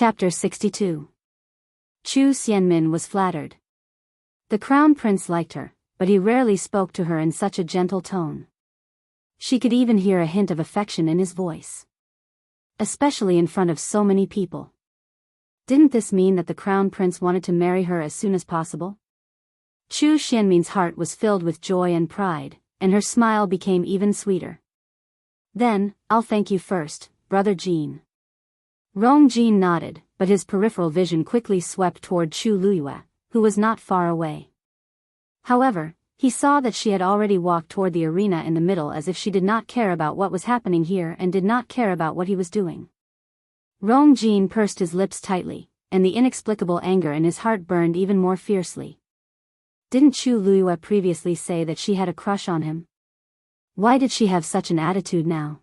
Chapter 62. Chu Xianmin was flattered. The crown prince liked her, but he rarely spoke to her in such a gentle tone. She could even hear a hint of affection in his voice. Especially in front of so many people. Didn't this mean that the crown prince wanted to marry her as soon as possible? Chu Xianmin's heart was filled with joy and pride, and her smile became even sweeter. Then, I'll thank you first, Brother Jean. Rong Jin nodded, but his peripheral vision quickly swept toward Chu Luyue, who was not far away. However, he saw that she had already walked toward the arena in the middle as if she did not care about what was happening here and did not care about what he was doing. Rong Jin pursed his lips tightly, and the inexplicable anger in his heart burned even more fiercely. Didn't Chu Luyue previously say that she had a crush on him? Why did she have such an attitude now?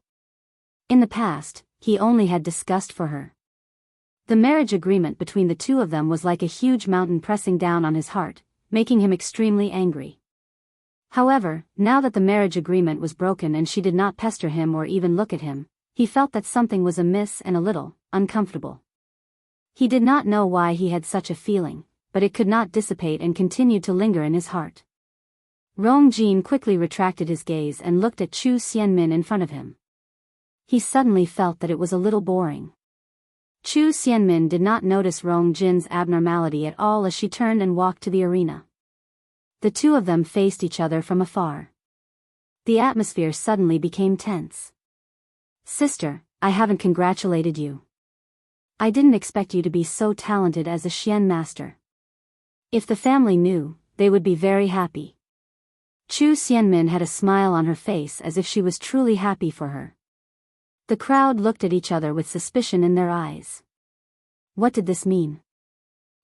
In the past, he only had disgust for her. The marriage agreement between the two of them was like a huge mountain pressing down on his heart, making him extremely angry. However, now that the marriage agreement was broken and she did not pester him or even look at him, he felt that something was amiss and a little uncomfortable. He did not know why he had such a feeling, but it could not dissipate and continued to linger in his heart. Rong Jin quickly retracted his gaze and looked at Chu Xianmin in front of him. He suddenly felt that it was a little boring. Chu Xianmin did not notice Rong Jin's abnormality at all as she turned and walked to the arena. The two of them faced each other from afar. The atmosphere suddenly became tense. Sister, I haven't congratulated you. I didn't expect you to be so talented as a Xian master. If the family knew, they would be very happy. Chu Xianmin had a smile on her face as if she was truly happy for her. The crowd looked at each other with suspicion in their eyes. What did this mean?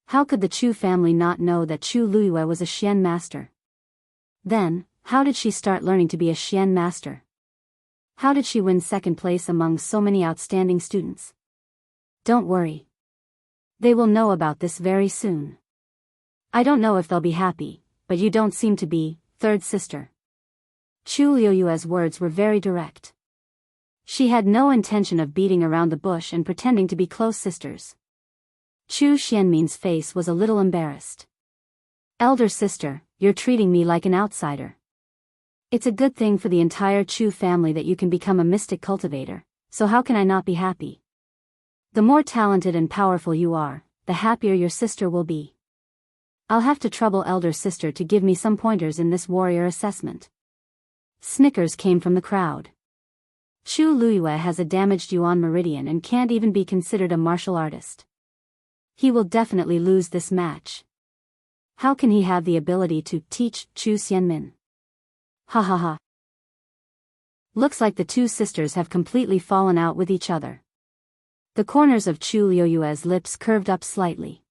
How could the Chu family not know that Chu Luyue was a Xian master? Then, how did she start learning to be a Xian master? How did she win second place among so many outstanding students? Don't worry. They will know about this very soon. I don't know if they'll be happy, but you don't seem to be, third sister. Chu Luyue's words were very direct. She had no intention of beating around the bush and pretending to be close sisters. Chu Xianmin's face was a little embarrassed. Elder sister, you're treating me like an outsider. It's a good thing for the entire Chu family that you can become a mystic cultivator, so how can I not be happy? The more talented and powerful you are, the happier your sister will be. I'll have to trouble elder sister to give me some pointers in this warrior assessment. Snickers came from the crowd. Chu Luyue has a damaged yuan meridian and can't even be considered a martial artist. He will definitely lose this match. How can he have the ability to teach Chu Xianmin? Ha ha ha. Looks like the two sisters have completely fallen out with each other. The corners of Chu Luyue's lips curved up slightly.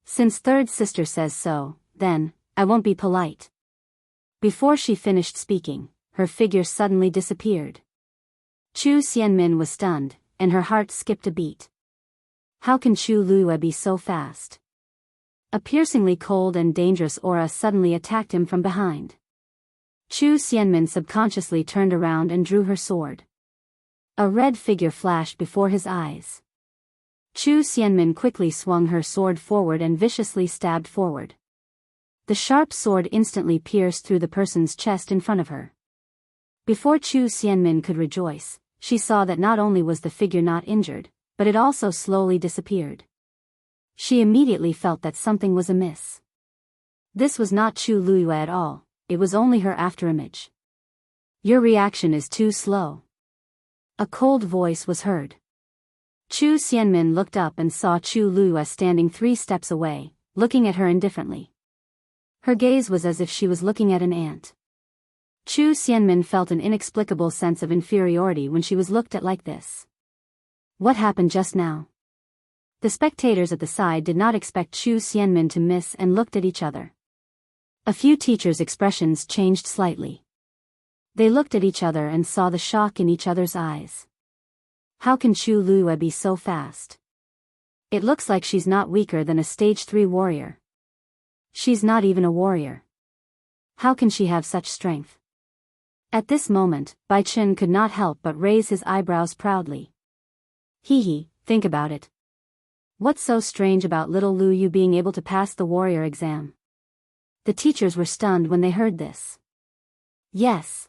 Since third sister says so, then, I won't be polite. Before she finished speaking, her figure suddenly disappeared. Chu Xianmin was stunned, and her heart skipped a beat. How can Chu Luyue be so fast? A piercingly cold and dangerous aura suddenly attacked him from behind. Chu Xianmin subconsciously turned around and drew her sword. A red figure flashed before his eyes. Chu Xianmin quickly swung her sword forward and viciously stabbed forward. The sharp sword instantly pierced through the person's chest in front of her. Before Chu Xianmin could rejoice, she saw that not only was the figure not injured, but it also slowly disappeared. She immediately felt that something was amiss. This was not Chu Luyue at all, it was only her afterimage. Your reaction is too slow. A cold voice was heard. Chu Xianmin looked up and saw Chu Luyue standing 3 steps away, looking at her indifferently. Her gaze was as if she was looking at an ant. Chu Xianmin felt an inexplicable sense of inferiority when she was looked at like this. What happened just now? The spectators at the side did not expect Chu Xianmin to miss and looked at each other. A few teachers' expressions changed slightly. They looked at each other and saw the shock in each other's eyes. How can Chu Luyue be so fast? It looks like she's not weaker than a stage 3 warrior. She's not even a warrior. How can she have such strength? At this moment, Bai Chen could not help but raise his eyebrows proudly. Hee hee, think about it. What's so strange about little Lu Yu being able to pass the warrior exam? The teachers were stunned when they heard this. Yes.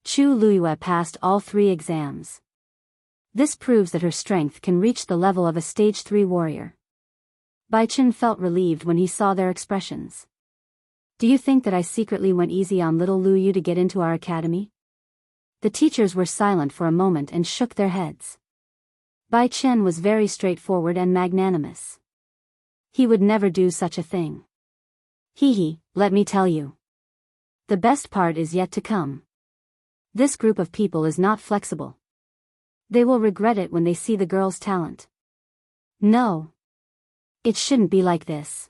Chu Luiyue passed all 3 exams. This proves that her strength can reach the level of a stage 3 warrior. Bai Chen felt relieved when he saw their expressions. Do you think that I secretly went easy on little Lu Yu to get into our academy? The teachers were silent for a moment and shook their heads. Bai Chen was very straightforward and magnanimous. He would never do such a thing. Hee, let me tell you. The best part is yet to come. This group of people is not flexible. They will regret it when they see the girl's talent. No. It shouldn't be like this.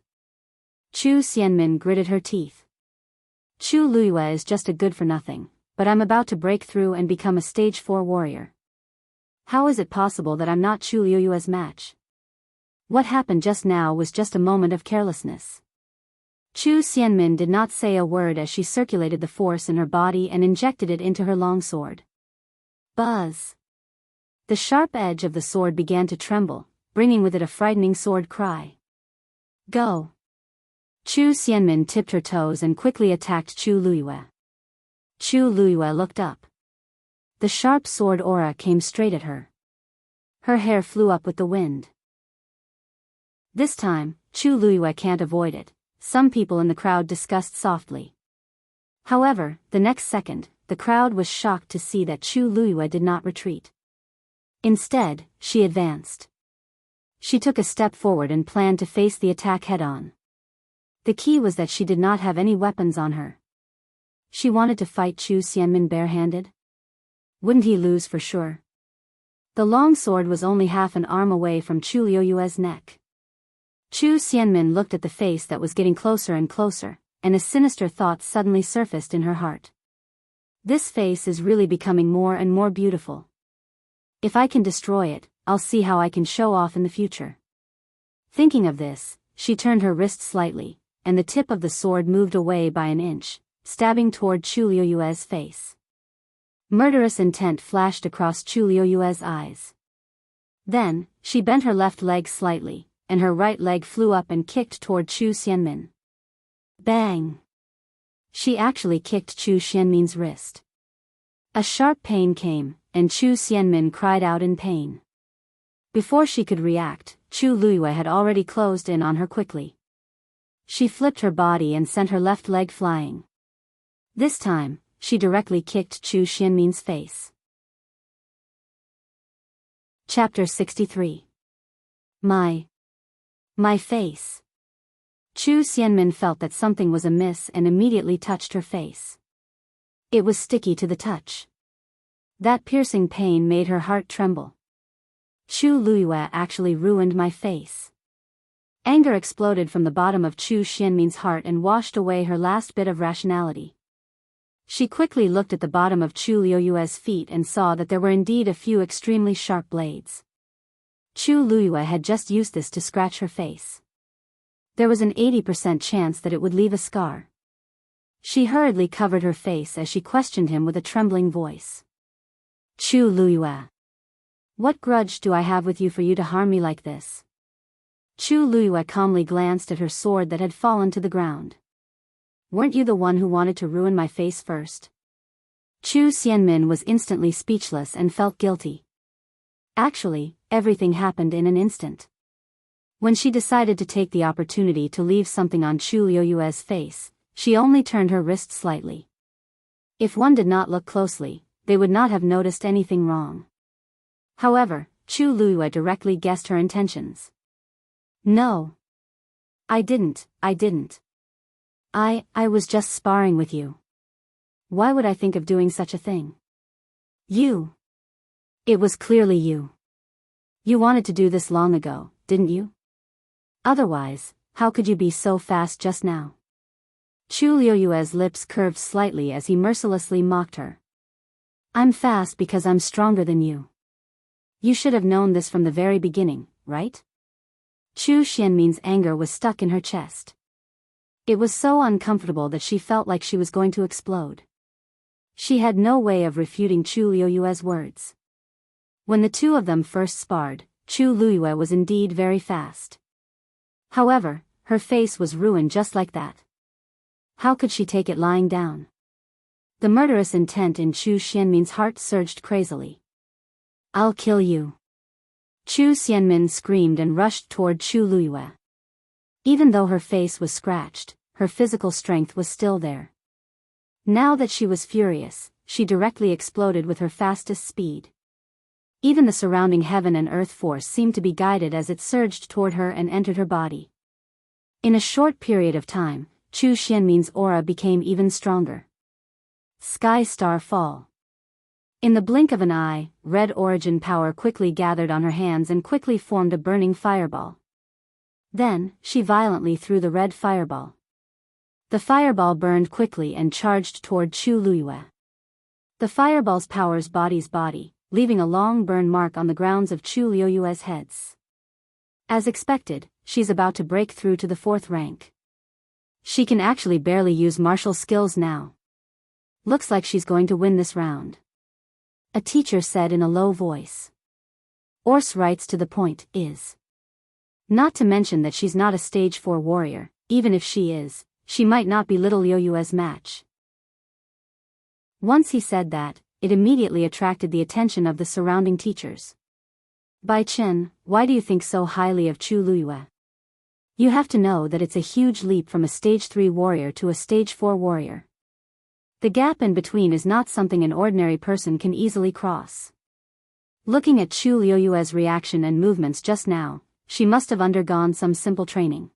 Chu Xianmin gritted her teeth. Chu Luiyue is just a good-for-nothing, but I'm about to break through and become a stage 4 warrior. How is it possible that I'm not Chu Luiyue's match? What happened just now was just a moment of carelessness. Chu Xianmin did not say a word as she circulated the force in her body and injected it into her long sword. Buzz! The sharp edge of the sword began to tremble, bringing with it a frightening sword cry. Go! Chu Xianmin tipped her toes and quickly attacked Chu Luiyue. Chu Luiyue looked up. The sharp sword aura came straight at her. Her hair flew up with the wind. This time, Chu Luiyue can't avoid it, some people in the crowd discussed softly. However, the next second, the crowd was shocked to see that Chu Luiyue did not retreat. Instead, she advanced. She took a step forward and planned to face the attack head-on. The key was that she did not have any weapons on her. She wanted to fight Chu Xianmin barehanded? Wouldn't he lose for sure? The long sword was only half an arm away from Chu Luiyue's neck. Chu Xianmin looked at the face that was getting closer and closer, and a sinister thought suddenly surfaced in her heart. This face is really becoming more and more beautiful. If I can destroy it, I'll see how I can show off in the future. Thinking of this, she turned her wrist slightly, and the tip of the sword moved away by an inch, stabbing toward Chu Luiyue's face. Murderous intent flashed across Chu Luiyue's eyes. Then, she bent her left leg slightly, and her right leg flew up and kicked toward Chu Xianmin. Bang! She actually kicked Chu Xianmin's wrist. A sharp pain came, and Chu Xianmin cried out in pain. Before she could react, Chu Luiyue had already closed in on her quickly. She flipped her body and sent her left leg flying. This time, she directly kicked Chu Xianmin's face. Chapter 63. My face. Chu Xianmin felt that something was amiss and immediately touched her face. It was sticky to the touch. That piercing pain made her heart tremble. Chu Luiyue actually ruined my face. Anger exploded from the bottom of Chu Xianmin's heart and washed away her last bit of rationality. She quickly looked at the bottom of Chu Luiyue's feet and saw that there were indeed a few extremely sharp blades. Chu Luiyue had just used this to scratch her face. There was an 80% chance that it would leave a scar. She hurriedly covered her face as she questioned him with a trembling voice. Chu Luiyue. What grudge do I have with you for you to harm me like this? Chu Luiyue calmly glanced at her sword that had fallen to the ground. Weren't you the one who wanted to ruin my face first? Chu Xianmin was instantly speechless and felt guilty. Actually, everything happened in an instant. When she decided to take the opportunity to leave something on Chu Luiyue's face, she only turned her wrist slightly. If one did not look closely, they would not have noticed anything wrong. However, Chu Luiyue directly guessed her intentions. No. I didn't. I was just sparring with you. Why would I think of doing such a thing? You. It was clearly you. You wanted to do this long ago, didn't you? Otherwise, how could you be so fast just now? Chu Luiyue's lips curved slightly as he mercilessly mocked her. I'm fast because I'm stronger than you. You should have known this from the very beginning, right? Chu Xianmin's anger was stuck in her chest. It was so uncomfortable that she felt like she was going to explode. She had no way of refuting Chu Luiyue's words. When the two of them first sparred, Chu Luiyue was indeed very fast. However, her face was ruined just like that. How could she take it lying down? The murderous intent in Chu Xianmin's heart surged crazily. I'll kill you. Chu Xianmin screamed and rushed toward Chu Luiyue. Even though her face was scratched, her physical strength was still there. Now that she was furious, she directly exploded with her fastest speed. Even the surrounding heaven and earth force seemed to be guided as it surged toward her and entered her body. In a short period of time, Chu Xianmin's aura became even stronger. Sky Star Fall. In the blink of an eye, red origin power quickly gathered on her hands and quickly formed a burning fireball. Then, she violently threw the red fireball. The fireball burned quickly and charged toward Chu Luiyue. The fireball's powers body's body, leaving a long burn mark on the grounds of Chu Luiyue's heads. As expected, she's about to break through to the 4th rank. She can actually barely use martial skills now. Looks like she's going to win this round. A teacher said in a low voice. Ors writes to the point, is. Not to mention that she's not a stage 4 warrior, even if she is, she might not be little Luiyue's match. Once he said that, it immediately attracted the attention of the surrounding teachers. Bai Chen, why do you think so highly of Chu Luiyue? You have to know that it's a huge leap from a stage 3 warrior to a stage 4 warrior. The gap in between is not something an ordinary person can easily cross. Looking at Chu Luiyue's reaction and movements just now, she must have undergone some simple training.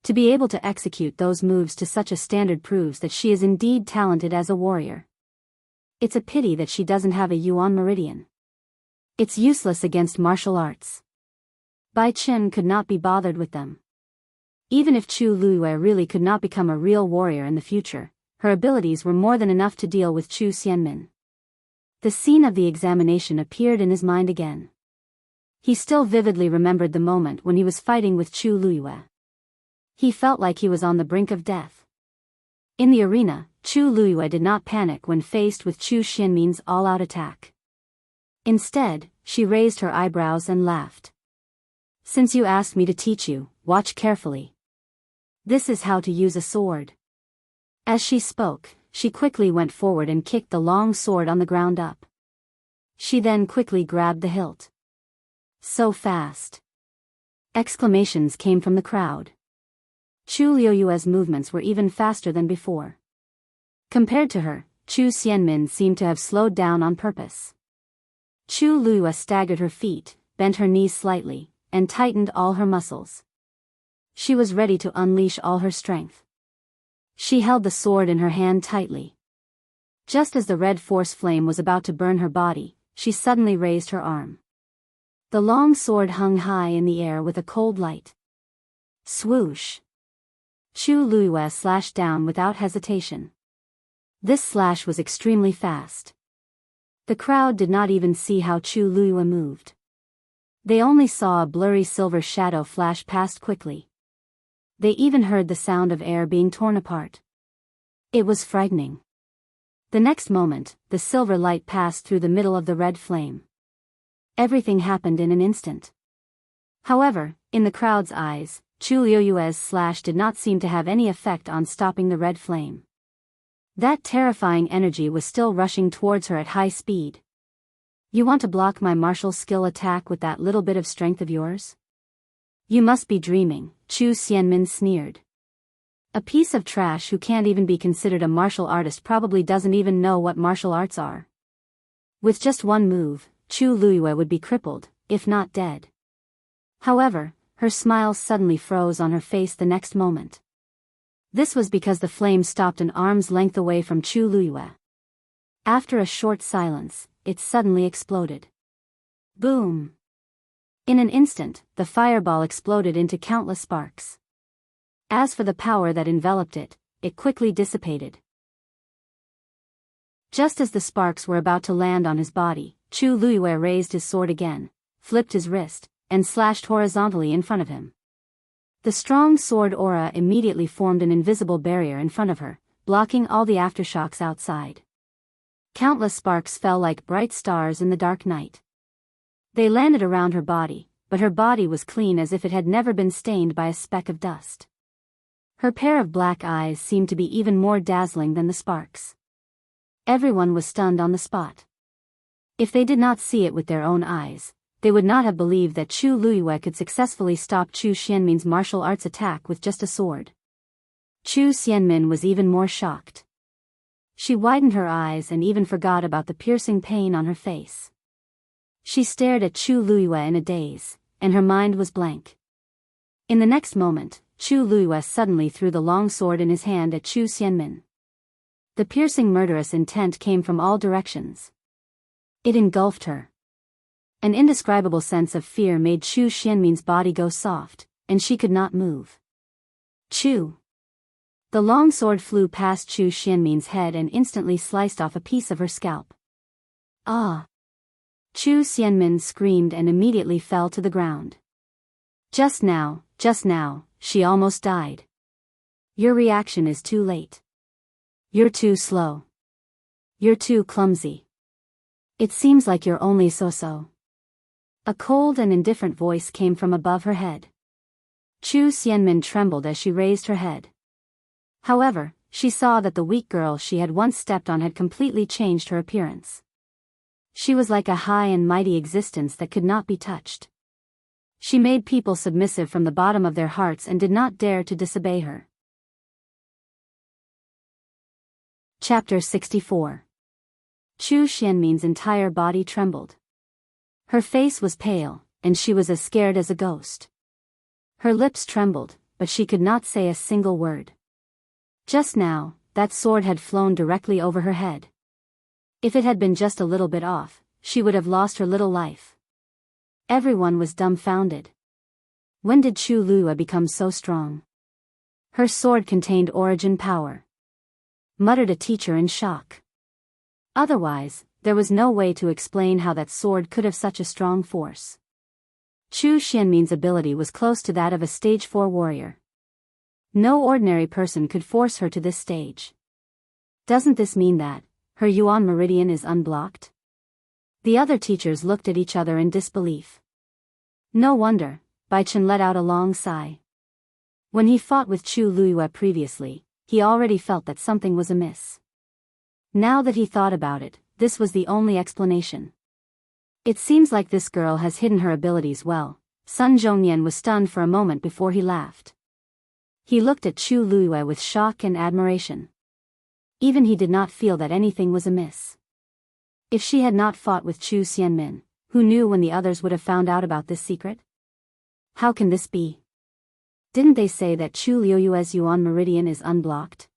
To be able to execute those moves to such a standard proves that she is indeed talented as a warrior. It's a pity that she doesn't have a Yuan Meridian. It's useless against martial arts. Bai Chen could not be bothered with them. Even if Chu Luiyue really could not become a real warrior in the future, her abilities were more than enough to deal with Chu Xianmin. The scene of the examination appeared in his mind again. He still vividly remembered the moment when he was fighting with Chu Luiyue. He felt like he was on the brink of death. In the arena, Chu Luiyue did not panic when faced with Chu Xianmin's all-out attack. Instead, she raised her eyebrows and laughed. Since you asked me to teach you, watch carefully. This is how to use a sword. As she spoke, she quickly went forward and kicked the long sword on the ground up. She then quickly grabbed the hilt. So fast! Exclamations came from the crowd. Chu Luiyue's movements were even faster than before. Compared to her, Chu Xianmin seemed to have slowed down on purpose. Chu Luiyue staggered her feet, bent her knees slightly, and tightened all her muscles. She was ready to unleash all her strength. She held the sword in her hand tightly. Just as the red force flame was about to burn her body, she suddenly raised her arm. The long sword hung high in the air with a cold light. Swoosh! Chu Luiyue slashed down without hesitation. This slash was extremely fast. The crowd did not even see how Chu Luiyue moved. They only saw a blurry silver shadow flash past quickly. They even heard the sound of air being torn apart. It was frightening. The next moment, the silver light passed through the middle of the red flame. Everything happened in an instant. However, in the crowd's eyes, Chu Luiyue's slash did not seem to have any effect on stopping the red flame. That terrifying energy was still rushing towards her at high speed. You want to block my martial skill attack with that little bit of strength of yours? You must be dreaming, Chu Xianmin sneered. A piece of trash who can't even be considered a martial artist probably doesn't even know what martial arts are. With just one move, Chu Luiyue would be crippled, if not dead. However, her smile suddenly froze on her face the next moment. This was because the flame stopped an arm's length away from Chu Luiyue. After a short silence, it suddenly exploded. Boom! In an instant, the fireball exploded into countless sparks. As for the power that enveloped it, it quickly dissipated. Just as the sparks were about to land on his body, Chu Luiyue raised his sword again, flipped his wrist, and slashed horizontally in front of him. The strong sword aura immediately formed an invisible barrier in front of her, blocking all the aftershocks outside. Countless sparks fell like bright stars in the dark night. They landed around her body, but her body was clean as if it had never been stained by a speck of dust. Her pair of black eyes seemed to be even more dazzling than the sparks. Everyone was stunned on the spot. If they did not see it with their own eyes, they would not have believed that Chu Luiyue could successfully stop Chu Xianmin's martial arts attack with just a sword. Chu Xianmin was even more shocked. She widened her eyes and even forgot about the piercing pain on her face. She stared at Chu Luiyue in a daze, and her mind was blank. In the next moment, Chu Luiyue suddenly threw the long sword in his hand at Chu Xianmin. The piercing murderous intent came from all directions. It engulfed her. An indescribable sense of fear made Chu Xianmin's body go soft, and she could not move. Chu! The long sword flew past Chu Xianmin's head and instantly sliced off a piece of her scalp. Ah! Chu Xianmin screamed and immediately fell to the ground. Just now, she almost died. Your reaction is too late. You're too slow. You're too clumsy. It seems like you're only so-so. A cold and indifferent voice came from above her head. Chu Xianmin trembled as she raised her head. However, she saw that the weak girl she had once stepped on had completely changed her appearance. She was like a high and mighty existence that could not be touched. She made people submissive from the bottom of their hearts and did not dare to disobey her. Chapter 64. Chu Xianmin's entire body trembled. Her face was pale, and she was as scared as a ghost. Her lips trembled, but she could not say a single word. Just now, that sword had flown directly over her head. If it had been just a little bit off, she would have lost her little life. Everyone was dumbfounded. When did Chu Luiyue become so strong? Her sword contained origin power, muttered a teacher in shock. Otherwise, there was no way to explain how that sword could have such a strong force. Chu Xianmin's ability was close to that of a stage 4 warrior. No ordinary person could force her to this stage. Doesn't this mean that her Yuan meridian is unblocked? The other teachers looked at each other in disbelief. No wonder, Bai Chen let out a long sigh. When he fought with Chu Luiyue previously, he already felt that something was amiss. Now that he thought about it, this was the only explanation. It seems like this girl has hidden her abilities well. Sun Zhongyan was stunned for a moment before he laughed. He looked at Chu Luiyue with shock and admiration. Even he did not feel that anything was amiss. If she had not fought with Chu Xianmin, who knew when the others would have found out about this secret? How can this be? Didn't they say that Chu Luiyue's Yuan meridian is unblocked?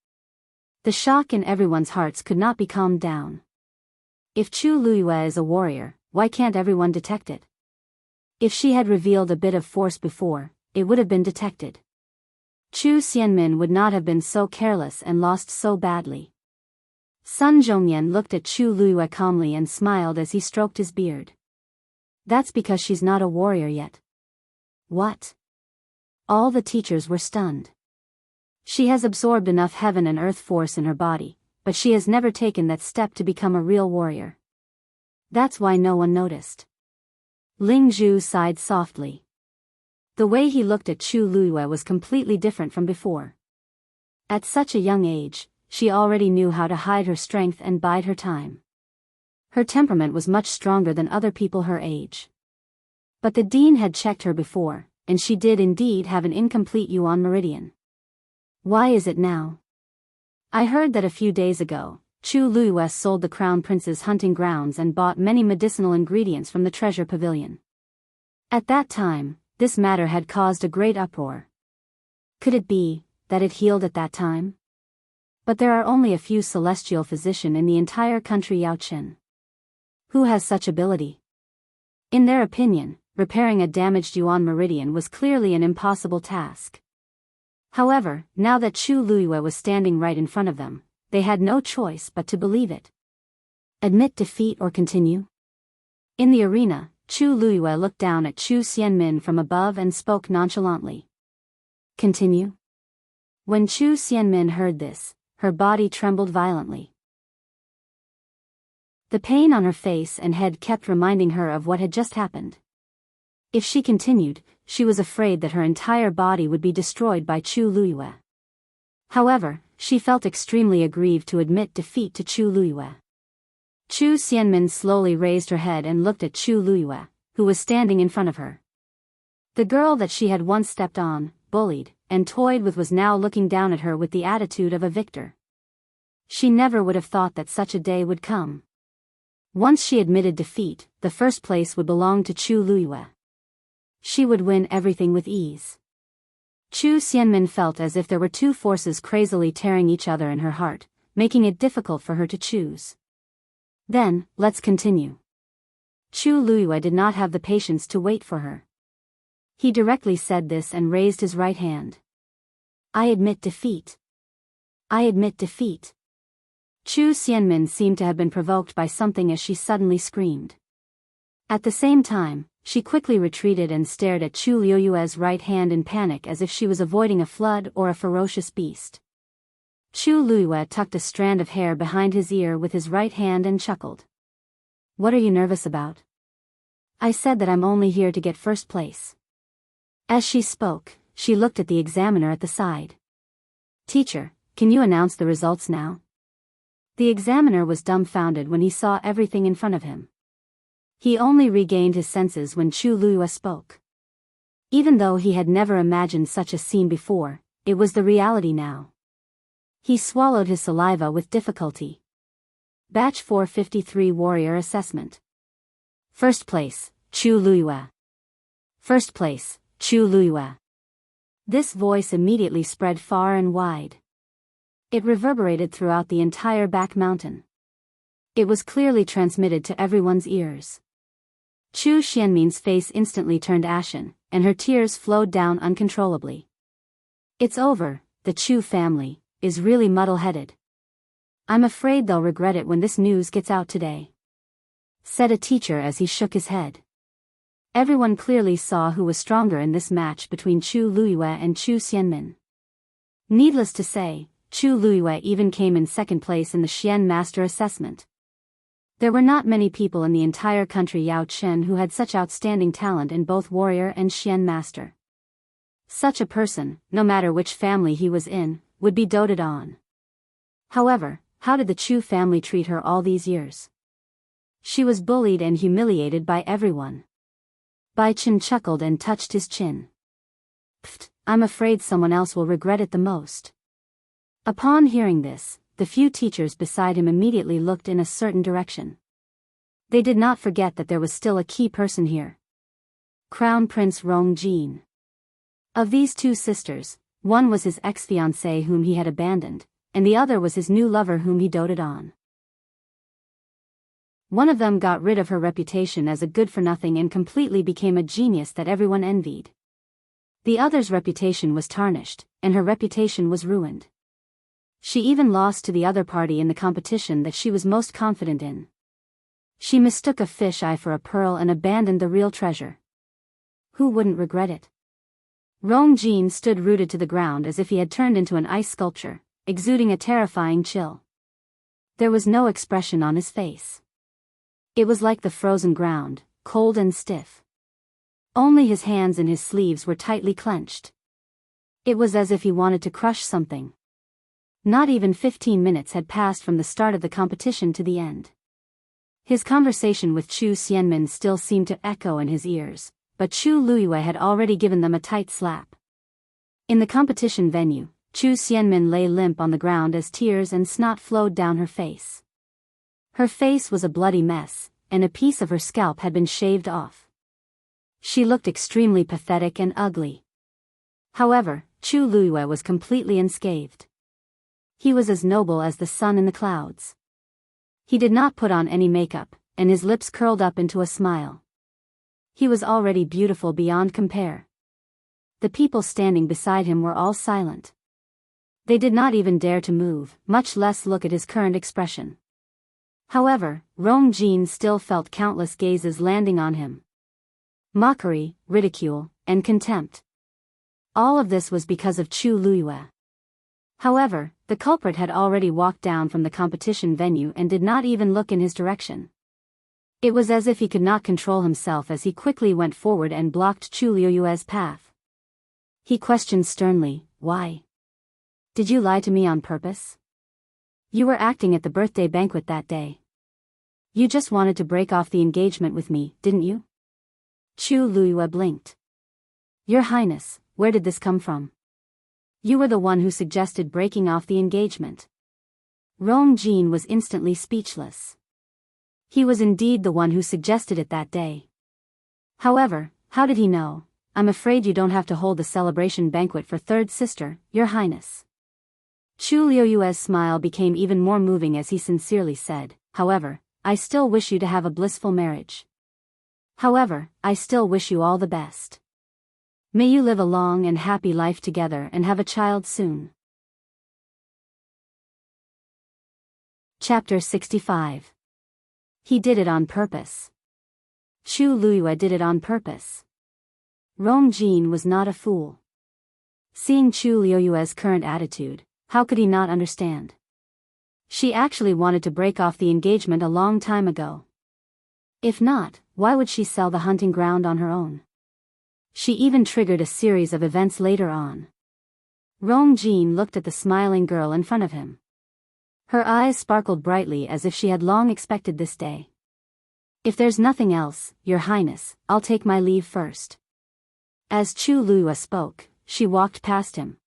The shock in everyone's hearts could not be calmed down. If Chu Luiyue is a warrior, why can't everyone detect it? If she had revealed a bit of force before, it would have been detected. Chu Xianmin would not have been so careless and lost so badly. Sun Zhongyan looked at Chu Luiyue calmly and smiled as he stroked his beard. That's because she's not a warrior yet. What? All the teachers were stunned. She has absorbed enough heaven and earth force in her body, but she has never taken that step to become a real warrior. That's why no one noticed. Ling Zhu sighed softly. The way he looked at Chu Luiyue was completely different from before. At such a young age, she already knew how to hide her strength and bide her time. Her temperament was much stronger than other people her age. But the dean had checked her before, and she did indeed have an incomplete Yuan meridian. Why is it now? I heard that a few days ago, Chu Luiyue sold the crown prince's hunting grounds and bought many medicinal ingredients from the treasure pavilion. At that time, this matter had caused a great uproar. Could it be that it healed at that time? But there are only a few celestial physicians in the entire country Yaochen. Who has such ability? In their opinion, repairing a damaged Yuan meridian was clearly an impossible task. However, now that Chu Luiyue was standing right in front of them, they had no choice but to believe it. Admit defeat or continue? In the arena, Chu Luiyue looked down at Chu Xianmin from above and spoke nonchalantly. Continue? When Chu Xianmin heard this, her body trembled violently. The pain on her face and head kept reminding her of what had just happened. If she continued, she was afraid that her entire body would be destroyed by Chu Luiyue. However, she felt extremely aggrieved to admit defeat to Chu Luiyue. Chu Xianmin slowly raised her head and looked at Chu Luiyue, who was standing in front of her. The girl that she had once stepped on, bullied, and toyed with was now looking down at her with the attitude of a victor. She never would have thought that such a day would come. Once she admitted defeat, the first place would belong to Chu Luiyue. She would win everything with ease. Chu Xianmin felt as if there were two forces crazily tearing each other in her heart, making it difficult for her to choose. Then, let's continue. Chu Luiyue did not have the patience to wait for her. He directly said this and raised his right hand. I admit defeat. I admit defeat. Chu Xianmin seemed to have been provoked by something as she suddenly screamed. At the same time, she quickly retreated and stared at Chu Luiyue's right hand in panic as if she was avoiding a flood or a ferocious beast. Chu Luiyue tucked a strand of hair behind his ear with his right hand and chuckled. What are you nervous about? I said that I'm only here to get first place. As she spoke, she looked at the examiner at the side. Teacher, can you announce the results now? The examiner was dumbfounded when he saw everything in front of him. He only regained his senses when Chu Luiyue spoke. Even though he had never imagined such a scene before, it was the reality now. He swallowed his saliva with difficulty. Batch 453 Warrior Assessment. First place, Chu Luiyue. First place, Chu Luiyue. This voice immediately spread far and wide. It reverberated throughout the entire back mountain. It was clearly transmitted to everyone's ears. Chu Xianmin's face instantly turned ashen, and her tears flowed down uncontrollably. It's over, the Chu family is really muddle-headed. I'm afraid they'll regret it when this news gets out today, said a teacher as he shook his head. Everyone clearly saw who was stronger in this match between Chu Luiyue and Chu Xianmin. Needless to say, Chu Luiyue even came in second place in the Xian Master Assessment. There were not many people in the entire country Yao Chen who had such outstanding talent in both warrior and Xian Master. Such a person, no matter which family he was in, would be doted on. However, how did the Chu family treat her all these years? She was bullied and humiliated by everyone. Bai Chen chuckled and touched his chin. Pfft, I'm afraid someone else will regret it the most. Upon hearing this, the few teachers beside him immediately looked in a certain direction. They did not forget that there was still a key person here. Crown Prince Rong Jin. Of these two sisters, one was his ex-fiancée whom he had abandoned, and the other was his new lover whom he doted on. One of them got rid of her reputation as a good-for-nothing and completely became a genius that everyone envied. The other's reputation was tarnished, and her reputation was ruined. She even lost to the other party in the competition that she was most confident in. She mistook a fish-eye for a pearl and abandoned the real treasure. Who wouldn't regret it? Rong Jin stood rooted to the ground as if he had turned into an ice sculpture, exuding a terrifying chill. There was no expression on his face. It was like the frozen ground, cold and stiff. Only his hands and his sleeves were tightly clenched. It was as if he wanted to crush something. Not even 15 minutes had passed from the start of the competition to the end. His conversation with Chu Xianmin still seemed to echo in his ears, but Chu Luiyue had already given them a tight slap. In the competition venue, Chu Xianmin lay limp on the ground as tears and snot flowed down her face. Her face was a bloody mess, and a piece of her scalp had been shaved off. She looked extremely pathetic and ugly. However, Chu Luiyue was completely unscathed. He was as noble as the sun in the clouds. He did not put on any makeup, and his lips curled up into a smile. He was already beautiful beyond compare. The people standing beside him were all silent. They did not even dare to move, much less look at his current expression. However, Rong Jin still felt countless gazes landing on him. Mockery, ridicule, and contempt. All of this was because of Chu Luiyue. However, the culprit had already walked down from the competition venue and did not even look in his direction. It was as if he could not control himself as he quickly went forward and blocked Chu Liuyue's path. He questioned sternly, "Why? Did you lie to me on purpose? You were acting at the birthday banquet that day. You just wanted to break off the engagement with me, didn't you?" Chu Liyue blinked. "Your Highness, where did this come from? You were the one who suggested breaking off the engagement." Rong Jin was instantly speechless. He was indeed the one who suggested it that day. However, how did he know? "I'm afraid you don't have to hold the celebration banquet for third sister, Your Highness." Chu Liuyue's smile became even more moving as he sincerely said, "However, I still wish you to have a blissful marriage. However, I still wish you all the best. May you live a long and happy life together and have a child soon." Chapter 65. He did it on purpose. Chu Liyue did it on purpose. Rong Jin was not a fool. Seeing Chu Liuyue's current attitude, how could he not understand? She actually wanted to break off the engagement a long time ago. If not, why would she sell the hunting ground on her own? She even triggered a series of events later on. Rong Jin looked at the smiling girl in front of him. Her eyes sparkled brightly as if she had long expected this day. "If there's nothing else, Your Highness, I'll take my leave first." As Chu Liyue spoke, she walked past him.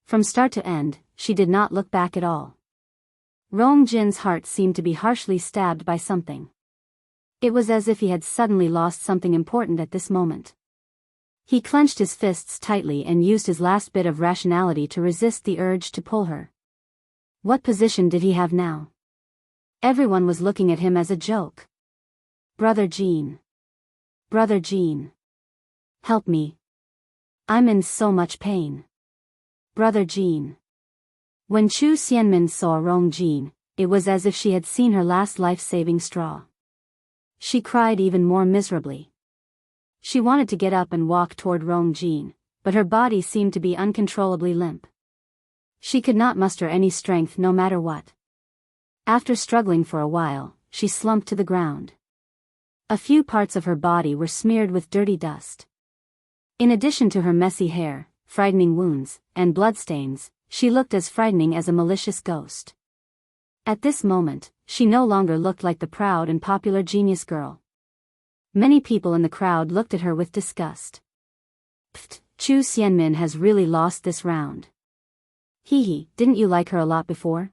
From start to end, she did not look back at all. Rong Jin's heart seemed to be harshly stabbed by something. It was as if he had suddenly lost something important at this moment. He clenched his fists tightly and used his last bit of rationality to resist the urge to pull her. What position did he have now? Everyone was looking at him as a joke. "Brother Jean. Brother Jean. Help me. I'm in so much pain. Brother Jean." When Chu Xianmin saw Rong Jin, it was as if she had seen her last life-saving straw. She cried even more miserably. She wanted to get up and walk toward Rong Jin, but her body seemed to be uncontrollably limp. She could not muster any strength no matter what. After struggling for a while, she slumped to the ground. A few parts of her body were smeared with dirty dust. In addition to her messy hair, frightening wounds, and bloodstains, she looked as frightening as a malicious ghost. At this moment, she no longer looked like the proud and popular genius girl. Many people in the crowd looked at her with disgust. "Pfft, Chu Xianmin has really lost this round. Hee, didn't you like her a lot before?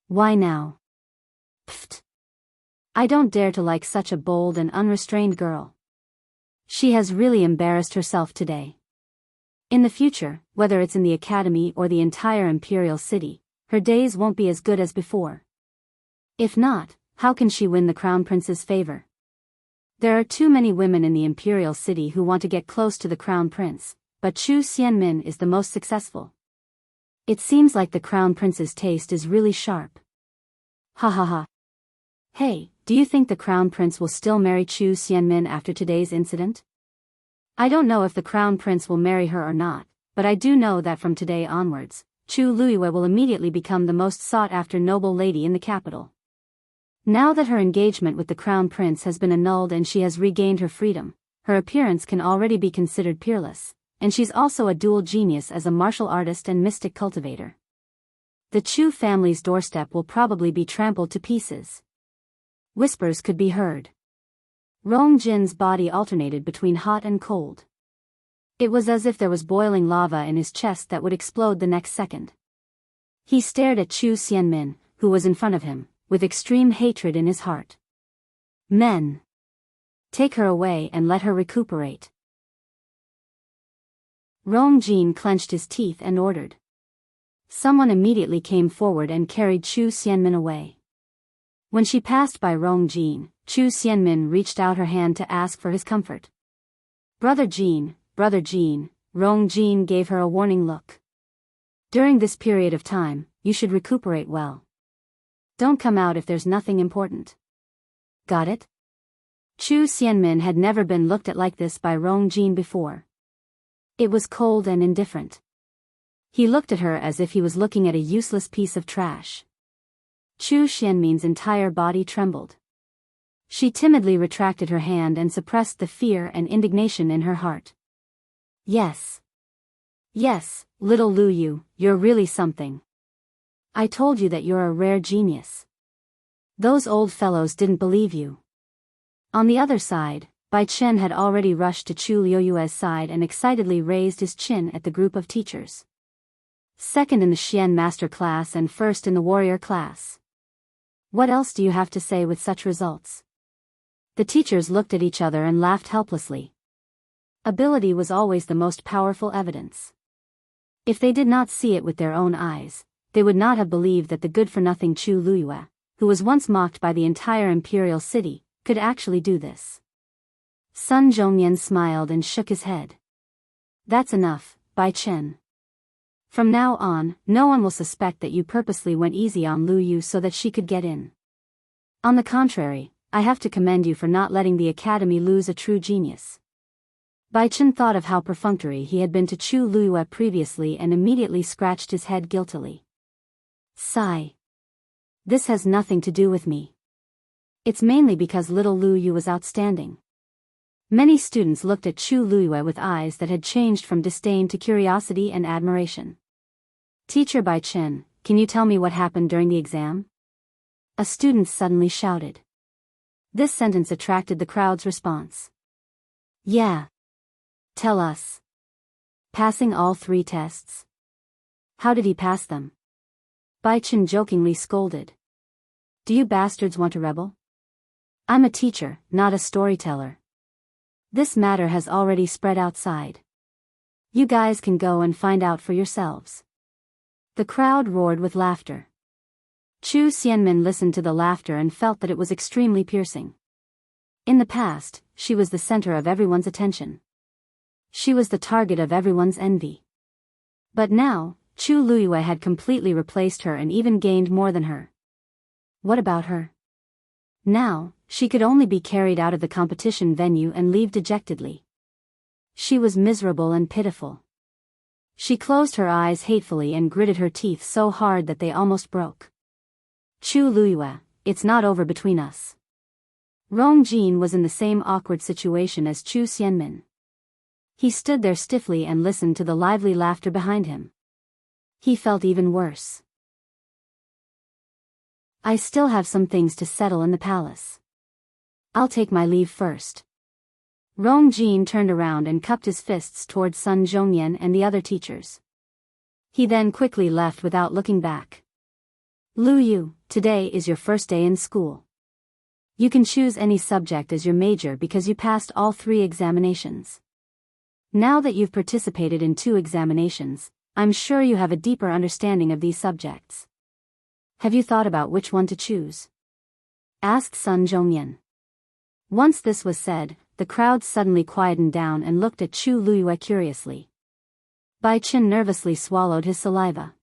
Why now? Pfft. I don't dare to like such a bold and unrestrained girl. She has really embarrassed herself today. In the future, whether it's in the academy or the entire imperial city, her days won't be as good as before. If not, how can she win the crown prince's favor? There are too many women in the imperial city who want to get close to the crown prince, but Chu Xianmin is the most successful. It seems like the crown prince's taste is really sharp. Ha ha ha. Hey, do you think the crown prince will still marry Chu Xianmin after today's incident? I don't know if the crown prince will marry her or not, but I do know that from today onwards, Chu Liyue will immediately become the most sought-after noble lady in the capital. Now that her engagement with the crown prince has been annulled and she has regained her freedom, her appearance can already be considered peerless, and she's also a dual genius as a martial artist and mystic cultivator. The Chu family's doorstep will probably be trampled to pieces. Whispers could be heard. Rong Jin's body alternated between hot and cold. It was as if there was boiling lava in his chest that would explode the next second. He stared at Chu Xianmin, who was in front of him, with extreme hatred in his heart. Men! Take her away and let her recuperate. Rong Jin clenched his teeth and ordered. Someone immediately came forward and carried Chu Xianmin away. When she passed by Rong Jin, Chu Xianmin reached out her hand to ask for his comfort. Brother Jin, Rong Jin gave her a warning look. During this period of time, you should recuperate well. Don't come out if there's nothing important. Got it? Chu Xianmin had never been looked at like this by Rong Jin before. It was cold and indifferent. He looked at her as if he was looking at a useless piece of trash. Chu Xianmin's entire body trembled. She timidly retracted her hand and suppressed the fear and indignation in her heart. Yes. Yes, little Lu Yu, you're really something. I told you that you're a rare genius. Those old fellows didn't believe you. On the other side, Bai Chen had already rushed to Chu Liuyue's side and excitedly raised his chin at the group of teachers. Second in the Xian master class and first in the warrior class. What else do you have to say with such results? The teachers looked at each other and laughed helplessly. Ability was always the most powerful evidence. If they did not see it with their own eyes, they would not have believed that the good-for-nothing Chu Luyue, who was once mocked by the entire imperial city, could actually do this. Sun Zhongyan smiled and shook his head. That's enough, Bai Chen. From now on, no one will suspect that you purposely went easy on Lu Yu so that she could get in. On the contrary, I have to commend you for not letting the academy lose a true genius. Bai Chen thought of how perfunctory he had been to Chu Luyue previously and immediately scratched his head guiltily. Sigh. This has nothing to do with me. It's mainly because little Lu Yu was outstanding. Many students looked at Chu Luyue with eyes that had changed from disdain to curiosity and admiration. Teacher Bai Chen, can you tell me what happened during the exam? A student suddenly shouted. This sentence attracted the crowd's response. Yeah. Tell us. Passing all 3 tests. How did he pass them? Bai Chen jokingly scolded. Do you bastards want to rebel? I'm a teacher, not a storyteller. This matter has already spread outside. You guys can go and find out for yourselves. The crowd roared with laughter. Chu Xianmin listened to the laughter and felt that it was extremely piercing. In the past, she was the center of everyone's attention. She was the target of everyone's envy. But now, Chu Luyue had completely replaced her and even gained more than her. What about her? Now, she could only be carried out of the competition venue and leave dejectedly. She was miserable and pitiful. She closed her eyes hatefully and gritted her teeth so hard that they almost broke. Chu Luyue, it's not over between us. Rong Jin was in the same awkward situation as Chu Xianmin. He stood there stiffly and listened to the lively laughter behind him. He felt even worse. I still have some things to settle in the palace. I'll take my leave first. Rong Jin turned around and cupped his fists toward Sun Zhongyan and the other teachers. He then quickly left without looking back. Lu Yu, today is your first day in school. You can choose any subject as your major because you passed all 3 examinations. Now that you've participated in 2 examinations, I'm sure you have a deeper understanding of these subjects. Have you thought about which one to choose? Asked Sun Zhongyan. Once this was said, the crowd suddenly quietened down and looked at Chu Luyue curiously. Bai Chen nervously swallowed his saliva.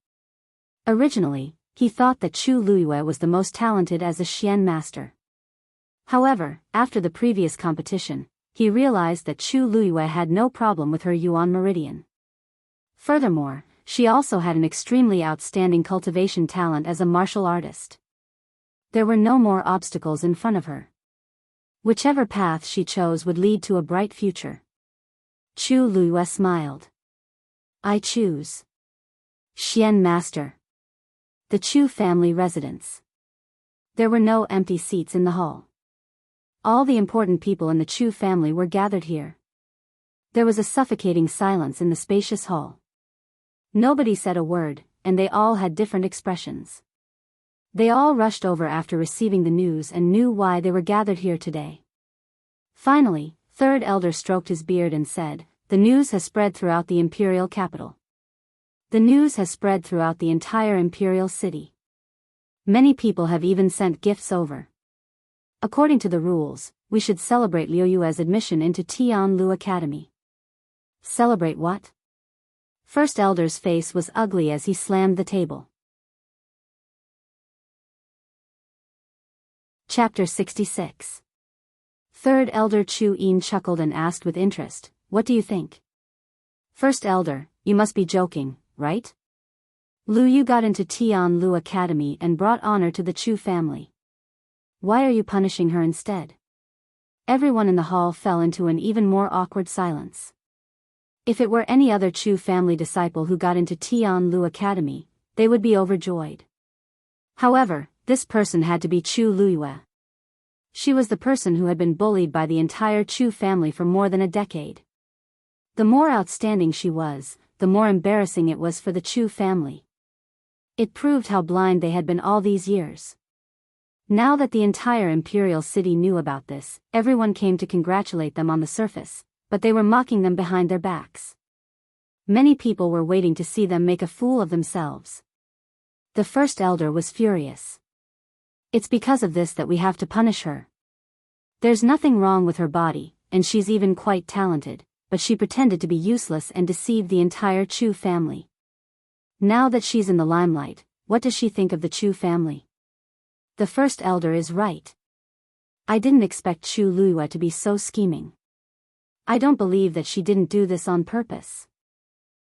Originally, he thought that Chu Luyue was the most talented as a Xian master. However, after the previous competition, he realized that Chu Luyue had no problem with her Yuan meridian. Furthermore, she also had an extremely outstanding cultivation talent as a martial artist. There were no more obstacles in front of her. Whichever path she chose would lead to a bright future. Chu Luyue smiled. I choose Xian Master. The Chu family residence. There were no empty seats in the hall. All the important people in the Chu family were gathered here. There was a suffocating silence in the spacious hall. Nobody said a word, and they all had different expressions. They all rushed over after receiving the news and knew why they were gathered here today. Finally, Third Elder stroked his beard and said, the news has spread throughout the imperial capital. The news has spread throughout the entire imperial city. Many people have even sent gifts over. According to the rules, we should celebrate Liu Yue's admission into Tianlu Academy. Celebrate what? First Elder's face was ugly as he slammed the table. Chapter 66. Third Elder Chu Yin chuckled and asked with interest, what do you think? First Elder, you must be joking, right? Lu Yu got into Tianlu Academy and brought honor to the Chu family. Why are you punishing her instead? Everyone in the hall fell into an even more awkward silence. If it were any other Chu family disciple who got into Tianlu Academy, they would be overjoyed. However, this person had to be Chu Luyue. She was the person who had been bullied by the entire Chu family for more than a decade. The more outstanding she was, the more embarrassing it was for the Chu family. It proved how blind they had been all these years. Now that the entire imperial city knew about this, everyone came to congratulate them on the surface, but they were mocking them behind their backs. Many people were waiting to see them make a fool of themselves. The first elder was furious. It's because of this that we have to punish her. There's nothing wrong with her body, and she's even quite talented, but she pretended to be useless and deceived the entire Chu family. Now that she's in the limelight, what does she think of the Chu family? The first elder is right. I didn't expect Chu Luyue to be so scheming. I don't believe that she didn't do this on purpose.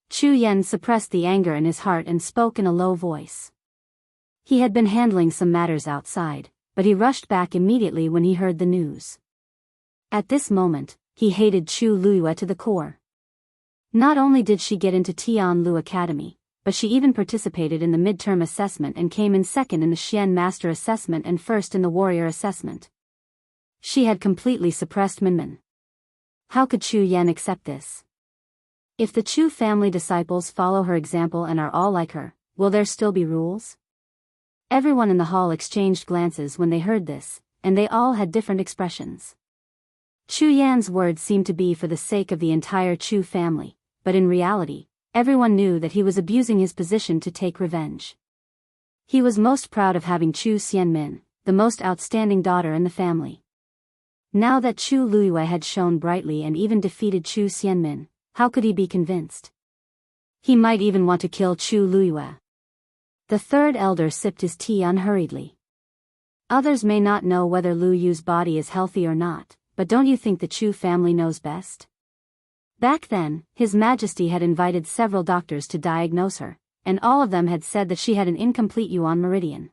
Chu Yan suppressed the anger in his heart and spoke in a low voice. He had been handling some matters outside, but he rushed back immediately when he heard the news. At this moment, he hated Chu Luyue to the core. Not only did she get into Tianlu Academy, but she even participated in the midterm assessment and came in second in the Xian Master Assessment and first in the Warrior Assessment. She had completely suppressed Minmin. How could Chu Yan accept this? If the Chu family disciples follow her example and are all like her, will there still be rules? Everyone in the hall exchanged glances when they heard this, and they all had different expressions. Chu Yan's words seemed to be for the sake of the entire Chu family, but in reality, everyone knew that he was abusing his position to take revenge. He was most proud of having Chu Xianmin, the most outstanding daughter in the family. Now that Chu Luyue had shone brightly and even defeated Chu Xianmin, how could he be convinced? He might even want to kill Chu Luyue. The third elder sipped his tea unhurriedly. Others may not know whether Lu Yu's body is healthy or not, but don't you think the Chu family knows best? Back then, His Majesty had invited several doctors to diagnose her, and all of them had said that she had an incomplete yuan meridian.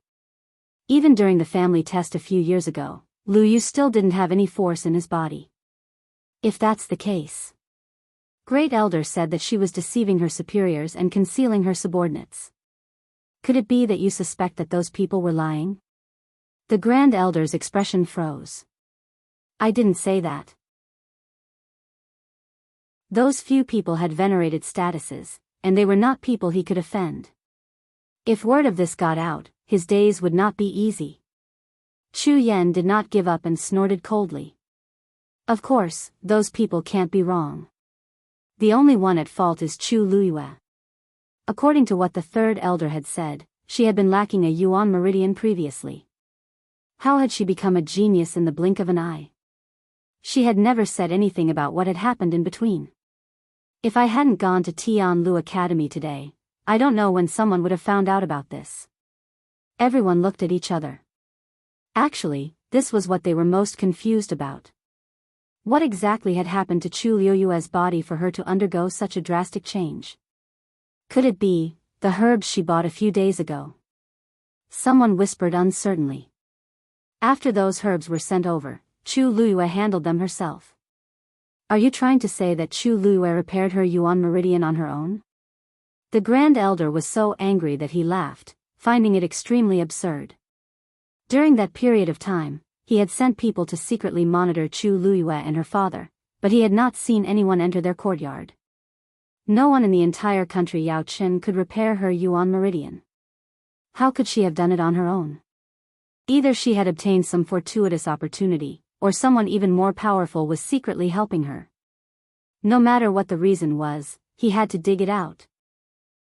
Even during the family test a few years ago, Lu Yu still didn't have any force in his body. If that's the case. Great Elder said that she was deceiving her superiors and concealing her subordinates. Could it be that you suspect that those people were lying? The Grand Elder's expression froze. I didn't say that. Those few people had venerated statuses, and they were not people he could offend. If word of this got out, his days would not be easy. Chu Yan did not give up and snorted coldly. Of course, those people can't be wrong. The only one at fault is Chu Luyue. According to what the third elder had said, she had been lacking a yuan meridian previously. How had she become a genius in the blink of an eye? She had never said anything about what had happened in between. If I hadn't gone to Tianlu Academy today, I don't know when someone would have found out about this. Everyone looked at each other. Actually, this was what they were most confused about. What exactly had happened to Chu Luyue's body for her to undergo such a drastic change? Could it be the herbs she bought a few days ago? Someone whispered uncertainly. After those herbs were sent over, Chu Luyue handled them herself. Are you trying to say that Chu Luyue repaired her yuan meridian on her own? The Grand Elder was so angry that he laughed, finding it extremely absurd. During that period of time, he had sent people to secretly monitor Chu Luyue and her father, but he had not seen anyone enter their courtyard. No one in the entire country Yao Chen could repair her yuan meridian. How could she have done it on her own? Either she had obtained some fortuitous opportunity, or someone even more powerful was secretly helping her. No matter what the reason was, he had to dig it out.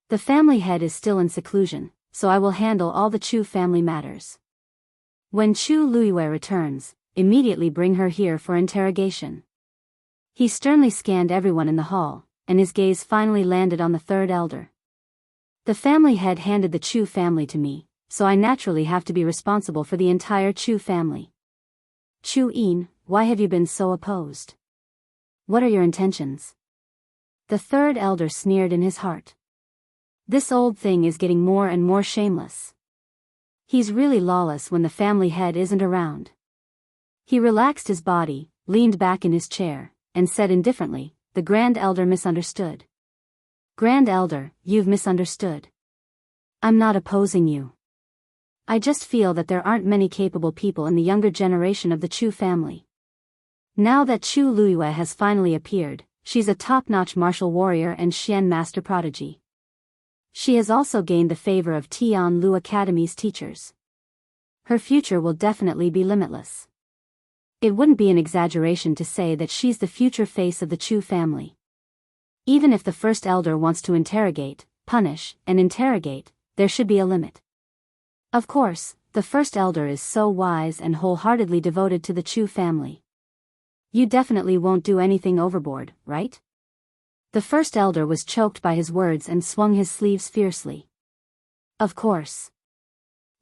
The family head is still in seclusion, so I will handle all the Chu family matters. When Chu Luyue returns, immediately bring her here for interrogation. He sternly scanned everyone in the hall, and his gaze finally landed on the third elder. The family head handed the Chu family to me, so I naturally have to be responsible for the entire Chu family. Chu Yin, why have you been so opposed? What are your intentions? The third elder sneered in his heart. This old thing is getting more and more shameless. He's really lawless when the family head isn't around. He relaxed his body, leaned back in his chair, and said indifferently, "The Grand Elder misunderstood." "Grand Elder, you've misunderstood. I'm not opposing you. I just feel that there aren't many capable people in the younger generation of the Chu family. Now that Chu Luiyue has finally appeared, she's a top-notch martial warrior and Xian master prodigy. She has also gained the favor of Tianlu Academy's teachers. Her future will definitely be limitless. It wouldn't be an exaggeration to say that she's the future face of the Chu family. Even if the first elder wants to interrogate, punish, and interrogate, there should be a limit. Of course, the first elder is so wise and wholeheartedly devoted to the Chu family. You definitely won't do anything overboard, right?" The first elder was choked by his words and swung his sleeves fiercely. "Of course."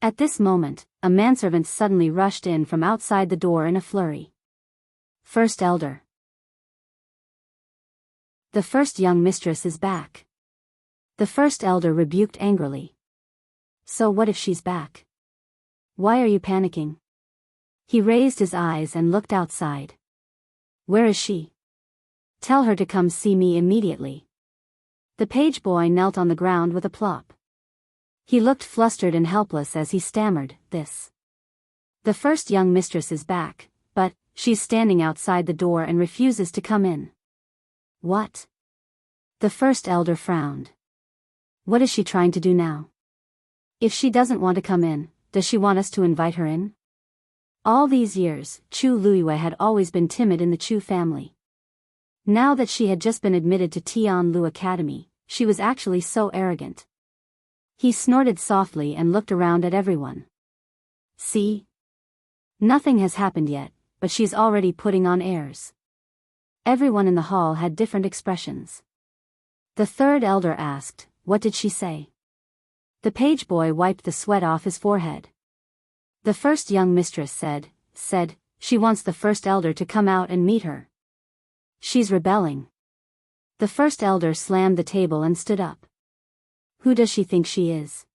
At this moment, a manservant suddenly rushed in from outside the door in a flurry. "First elder. The first young mistress is back." The first elder rebuked angrily. "So what if she's back? Why are you panicking?" He raised his eyes and looked outside. "Where is she? Tell her to come see me immediately." The page boy knelt on the ground with a plop. He looked flustered and helpless as he stammered, "This. The first young mistress is back, but she's standing outside the door and refuses to come in." "What?" The first elder frowned. "What is she trying to do now? If she doesn't want to come in, does she want us to invite her in?" All these years, Chu Luiyue had always been timid in the Chu family. Now that she had just been admitted to Tianlu Academy, she was actually so arrogant. He snorted softly and looked around at everyone. "See? Nothing has happened yet, but she's already putting on airs." Everyone in the hall had different expressions. The third elder asked, "What did she say?" The page boy wiped the sweat off his forehead. The first young mistress said, she wants the first elder to come out and meet her. She's rebelling. The first elder slammed the table and stood up. "Who does she think she is?"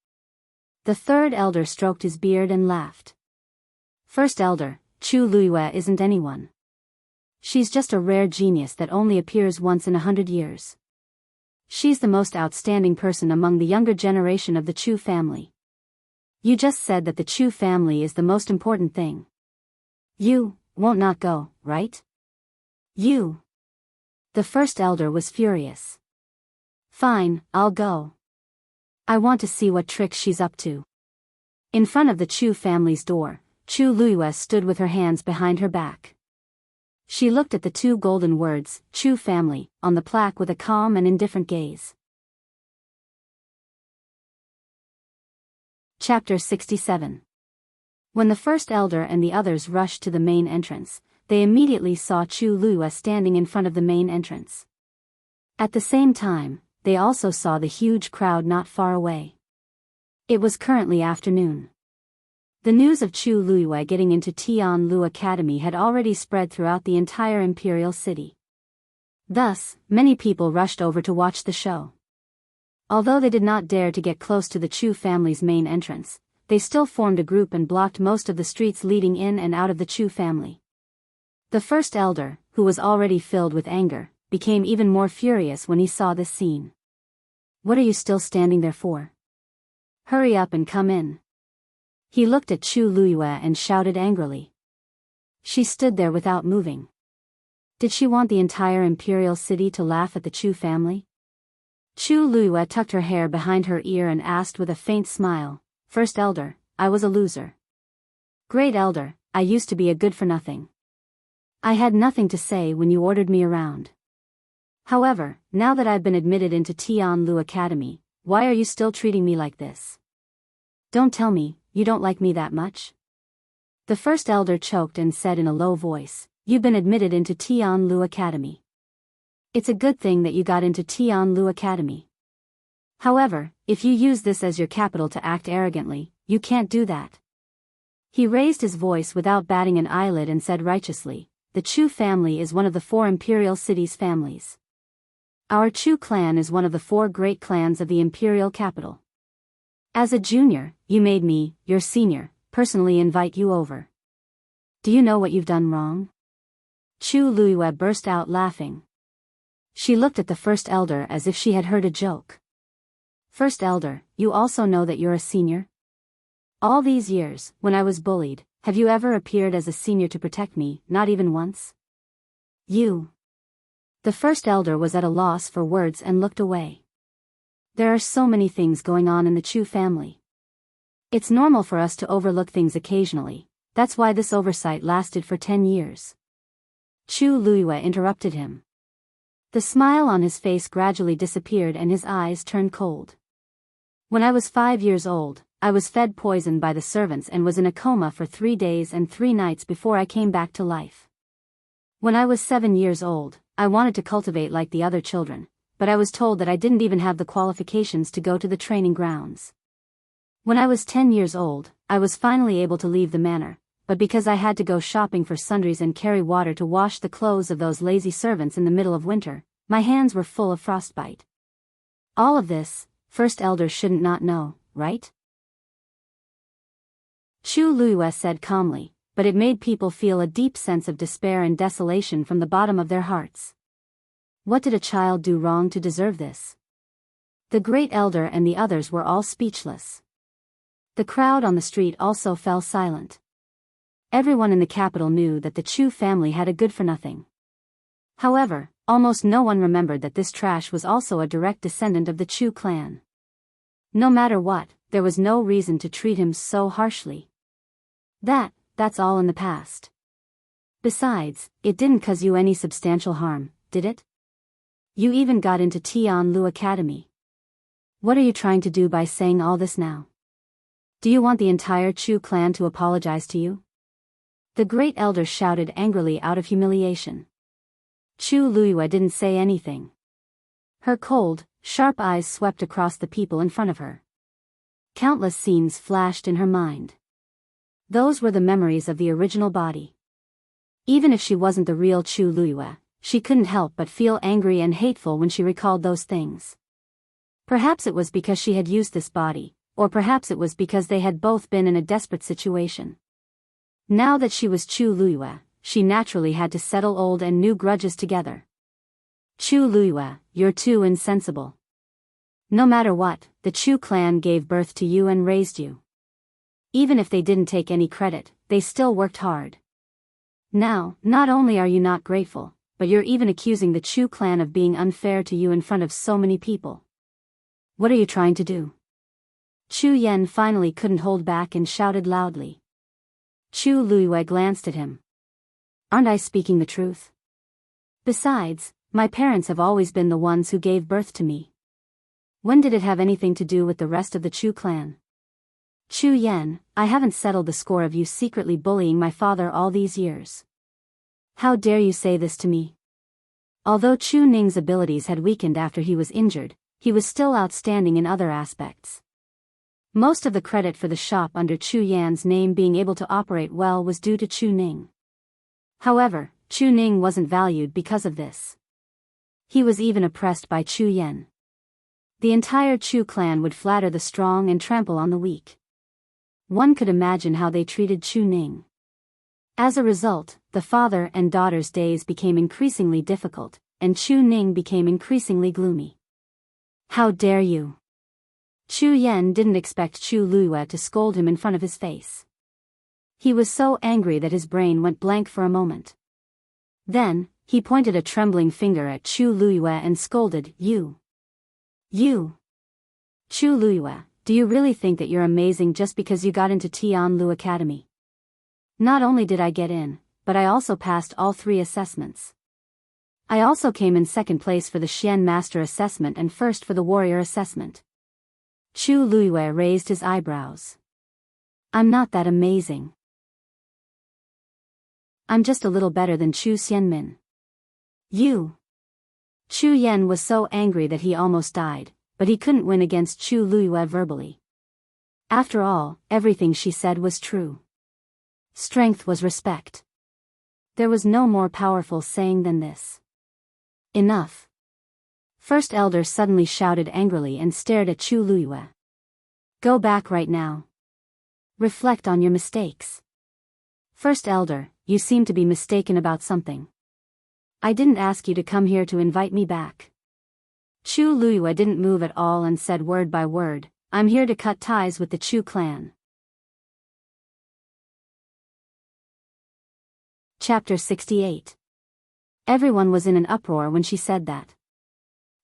The third elder stroked his beard and laughed. "First elder, Chu Luiyue isn't anyone. She's just a rare genius that only appears once in 100 years. She's the most outstanding person among the younger generation of the Chu family. You just said that the Chu family is the most important thing. You won't not go, right? You." The first elder was furious. "Fine, I'll go. I want to see what tricks she's up to." In front of the Chu family's door, Chu Luiyue stood with her hands behind her back. She looked at the two golden words, "Chu family," on the plaque with a calm and indifferent gaze. Chapter 67. When the first elder and the others rushed to the main entrance, they immediately saw Chu Luiyue standing in front of the main entrance. At the same time, they also saw the huge crowd not far away. It was currently afternoon. The news of Chu Luiyue getting into Tianlu Academy had already spread throughout the entire imperial city. Thus, many people rushed over to watch the show. Although they did not dare to get close to the Chu family's main entrance, they still formed a group and blocked most of the streets leading in and out of the Chu family. The first elder, who was already filled with anger, became even more furious when he saw this scene. "What are you still standing there for? Hurry up and come in." He looked at Chu Luiyue and shouted angrily. She stood there without moving. Did she want the entire imperial city to laugh at the Chu family? Chu Luiyue tucked her hair behind her ear and asked with a faint smile, "First elder, I was a loser. Great elder, I used to be a good-for-nothing. I had nothing to say when you ordered me around. However, now that I've been admitted into Tianlu Academy, why are you still treating me like this? Don't tell me, you don't like me that much?" The first elder choked and said in a low voice, "You've been admitted into Tianlu Academy. It's a good thing that you got into Tianlu Academy. However, if you use this as your capital to act arrogantly, you can't do that." He raised his voice without batting an eyelid and said righteously, "The Chu family is one of the 4 imperial cities' families. Our Chu clan is one of the 4 great clans of the imperial capital. As a junior, you made me, your senior, personally invite you over. Do you know what you've done wrong? Chu Luiyue burst out laughing. She looked at the first elder as if she had heard a joke. First elder, you also know that you're a senior? All these years, when I was bullied, have you ever appeared as a senior to protect me, not even once? You. The first elder was at a loss for words and looked away. There are so many things going on in the Chu family. It's normal for us to overlook things occasionally, that's why this oversight lasted for 10 years. Chu Luiyue interrupted him. The smile on his face gradually disappeared and his eyes turned cold. When I was 5 years old, I was fed poison by the servants and was in a coma for 3 days and 3 nights before I came back to life. When I was 7 years old, I wanted to cultivate like the other children, but I was told that I didn't even have the qualifications to go to the training grounds. When I was 10 years old, I was finally able to leave the manor, but because I had to go shopping for sundries and carry water to wash the clothes of those lazy servants in the middle of winter, my hands were full of frostbite. All of this, first elder shouldn't not know, right? Chu Luiyue said calmly, but it made people feel a deep sense of despair and desolation from the bottom of their hearts. What did a child do wrong to deserve this? The great elder and the others were all speechless. The crowd on the street also fell silent. Everyone in the capital knew that the Chu family had a good-for-nothing. However, almost no one remembered that this trash was also a direct descendant of the Chu clan. No matter what, there was no reason to treat him so harshly. That's all in the past. Besides, it didn't cause you any substantial harm, did it? You even got into Tianlu Academy. What are you trying to do by saying all this now? Do you want the entire Chu clan to apologize to you? The great elder shouted angrily out of humiliation. Chu Luiyue didn't say anything. Her cold, sharp eyes swept across the people in front of her. Countless scenes flashed in her mind. Those were the memories of the original body. Even if she wasn't the real Chu Luiyue, she couldn't help but feel angry and hateful when she recalled those things. Perhaps it was because she had used this body, or perhaps it was because they had both been in a desperate situation. Now that she was Chu Luiyue, she naturally had to settle old and new grudges together. Chu Luiyue, you're too insensible. No matter what, the Chu clan gave birth to you and raised you. Even if they didn't take any credit, they still worked hard. Now, not only are you not grateful, but you're even accusing the Chu clan of being unfair to you in front of so many people. What are you trying to do? Chu Yan finally couldn't hold back and shouted loudly. Chu Luiyue glanced at him. Aren't I speaking the truth? Besides, my parents have always been the ones who gave birth to me. When did it have anything to do with the rest of the Chu clan? Chu Yan, I haven't settled the score of you secretly bullying my father all these years. How dare you say this to me? Although Chu Ning's abilities had weakened after he was injured, he was still outstanding in other aspects. Most of the credit for the shop under Chu Yan's name being able to operate well was due to Chu Ning. However, Chu Ning wasn't valued because of this. He was even oppressed by Chu Yan. The entire Chu clan would flatter the strong and trample on the weak. One could imagine how they treated Chu Ning. As a result, the father and daughter's days became increasingly difficult, and Chu Ning became increasingly gloomy. How dare you! Chu Yan didn't expect Chu Luiyue to scold him in front of his face. He was so angry that his brain went blank for a moment. Then, he pointed a trembling finger at Chu Luiyue and scolded, You! Chu Luiyue, do you really think that you're amazing just because you got into Tianlu Academy? Not only did I get in, but I also passed all 3 assessments. I also came in second place for the Xian Master assessment and first for the Warrior assessment. Chu Luiyue raised his eyebrows. I'm not that amazing. I'm just a little better than Chu Xianmin. You! Chu Yan was so angry that he almost died, but he couldn't win against Chu Luiyue verbally. After all, everything she said was true. Strength was respect. There was no more powerful saying than this. Enough. First elder suddenly shouted angrily and stared at Chu Luyue. Go back right now. Reflect on your mistakes. First elder, you seem to be mistaken about something. I didn't ask you to come here to invite me back. Chu Luyue didn't move at all and said word by word, I'm here to cut ties with the Chu clan. Chapter 68. Everyone was in an uproar when she said that.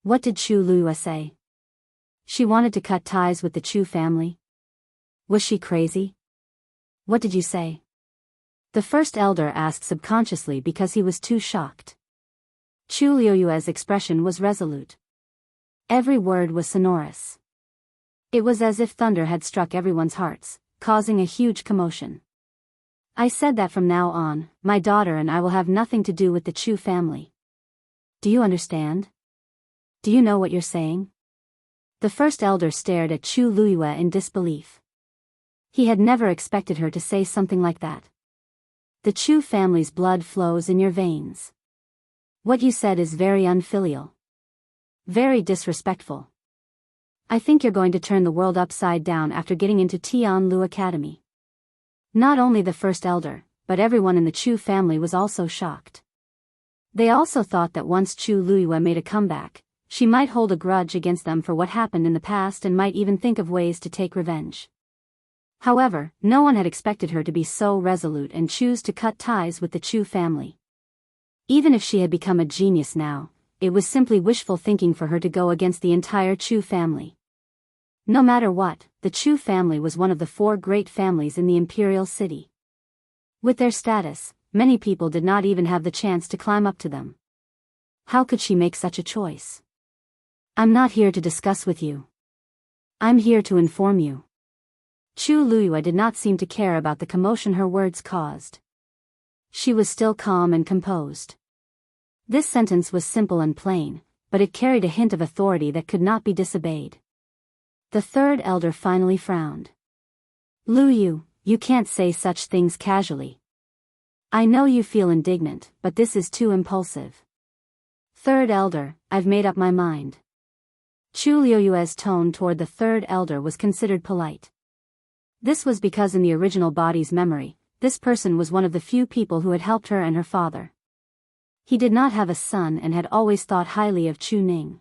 What did Chu Luyue say? She wanted to cut ties with the Chu family? Was she crazy? What did you say? The first elder asked subconsciously because he was too shocked. Chu Luyue's expression was resolute. Every word was sonorous. It was as if thunder had struck everyone's hearts, causing a huge commotion. I said that from now on, my daughter and I will have nothing to do with the Chu family. Do you understand? Do you know what you're saying? The first elder stared at Chu Luyue in disbelief. He had never expected her to say something like that. The Chu family's blood flows in your veins. What you said is very unfilial. Very disrespectful. I think you're going to turn the world upside down after getting into Tianlu Academy. Not only the first elder, but everyone in the Chu family was also shocked. They also thought that once Chu Luyue made a comeback, she might hold a grudge against them for what happened in the past and might even think of ways to take revenge. However, no one had expected her to be so resolute and choose to cut ties with the Chu family. Even if she had become a genius now, it was simply wishful thinking for her to go against the entire Chu family. No matter what, the Chu family was one of the 4 great families in the imperial city. With their status, many people did not even have the chance to climb up to them. How could she make such a choice? I'm not here to discuss with you. I'm here to inform you. Chu Luyue did not seem to care about the commotion her words caused. She was still calm and composed. This sentence was simple and plain, but it carried a hint of authority that could not be disobeyed. The third elder finally frowned. Luyue, you can't say such things casually. I know you feel indignant, but this is too impulsive. Third elder, I've made up my mind. Chu Luyue's tone toward the third elder was considered polite. This was because in the original body's memory, this person was one of the few people who had helped her and her father. He did not have a son and had always thought highly of Chu Ning.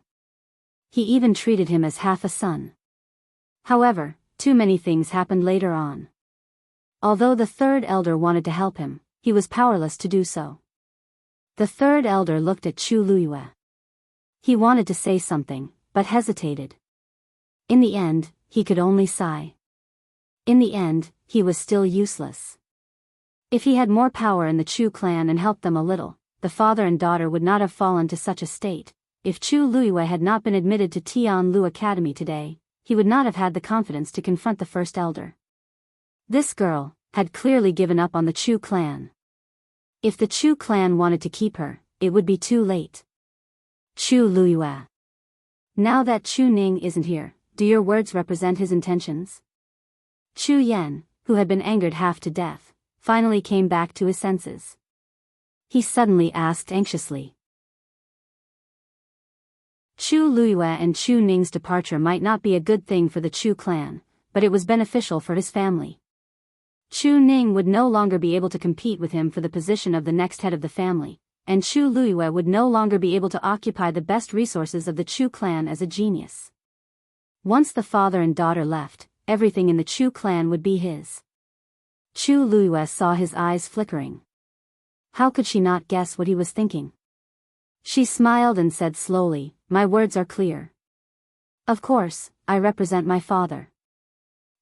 He even treated him as half a son. However, too many things happened later on. Although the third elder wanted to help him, he was powerless to do so. The third elder looked at Chu Luyue. He wanted to say something, but hesitated. In the end, he could only sigh. In the end, he was still useless. If he had more power in the Chu clan and helped them a little, the father and daughter would not have fallen to such a state. If Chu Luyue had not been admitted to Tianlu Academy today, he would not have had the confidence to confront the first elder. This girl had clearly given up on the Chu clan. If the Chu clan wanted to keep her, it would be too late. Chu Luyue. Now that Chu Ning isn't here, do your words represent his intentions? Chu Yan, who had been angered half to death, finally came back to his senses. He suddenly asked anxiously. Chu Luyue and Chu Ning's departure might not be a good thing for the Chu clan, but it was beneficial for his family. Chu Ning would no longer be able to compete with him for the position of the next head of the family, and Chu Luyue would no longer be able to occupy the best resources of the Chu clan as a genius. Once the father and daughter left, everything in the Chu clan would be his. Chu Luyue saw his eyes flickering. How could she not guess what he was thinking? She smiled and said slowly, my words are clear. Of course, I represent my father.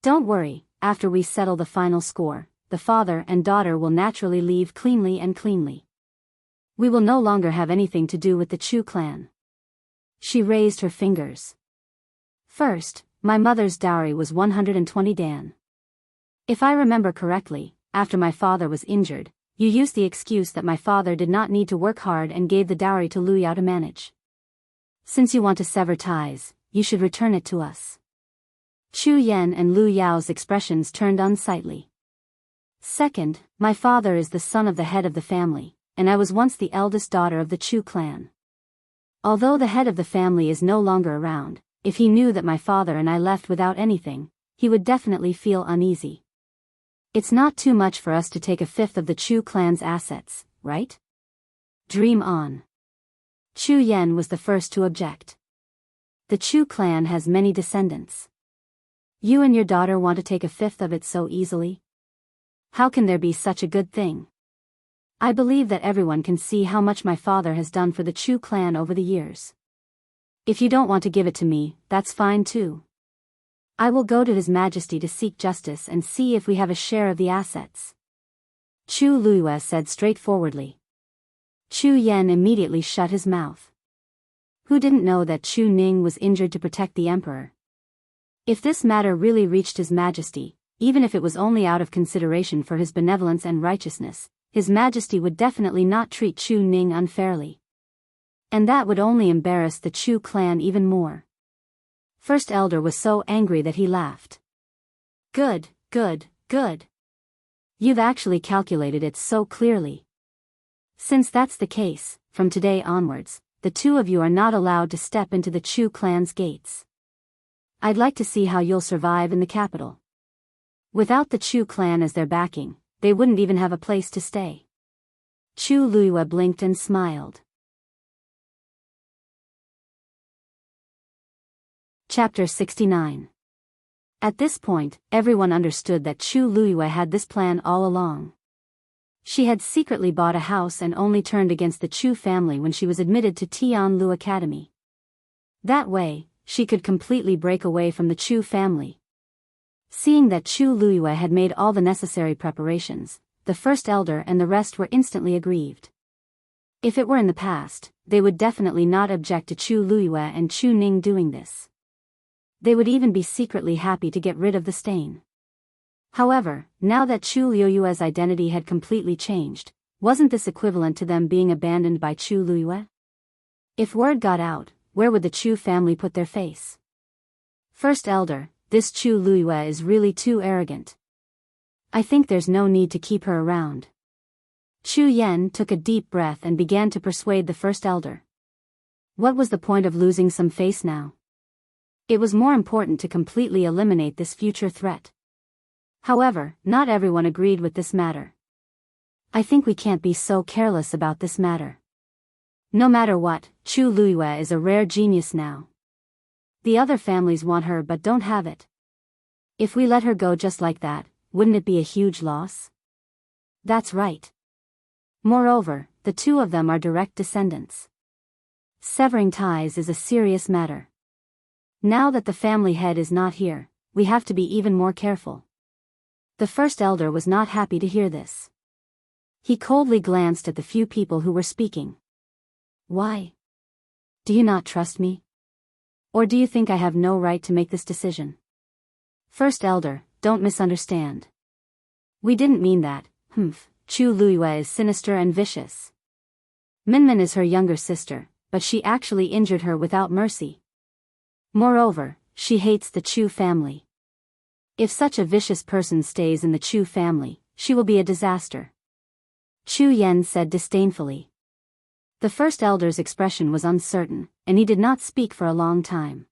Don't worry, after we settle the final score, the father and daughter will naturally leave cleanly and cleanly. We will no longer have anything to do with the Chu clan. She raised her fingers. First, my mother's dowry was 120 dan. If I remember correctly, after my father was injured, you used the excuse that my father did not need to work hard and gave the dowry to Lu Yao to manage. Since you want to sever ties, you should return it to us. Chu Yan and Lu Yao's expressions turned unsightly. Second, my father is the son of the head of the family, and I was once the eldest daughter of the Chu clan. Although the head of the family is no longer around, if he knew that my father and I left without anything, he would definitely feel uneasy. It's not too much for us to take a fifth of the Chu clan's assets, right? Dream on. Chu Yan was the first to object. The Chu clan has many descendants. You and your daughter want to take a fifth of it so easily? How can there be such a good thing? I believe that everyone can see how much my father has done for the Chu clan over the years. If you don't want to give it to me, that's fine too. I will go to His Majesty to seek justice and see if we have a share of the assets. Chu Luiyue said straightforwardly. Chu Yan immediately shut his mouth. Who didn't know that Chu Ning was injured to protect the emperor? If this matter really reached His Majesty, even if it was only out of consideration for his benevolence and righteousness, His Majesty would definitely not treat Chu Ning unfairly. And that would only embarrass the Chu clan even more. First Elder was so angry that he laughed. Good, good, good. You've actually calculated it so clearly. Since that's the case, from today onwards, the two of you are not allowed to step into the Chu clan's gates. I'd like to see how you'll survive in the capital. Without the Chu clan as their backing, they wouldn't even have a place to stay. Chu Luiyue blinked and smiled. Chapter 69. At this point, everyone understood that Chu Luiyue had this plan all along. She had secretly bought a house and only turned against the Chu family when she was admitted to Tianlu Academy. That way, she could completely break away from the Chu family. Seeing that Chu Luiyue had made all the necessary preparations, the First Elder and the rest were instantly aggrieved. If it were in the past, they would definitely not object to Chu Luiyue and Chu Ning doing this. They would even be secretly happy to get rid of the stain. However, now that Chu Luiyue's identity had completely changed, wasn't this equivalent to them being abandoned by Chu Luiyue? If word got out, where would the Chu family put their face? First Elder, this Chu Luiyue is really too arrogant. I think there's no need to keep her around. Chu Yan took a deep breath and began to persuade the First Elder. What was the point of losing some face now? It was more important to completely eliminate this future threat. However, not everyone agreed with this matter. I think we can't be so careless about this matter. No matter what, Chu Luiyue is a rare genius now. The other families want her but don't have it. If we let her go just like that, wouldn't it be a huge loss? That's right. Moreover, the two of them are direct descendants. Severing ties is a serious matter. Now that the family head is not here, we have to be even more careful. The First Elder was not happy to hear this. He coldly glanced at the few people who were speaking. Why? Do you not trust me? Or do you think I have no right to make this decision? First Elder, don't misunderstand. We didn't mean that. Chu Luiyue is sinister and vicious. Minmin is her younger sister, but she actually injured her without mercy. Moreover, she hates the Chu family. If such a vicious person stays in the Chu family, she will be a disaster. Chu Yan said disdainfully. The First Elder's expression was uncertain, and he did not speak for a long time.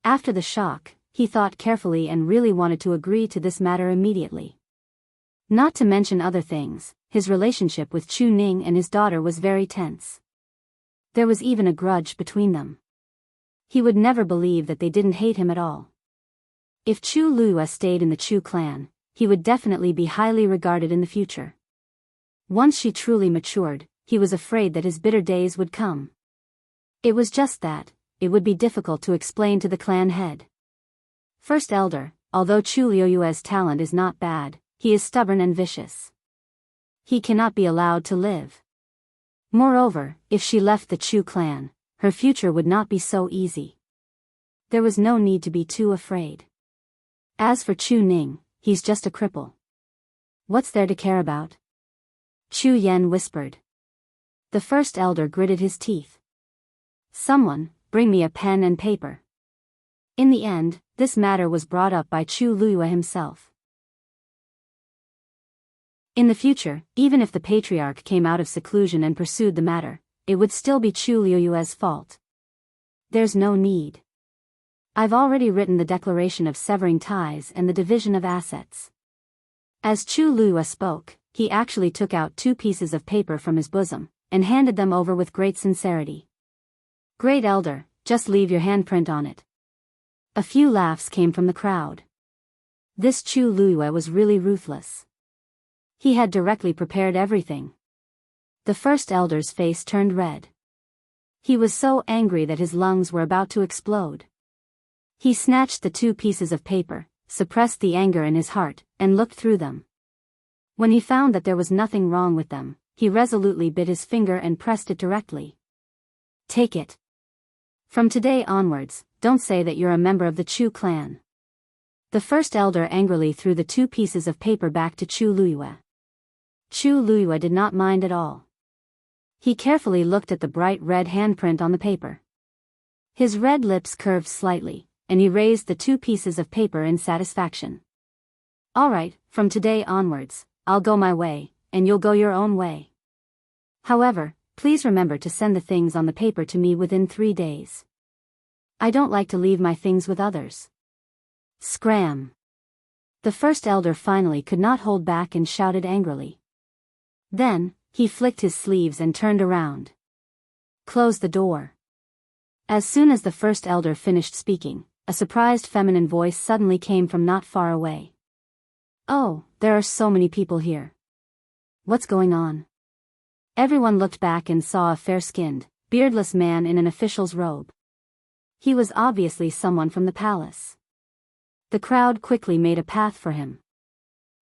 After the shock, he thought carefully and really wanted to agree to this matter immediately. Not to mention other things, his relationship with Chu Ning and his daughter was very tense. There was even a grudge between them. He would never believe that they didn't hate him at all. If Chu Luiyue stayed in the Chu clan, he would definitely be highly regarded in the future. Once she truly matured, he was afraid that his bitter days would come. It was just that, it would be difficult to explain to the clan head. First Elder, although Chu Luiyue's talent is not bad, he is stubborn and vicious. He cannot be allowed to live. Moreover, if she left the Chu clan, her future would not be so easy. There was no need to be too afraid. As for Chu Ning, he's just a cripple. What's there to care about? Chu Yan whispered. The First Elder gritted his teeth. Someone, bring me a pen and paper. In the end, this matter was brought up by Chu Luiyue himself. In the future, even if the patriarch came out of seclusion and pursued the matter, it would still be Chu Liyue's fault. There's no need. I've already written the declaration of severing ties and the division of assets. As Chu Liyue spoke, he actually took out 2 pieces of paper from his bosom, and handed them over with great sincerity. Great Elder, just leave your handprint on it. A few laughs came from the crowd. This Chu Liyue was really ruthless. He had directly prepared everything. The first elder's face turned red. He was so angry that his lungs were about to explode. He snatched the 2 pieces of paper, suppressed the anger in his heart, and looked through them. When he found that there was nothing wrong with them, he resolutely bit his finger and pressed it directly. Take it. From today onwards, don't say that you're a member of the Chu clan. The first elder angrily threw the 2 pieces of paper back to Chu Liyue. Chu Liyue did not mind at all. He carefully looked at the bright red handprint on the paper. His red lips curved slightly, and he raised the 2 pieces of paper in satisfaction. All right, from today onwards, I'll go my way, and you'll go your own way. However, please remember to send the things on the paper to me within 3 days. I don't like to leave my things with others. Scram! The first elder finally could not hold back and shouted angrily. Then, he flicked his sleeves and turned around. Close the door. As soon as the first elder finished speaking, a surprised feminine voice suddenly came from not far away. Oh, there are so many people here. What's going on? Everyone looked back and saw a fair-skinned, beardless man in an official's robe. He was obviously someone from the palace. The crowd quickly made a path for him.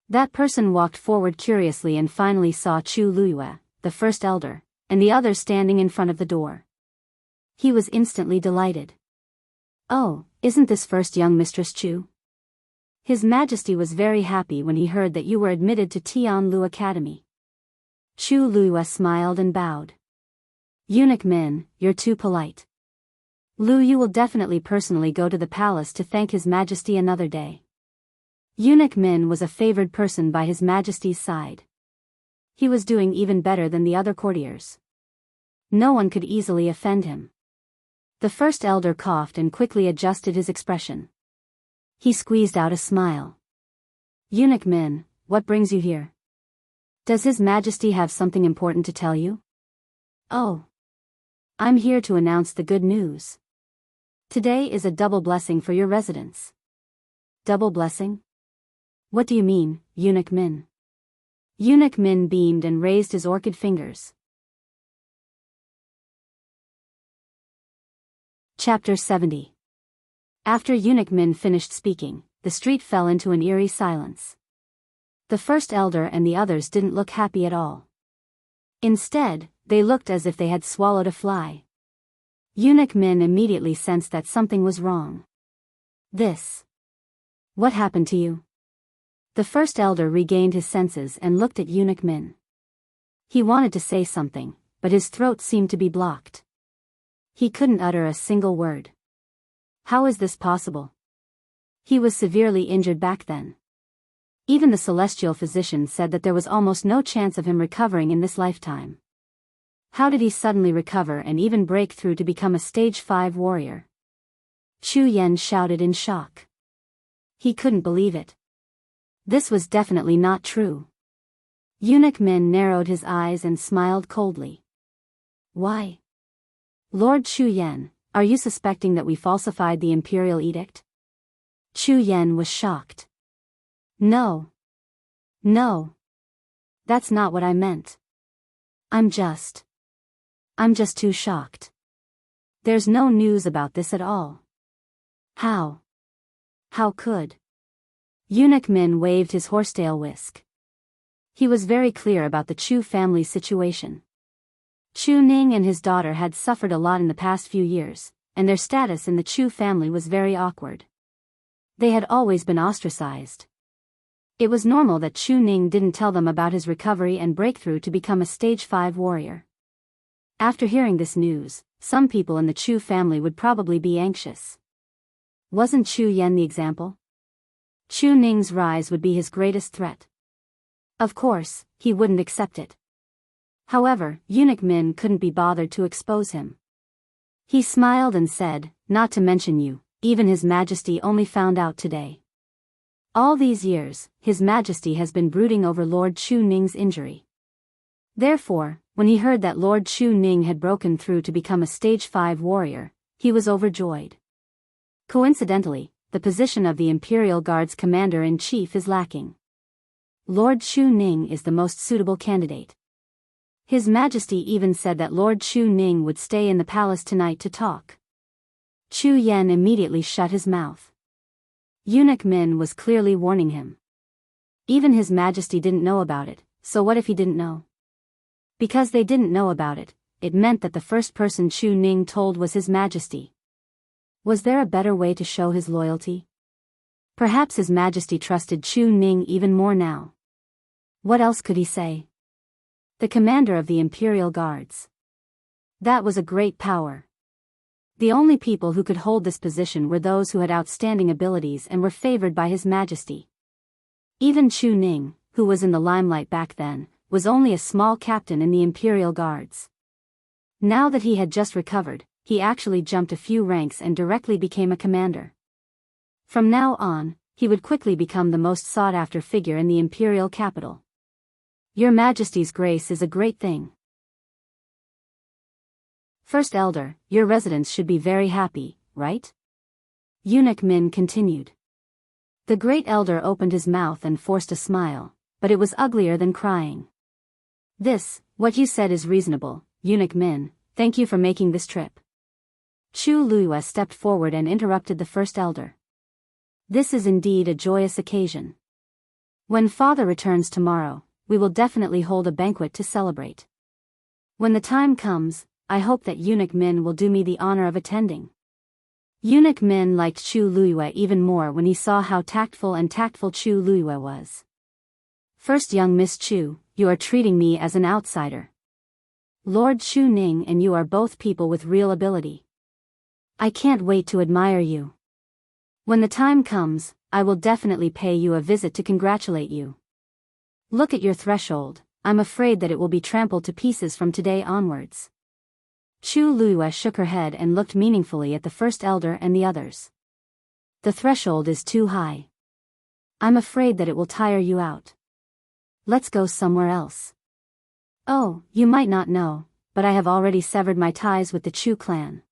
That person walked forward curiously and finally saw Chu Liyue, the first elder, and the others standing in front of the door. He was instantly delighted. Oh, isn't this first young Mistress Chu? His Majesty was very happy when he heard that you were admitted to Tianlu Academy. Chu Liyue smiled and bowed. Eunuch Min, you're too polite. Yu will definitely personally go to the palace to thank His Majesty another day. Eunuch Min was a favored person by His Majesty's side. He was doing even better than the other courtiers. No one could easily offend him. The first elder coughed and quickly adjusted his expression. He squeezed out a smile. Eunuch Min, what brings you here? Does His Majesty have something important to tell you? Oh. I'm here to announce the good news. Today is a double blessing for your residence. Double blessing? What do you mean, Eunuch Min? Eunuch Min beamed and raised his orchid fingers. Chapter 70. After Eunuch Min finished speaking, the street fell into an eerie silence. The first elder and the others didn't look happy at all. Instead, they looked as if they had swallowed a fly. Eunuch Min immediately sensed that something was wrong. What happened to you? The first elder regained his senses and looked at Eunuch Min. He wanted to say something, but his throat seemed to be blocked. He couldn't utter a single word. How is this possible? He was severely injured back then. Even the celestial physician said that there was almost no chance of him recovering in this lifetime. How did he suddenly recover and even break through to become a stage 5 warrior? Chu Yan shouted in shock. He couldn't believe it. This was definitely not true. Eunuch Min narrowed his eyes and smiled coldly. Why? Lord Chu Yan, are you suspecting that we falsified the imperial edict? Chu Yan was shocked. No. That's not what I meant. I'm just too shocked. There's no news about this at all. How could? Eunuch Min waved his horsetail whisk. He was very clear about the Chu family's situation. Chu Ning and his daughter had suffered a lot in the past few years, and their status in the Chu family was very awkward. They had always been ostracized. It was normal that Chu Ning didn't tell them about his recovery and breakthrough to become a stage 5 warrior. After hearing this news, some people in the Chu family would probably be anxious. Wasn't Chu Yan the example? Chu Ning's rise would be his greatest threat. Of course, he wouldn't accept it. However, Eunuch Min couldn't be bothered to expose him. He smiled and said, "Not to mention you, even His Majesty only found out today. All these years, His Majesty has been brooding over Lord Chu Ning's injury. Therefore, when he heard that Lord Chu Ning had broken through to become a stage 5 warrior, he was overjoyed. Coincidentally, the position of the Imperial Guard's commander-in-chief is lacking. Lord Chu Ning is the most suitable candidate. His Majesty even said that Lord Chu Ning would stay in the palace tonight to talk." Chu Yan immediately shut his mouth. Eunuch Min was clearly warning him. Even His Majesty didn't know about it, so what if he didn't know? Because they didn't know about it, it meant that the first person Chu Ning told was His Majesty. Was there a better way to show his loyalty? Perhaps His Majesty trusted Chu Ning even more now. What else could he say? The commander of the Imperial Guards. That was a great power. The only people who could hold this position were those who had outstanding abilities and were favored by His Majesty. Even Chu Ning, who was in the limelight back then, was only a small captain in the Imperial Guards. Now that he had just recovered, he actually jumped a few ranks and directly became a commander. From now on, he would quickly become the most sought-after figure in the imperial capital. Your Majesty's grace is a great thing. First Elder, your residents should be very happy, right? Eunuch Min continued. The Great Elder opened his mouth and forced a smile, but it was uglier than crying. What you said is reasonable, Eunuch Min, thank you for making this trip. Chu Luiyue stepped forward and interrupted the First Elder. This is indeed a joyous occasion. When Father returns tomorrow, we will definitely hold a banquet to celebrate. When the time comes, I hope that Eunuch Min will do me the honor of attending. Eunuch Min liked Chu Luiyue even more when he saw how tactful Chu Luiyue was. First, young Miss Chu, you are treating me as an outsider. Lord Chu Ning and you are both people with real ability. I can't wait to admire you. When the time comes, I will definitely pay you a visit to congratulate you. Look at your threshold, I'm afraid that it will be trampled to pieces from today onwards. Chu Luiyue shook her head and looked meaningfully at the First Elder and the others. The threshold is too high. I'm afraid that it will tire you out. Let's go somewhere else. Oh, you might not know, but I have already severed my ties with the Chu clan.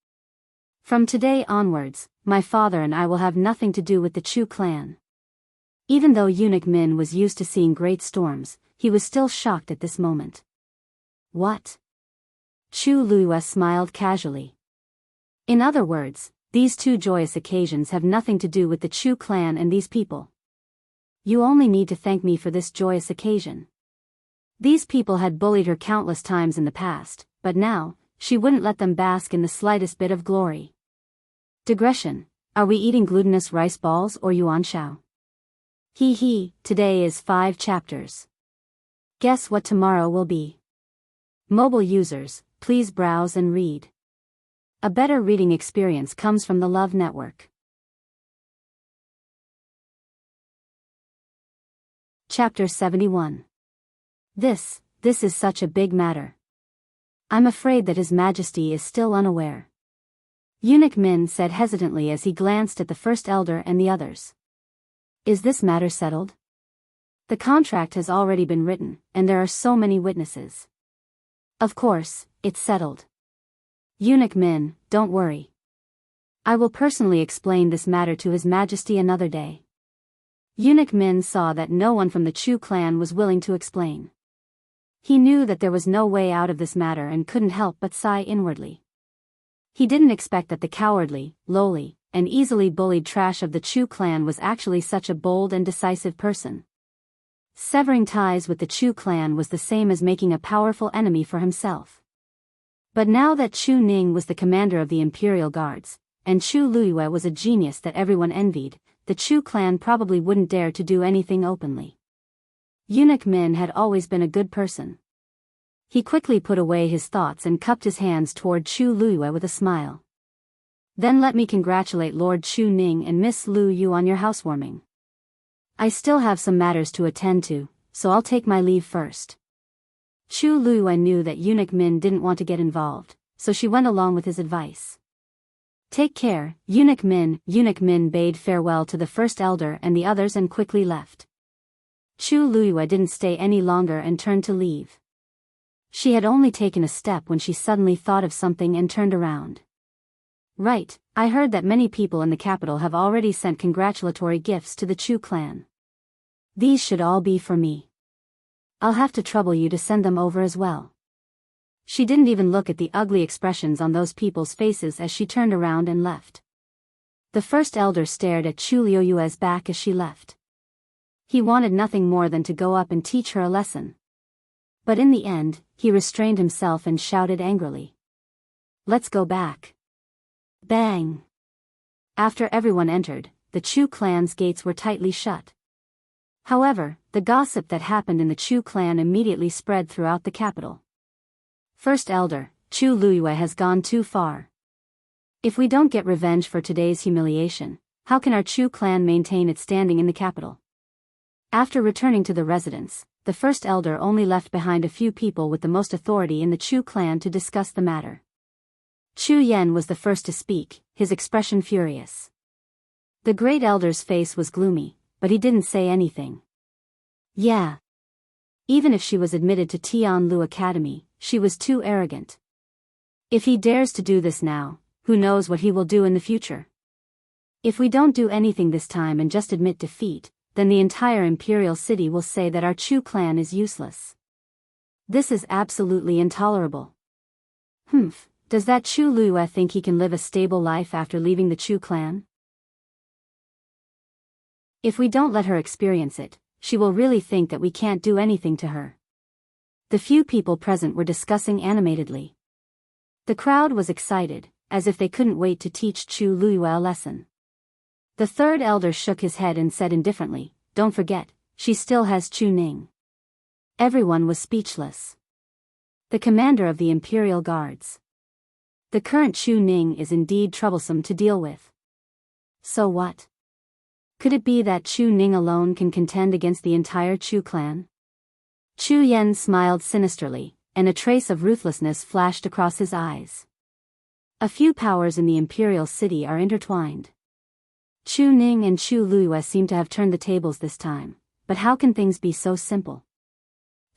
From today onwards, my father and I will have nothing to do with the Chu clan. Even though Eunuch Min was used to seeing great storms, he was still shocked at this moment. What? Chu Luiyue smiled casually. In other words, these two joyous occasions have nothing to do with the Chu clan and these people. You only need to thank me for this joyous occasion. These people had bullied her countless times in the past, but now, she wouldn't let them bask in the slightest bit of glory. Digression, are we eating glutinous rice balls or yuan shao? Today is 5 chapters. Guess what tomorrow will be? Mobile users, please browse and read. A better reading experience comes from the Love Network. Chapter 71. This is such a big matter. I'm afraid that His Majesty is still unaware. Eunuch Min said hesitantly as he glanced at the First Elder and the others. Is this matter settled? The contract has already been written, and there are so many witnesses. Of course, it's settled. Eunuch Min, don't worry. I will personally explain this matter to His Majesty another day. Eunuch Min saw that no one from the Chu clan was willing to explain. He knew that there was no way out of this matter and couldn't help but sigh inwardly. He didn't expect that the cowardly, lowly, and easily bullied trash of the Chu clan was actually such a bold and decisive person. Severing ties with the Chu clan was the same as making a powerful enemy for himself. But now that Chu Ning was the commander of the Imperial Guards, and Chu Luiyue was a genius that everyone envied, the Chu clan probably wouldn't dare to do anything openly. Eunuch Min had always been a good person. He quickly put away his thoughts and cupped his hands toward Chu Luiyue with a smile. Then let me congratulate Lord Chu Ning and Miss Lu Yu on your housewarming. I still have some matters to attend to, so I'll take my leave first. Chu Luiyue knew that Eunuch Min didn't want to get involved, so she went along with his advice. Take care, Eunuch Min. Eunuch Min bade farewell to the first elder and the others and quickly left. Chu Luiyue didn't stay any longer and turned to leave. She had only taken a step when she suddenly thought of something and turned around. Right, I heard that many people in the capital have already sent congratulatory gifts to the Chu clan. These should all be for me. I'll have to trouble you to send them over as well. She didn't even look at the ugly expressions on those people's faces as she turned around and left. The first elder stared at Chu Luiyue's back as she left. He wanted nothing more than to go up and teach her a lesson. But in the end, he restrained himself and shouted angrily. Let's go back. Bang! After everyone entered, the Chu clan's gates were tightly shut. However, the gossip that happened in the Chu clan immediately spread throughout the capital. First elder, Chu Luiyue has gone too far. If we don't get revenge for today's humiliation, how can our Chu clan maintain its standing in the capital? After returning to the residence, the first elder only left behind a few people with the most authority in the Chu clan to discuss the matter. Chu Yan was the first to speak, his expression furious. The great elder's face was gloomy, but he didn't say anything. Yeah. Even if she was admitted to Tianlu Academy, she was too arrogant. If he dares to do this now, who knows what he will do in the future? If we don't do anything this time and just admit defeat, then the entire imperial city will say that our Chu clan is useless. This is absolutely intolerable. Does that Chu Luiyue think he can live a stable life after leaving the Chu clan? If we don't let her experience it, she will really think that we can't do anything to her. The few people present were discussing animatedly. The crowd was excited, as if they couldn't wait to teach Chu Luiyue a lesson. The third elder shook his head and said indifferently, "Don't forget, she still has Chu Ning." Everyone was speechless. The commander of the Imperial Guards. The current Chu Ning is indeed troublesome to deal with. So what? Could it be that Chu Ning alone can contend against the entire Chu clan? Chu Yan smiled sinisterly, and a trace of ruthlessness flashed across his eyes. A few powers in the imperial city are intertwined. Chu Ning and Chu Luiyue seem to have turned the tables this time, but how can things be so simple?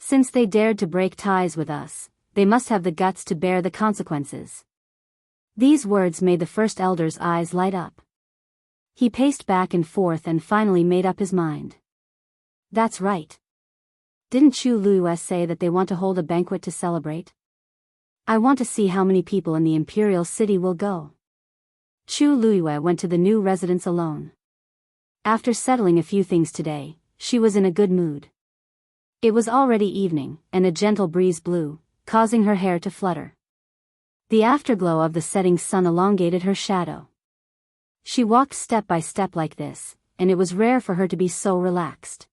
Since they dared to break ties with us, they must have the guts to bear the consequences. These words made the first elder's eyes light up. He paced back and forth and finally made up his mind. That's right. Didn't Chu Luiyue say that they want to hold a banquet to celebrate? I want to see how many people in the imperial city will go. Chu Luiyue went to the new residence alone. After settling a few things today, she was in a good mood. It was already evening, and a gentle breeze blew, causing her hair to flutter. The afterglow of the setting sun elongated her shadow. She walked step by step like this, and it was rare for her to be so relaxed.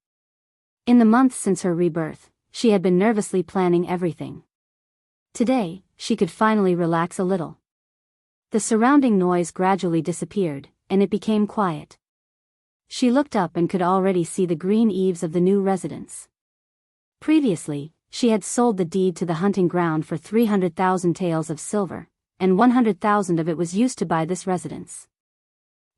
In the months since her rebirth, she had been nervously planning everything. Today, she could finally relax a little. The surrounding noise gradually disappeared, and it became quiet. She looked up and could already see the green eaves of the new residence. Previously, she had sold the deed to the hunting ground for 300,000 taels of silver, and 100,000 of it was used to buy this residence.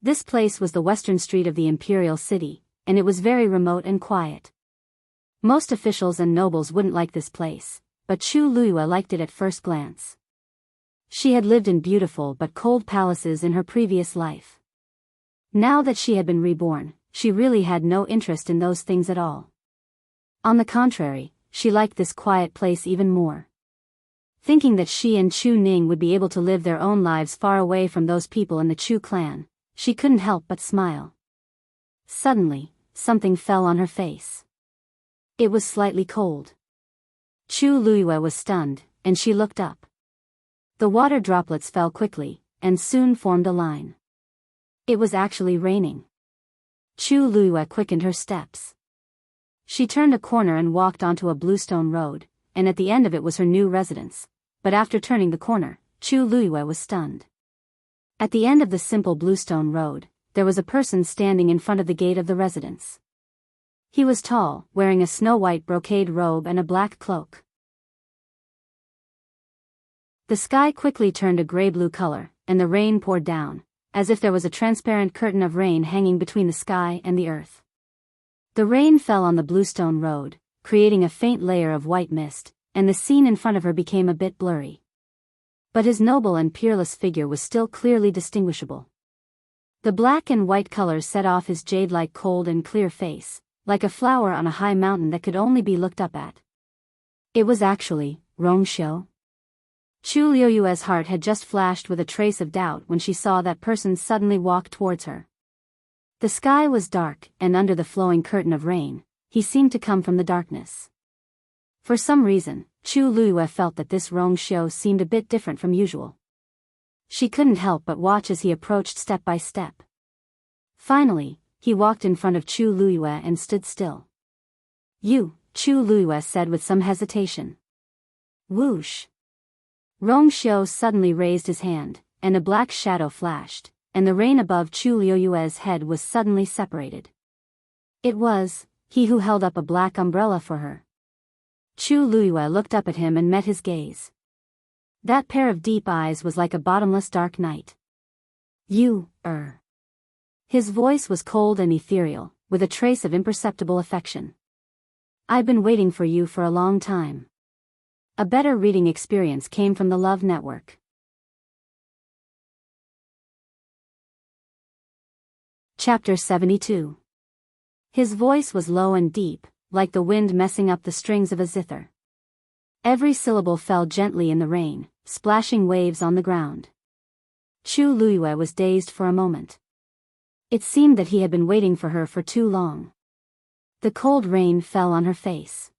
This place was the western street of the imperial city, and it was very remote and quiet. Most officials and nobles wouldn't like this place, but Chu Luiyue liked it at first glance. She had lived in beautiful but cold palaces in her previous life. Now that she had been reborn, she really had no interest in those things at all. On the contrary, she liked this quiet place even more. Thinking that she and Chu Ning would be able to live their own lives far away from those people in the Chu clan, she couldn't help but smile. Suddenly, something fell on her face. It was slightly cold. Chu Luiyue was stunned, and she looked up. The water droplets fell quickly, and soon formed a line. It was actually raining. Chu Luiyue quickened her steps. She turned a corner and walked onto a bluestone road, and at the end of it was her new residence, but after turning the corner, Chu Luiyue was stunned. At the end of the simple bluestone road, there was a person standing in front of the gate of the residence. He was tall, wearing a snow-white brocade robe and a black cloak. The sky quickly turned a gray-blue color, and the rain poured down, as if there was a transparent curtain of rain hanging between the sky and the earth. The rain fell on the bluestone road, creating a faint layer of white mist, and the scene in front of her became a bit blurry. But his noble and peerless figure was still clearly distinguishable. The black and white colors set off his jade-like cold and clear face, like a flower on a high mountain that could only be looked up at. It was actually Rongxiu. Chu Liuyue's heart had just flashed with a trace of doubt when she saw that person suddenly walk towards her. The sky was dark, and under the flowing curtain of rain, he seemed to come from the darkness. For some reason, Chu Liyue felt that this Rongxiu seemed a bit different from usual. She couldn't help but watch as he approached step by step. Finally, he walked in front of Chu Liyue and stood still. "You," Chu Liyue said with some hesitation. Whoosh! Rongxiu suddenly raised his hand, and a black shadow flashed, and the rain above Chu Liyue's head was suddenly separated. It was he who held up a black umbrella for her. Chu Liyue looked up at him and met his gaze. That pair of deep eyes was like a bottomless dark night. "You, His voice was cold and ethereal, with a trace of imperceptible affection. "I've been waiting for you for a long time." A better reading experience came from the Love Network. Chapter 72. His voice was low and deep, like the wind messing up the strings of a zither. Every syllable fell gently in the rain, splashing waves on the ground. Chu Liyue was dazed for a moment. It seemed that he had been waiting for her for too long. The cold rain fell on her face.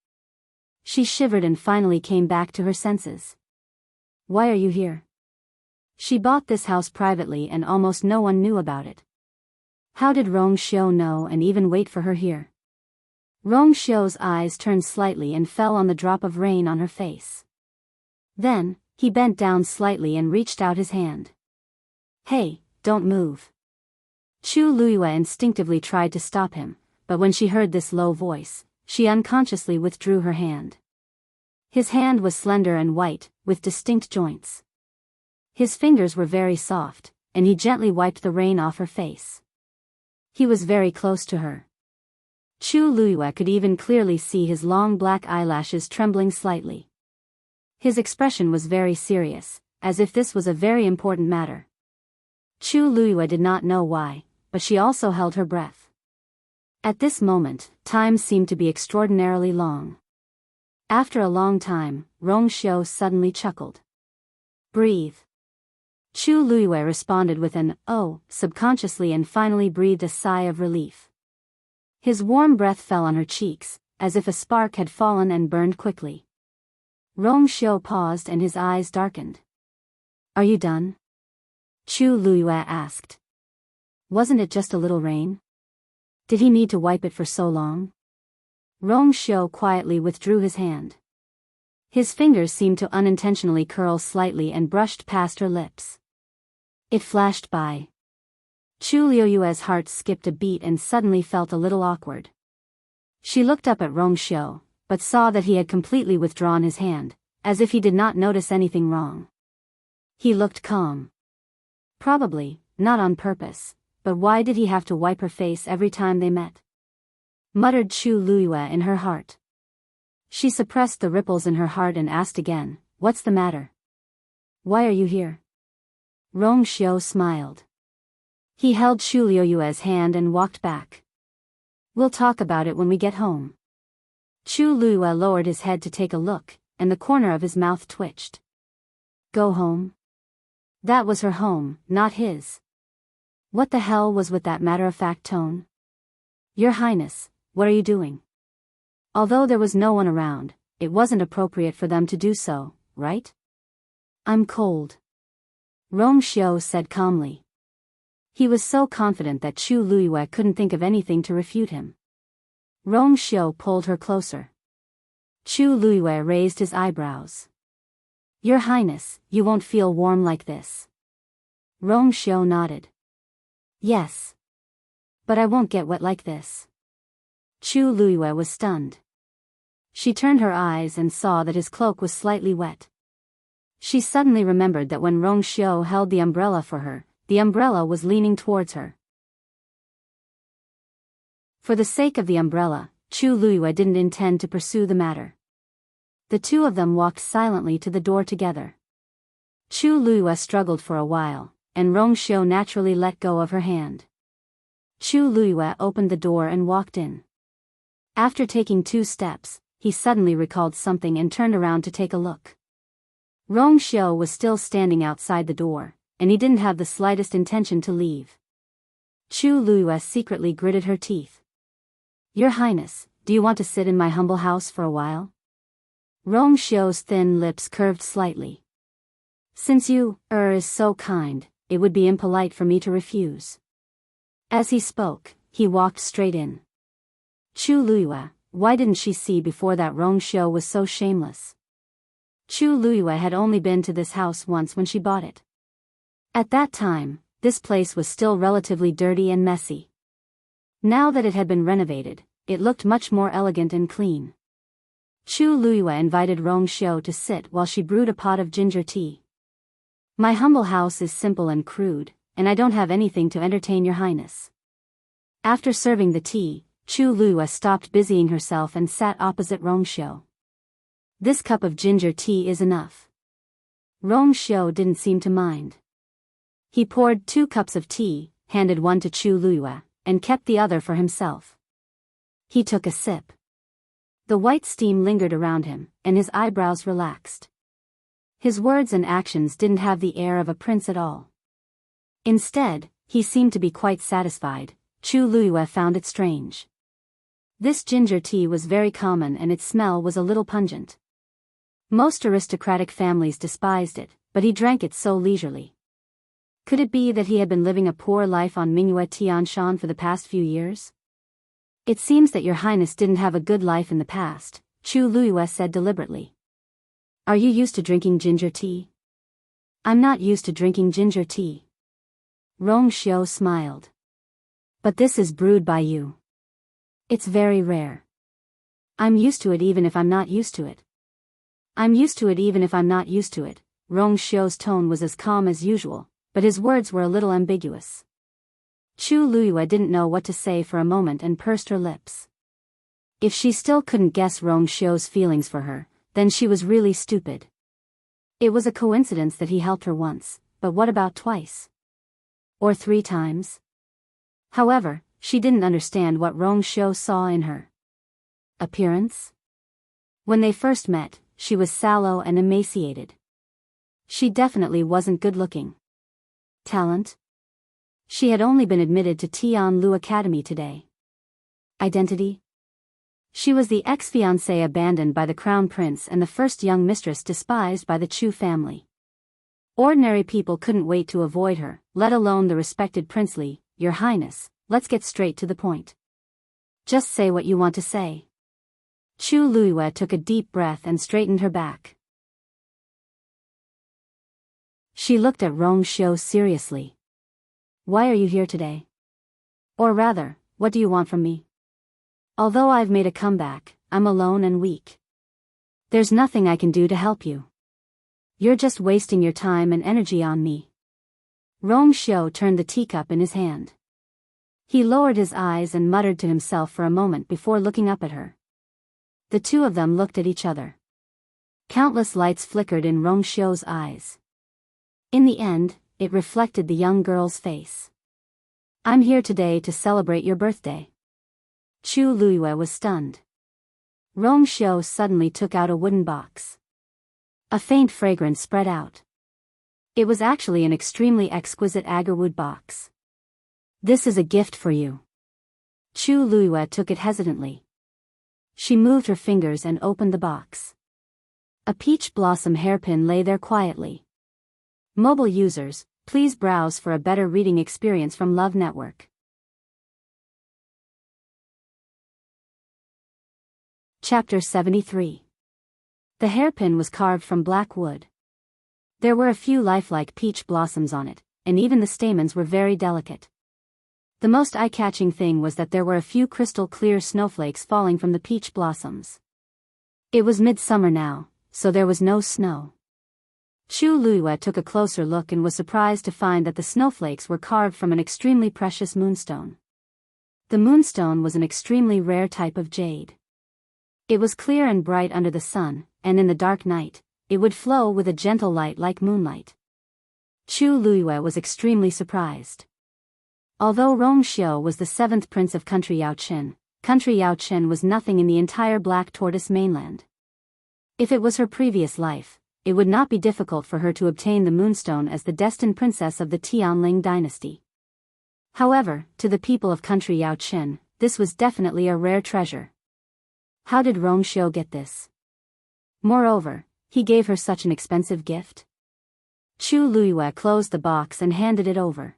She shivered and finally came back to her senses. "Why are you here?" She bought this house privately and almost no one knew about it. How did Rongxiu know and even wait for her here? Rongxiu's eyes turned slightly and fell on the drop of rain on her face. Then, he bent down slightly and reached out his hand. "Hey, don't move." Chu Liyue instinctively tried to stop him, but when she heard this low voice, she unconsciously withdrew her hand. His hand was slender and white, with distinct joints. His fingers were very soft, and he gently wiped the rain off her face. He was very close to her. Chu Liyue could even clearly see his long black eyelashes trembling slightly. His expression was very serious, as if this was a very important matter. Chu Liyue did not know why, but she also held her breath. At this moment, time seemed to be extraordinarily long. After a long time, Rongxiu suddenly chuckled. "Breathe." Chu Liyue responded with an "oh" subconsciously and finally breathed a sigh of relief. His warm breath fell on her cheeks, as if a spark had fallen and burned quickly. Rongxiu paused and his eyes darkened. "Are you done?" Chu Liyue asked. "Wasn't it just a little rain? Did he need to wipe it for so long?" Rongxiu quietly withdrew his hand. His fingers seemed to unintentionally curl slightly and brushed past her lips. It flashed by. Chu Liyue's heart skipped a beat and suddenly felt a little awkward. She looked up at Rongxiu, but saw that he had completely withdrawn his hand, as if he did not notice anything wrong. He looked calm. Probably, not on purpose, but why did he have to wipe her face every time they met? Muttered Chu Liyue in her heart. She suppressed the ripples in her heart and asked again, "What's the matter? Why are you here?" Rongxiu smiled. He held Chu Liyue's hand and walked back. "We'll talk about it when we get home." Chu Liyue lowered his head to take a look, and the corner of his mouth twitched. Go home? That was her home, not his. What the hell was with that matter-of-fact tone? "Your Highness, what are you doing?" Although there was no one around, it wasn't appropriate for them to do so, right? "I'm cold," Rongxiu said calmly. He was so confident that Chu Liyue couldn't think of anything to refute him. Rongxiu pulled her closer. Chu Liyue raised his eyebrows. "Your Highness, you won't feel warm like this." Rongxiu nodded. "Yes. But I won't get wet like this." Chu Liyue was stunned. She turned her eyes and saw that his cloak was slightly wet. She suddenly remembered that when Rong Xiu held the umbrella for her, the umbrella was leaning towards her. For the sake of the umbrella, Chu Luiyue didn't intend to pursue the matter. The two of them walked silently to the door together. Chu Luiyue struggled for a while, and Rong Xiu naturally let go of her hand. Chu Luiyue opened the door and walked in. After taking 2 steps, he suddenly recalled something and turned around to take a look. Rong Xiu was still standing outside the door, and he didn't have the slightest intention to leave. Chu Luiyue secretly gritted her teeth. "Your Highness, do you want to sit in my humble house for a while?" Rong Xiu's thin lips curved slightly. "Since you, is so kind, it would be impolite for me to refuse." As he spoke, he walked straight in. Chu Luiyue, why didn't she see before that Rong Xiu was so shameless? Chu Luiyue had only been to this house once when she bought it. At that time, this place was still relatively dirty and messy. Now that it had been renovated, it looked much more elegant and clean. Chu Luiyue invited Rong Xiu to sit while she brewed a pot of ginger tea. "My humble house is simple and crude, and I don't have anything to entertain your Highness." After serving the tea, Chu Luiyue stopped busying herself and sat opposite Rong Xiu. "This cup of ginger tea is enough." Rong Xiu didn't seem to mind. He poured 2 cups of tea, handed one to Chu Luiyue, and kept the other for himself. He took a sip. The white steam lingered around him, and his eyebrows relaxed. His words and actions didn't have the air of a prince at all. Instead, he seemed to be quite satisfied. Chu Luiyue found it strange. This ginger tea was very common and its smell was a little pungent. Most aristocratic families despised it, but he drank it so leisurely. Could it be that he had been living a poor life on Mingyue Tianshan for the past few years? "It seems that your Highness didn't have a good life in the past," Chu Luiyue said deliberately. "Are you used to drinking ginger tea?" "I'm not used to drinking ginger tea." Rong Xiu smiled. "But this is brewed by you. It's very rare." "I'm used to it even if I'm not used to it." "I'm used to it even if I'm not used to it." Rong Xiu's tone was as calm as usual, but his words were a little ambiguous. Chu Luiyue didn't know what to say for a moment and pursed her lips. If she still couldn't guess Rong Xiu's feelings for her, then she was really stupid. It was a coincidence that he helped her once, but what about twice? Or 3 times? However, she didn't understand what Rong Xiu saw in her. Appearance? When they first met, she was sallow and emaciated. She definitely wasn't good-looking. Talent? She had only been admitted to Tianlu Academy today. Identity? She was the ex-fiancée abandoned by the crown prince and the first young mistress despised by the Chu family. Ordinary people couldn't wait to avoid her, let alone the respected princely. "Your Highness, let's get straight to the point. Just say what you want to say." Chu Luiyue took a deep breath and straightened her back. She looked at Rong Xiu seriously. "Why are you here today? Or rather, what do you want from me? Although I've made a comeback, I'm alone and weak. There's nothing I can do to help you. You're just wasting your time and energy on me." Rong Xiu turned the teacup in his hand. He lowered his eyes and muttered to himself for a moment before looking up at her. The two of them looked at each other. Countless lights flickered in Rong Xiu's eyes. In the end, it reflected the young girl's face. "I'm here today to celebrate your birthday." Chu Luiyue was stunned. Rong Xiu suddenly took out a wooden box. A faint fragrance spread out. It was actually an extremely exquisite agarwood box. "This is a gift for you." Chu Luiyue took it hesitantly. She moved her fingers and opened the box. A peach blossom hairpin lay there quietly. Mobile users, please browse for a better reading experience from Love Network. Chapter 73. The hairpin was carved from black wood. There were a few lifelike peach blossoms on it, and even the stamens were very delicate. The most eye-catching thing was that there were a few crystal-clear snowflakes falling from the peach blossoms. It was midsummer now, so there was no snow. Chu Luiyue took a closer look and was surprised to find that the snowflakes were carved from an extremely precious moonstone. The moonstone was an extremely rare type of jade. It was clear and bright under the sun, and in the dark night, it would flow with a gentle light like moonlight. Chu Luiyue was extremely surprised. Although Rongxiu was the seventh prince of Country Yaochen was nothing in the entire Black Tortoise mainland. If it was her previous life, it would not be difficult for her to obtain the moonstone as the destined princess of the Tianling dynasty. However, to the people of Country Yaochen, this was definitely a rare treasure. How did Rongxiu get this? Moreover, he gave her such an expensive gift? Chu Luiyue closed the box and handed it over.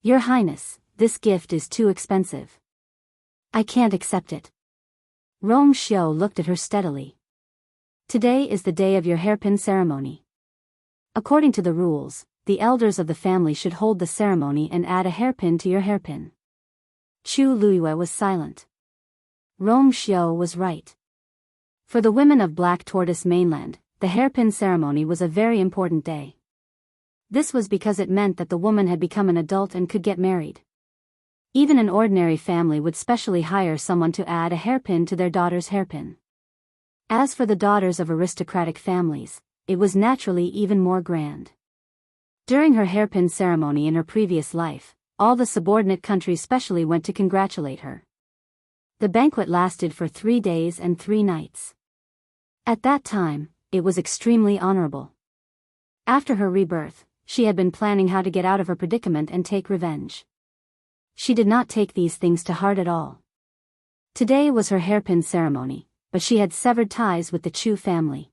Your Highness, this gift is too expensive. I can't accept it. Rongxiu looked at her steadily. Today is the day of your hairpin ceremony. According to the rules, the elders of the family should hold the ceremony and add a hairpin to your hairpin. Chu Luiyue was silent. Rongxiu was right. For the women of Black Tortoise mainland, the hairpin ceremony was a very important day. This was because it meant that the woman had become an adult and could get married. Even an ordinary family would specially hire someone to add a hairpin to their daughter's hairpin. As for the daughters of aristocratic families, it was naturally even more grand. During her hairpin ceremony in her previous life, all the subordinate countries specially went to congratulate her. The banquet lasted for 3 days and 3 nights. At that time, it was extremely honorable. After her rebirth, she had been planning how to get out of her predicament and take revenge. She did not take these things to heart at all. Today was her hairpin ceremony, but she had severed ties with the Chu family.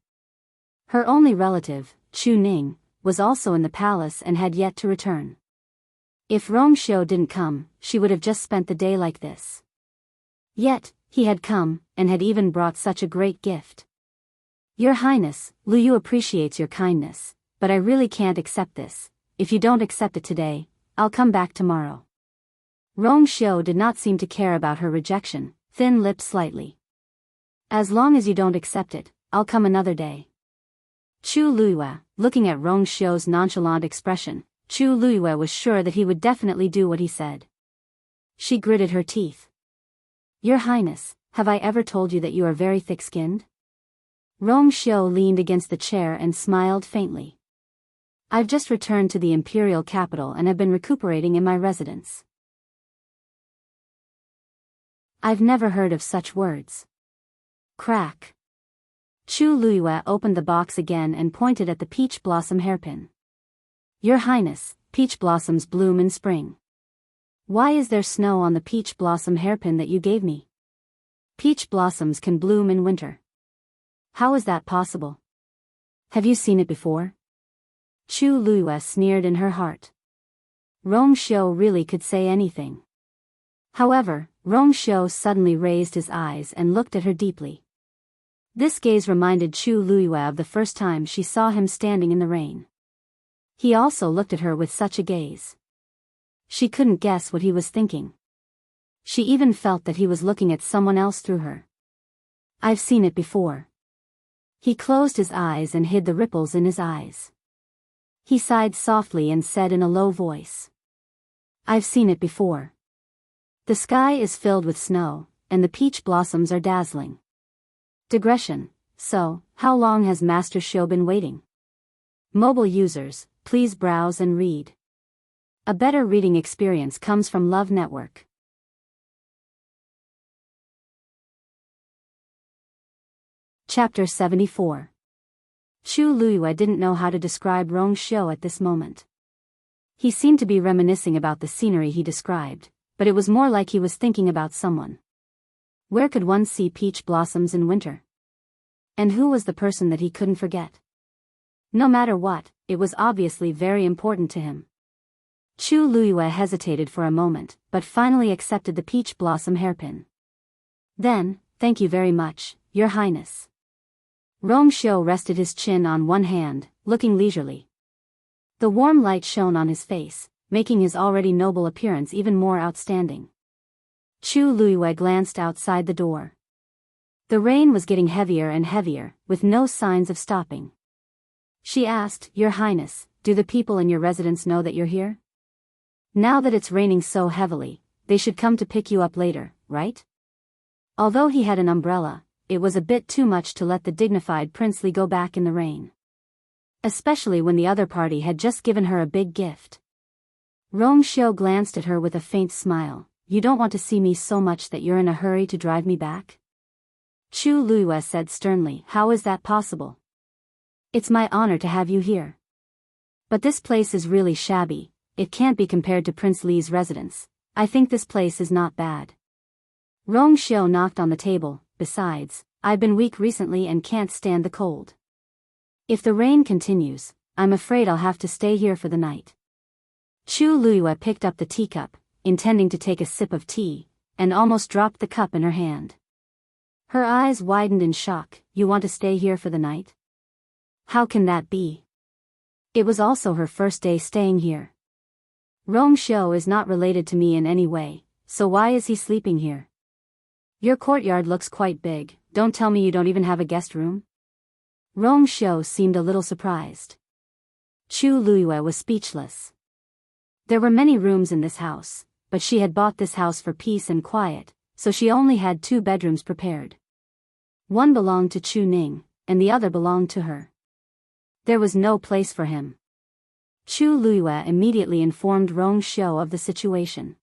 Her only relative, Chu Ning, was also in the palace and had yet to return. If Rongxiu didn't come, she would have just spent the day like this. Yet, he had come, and had even brought such a great gift. Your Highness, Lu Yu appreciates your kindness, but I really can't accept this. If you don't accept it today, I'll come back tomorrow. Rongxiu did not seem to care about her rejection, thin-lipped slightly. As long as you don't accept it, I'll come another day. Chu Luiyue, looking at Rongxiu's nonchalant expression, Chu Luiyue was sure that he would definitely do what he said. She gritted her teeth. Your Highness, have I ever told you that you are very thick-skinned? Rongxiu leaned against the chair and smiled faintly. I've just returned to the imperial capital and have been recuperating in my residence. I've never heard of such words. Crack. Chu Luiyue opened the box again and pointed at the peach blossom hairpin. Your Highness, peach blossoms bloom in spring. Why is there snow on the peach blossom hairpin that you gave me? Peach blossoms can bloom in winter. How is that possible? Have you seen it before? Chu Luiyue sneered in her heart. Rongxiu really could say anything. However, Rongxiu suddenly raised his eyes and looked at her deeply. This gaze reminded Chu Luiyue of the first time she saw him standing in the rain. He also looked at her with such a gaze. She couldn't guess what he was thinking. She even felt that he was looking at someone else through her. I've seen it before. He closed his eyes and hid the ripples in his eyes. He sighed softly and said in a low voice. I've seen it before. The sky is filled with snow, and the peach blossoms are dazzling. Digression. So, how long has Master Shou been waiting? Mobile users, please browse and read. A better reading experience comes from Love Network. Chapter 74. Chu Luiyue didn't know how to describe Rongxiu at this moment. He seemed to be reminiscing about the scenery he described, but it was more like he was thinking about someone. Where could one see peach blossoms in winter? And who was the person that he couldn't forget? No matter what, it was obviously very important to him. Chu Luiyue hesitated for a moment, but finally accepted the peach blossom hairpin. Then, thank you very much, Your Highness. Rongxiu rested his chin on one hand, looking leisurely. The warm light shone on his face, making his already noble appearance even more outstanding. Chu Luiyue glanced outside the door. The rain was getting heavier and heavier, with no signs of stopping. She asked, Your Highness, do the people in your residence know that you're here? Now that it's raining so heavily, they should come to pick you up later, right? Although he had an umbrella, it was a bit too much to let the dignified princely go back in the rain. Especially when the other party had just given her a big gift. Rong Xiu glanced at her with a faint smile. You don't want to see me so much that you're in a hurry to drive me back? Chu Luiyue said sternly, How is that possible? It's my honor to have you here. But this place is really shabby, it can't be compared to Prince Li's residence. I think this place is not bad. Rong Xiu knocked on the table. Besides, I've been weak recently and can't stand the cold. If the rain continues, I'm afraid I'll have to stay here for the night. Chu Luiyue picked up the teacup, intending to take a sip of tea, and almost dropped the cup in her hand. Her eyes widened in shock. You want to stay here for the night? How can that be? It was also her first day staying here. Rong Xiu is not related to me in any way, so why is he sleeping here? Your courtyard looks quite big, don't tell me you don't even have a guest room? Rong Xiu seemed a little surprised. Chu Luiyue was speechless. There were many rooms in this house, but she had bought this house for peace and quiet, so she only had 2 bedrooms prepared. One belonged to Chu Ning, and the other belonged to her. There was no place for him. Chu Luiyue immediately informed Rong Xiu of the situation.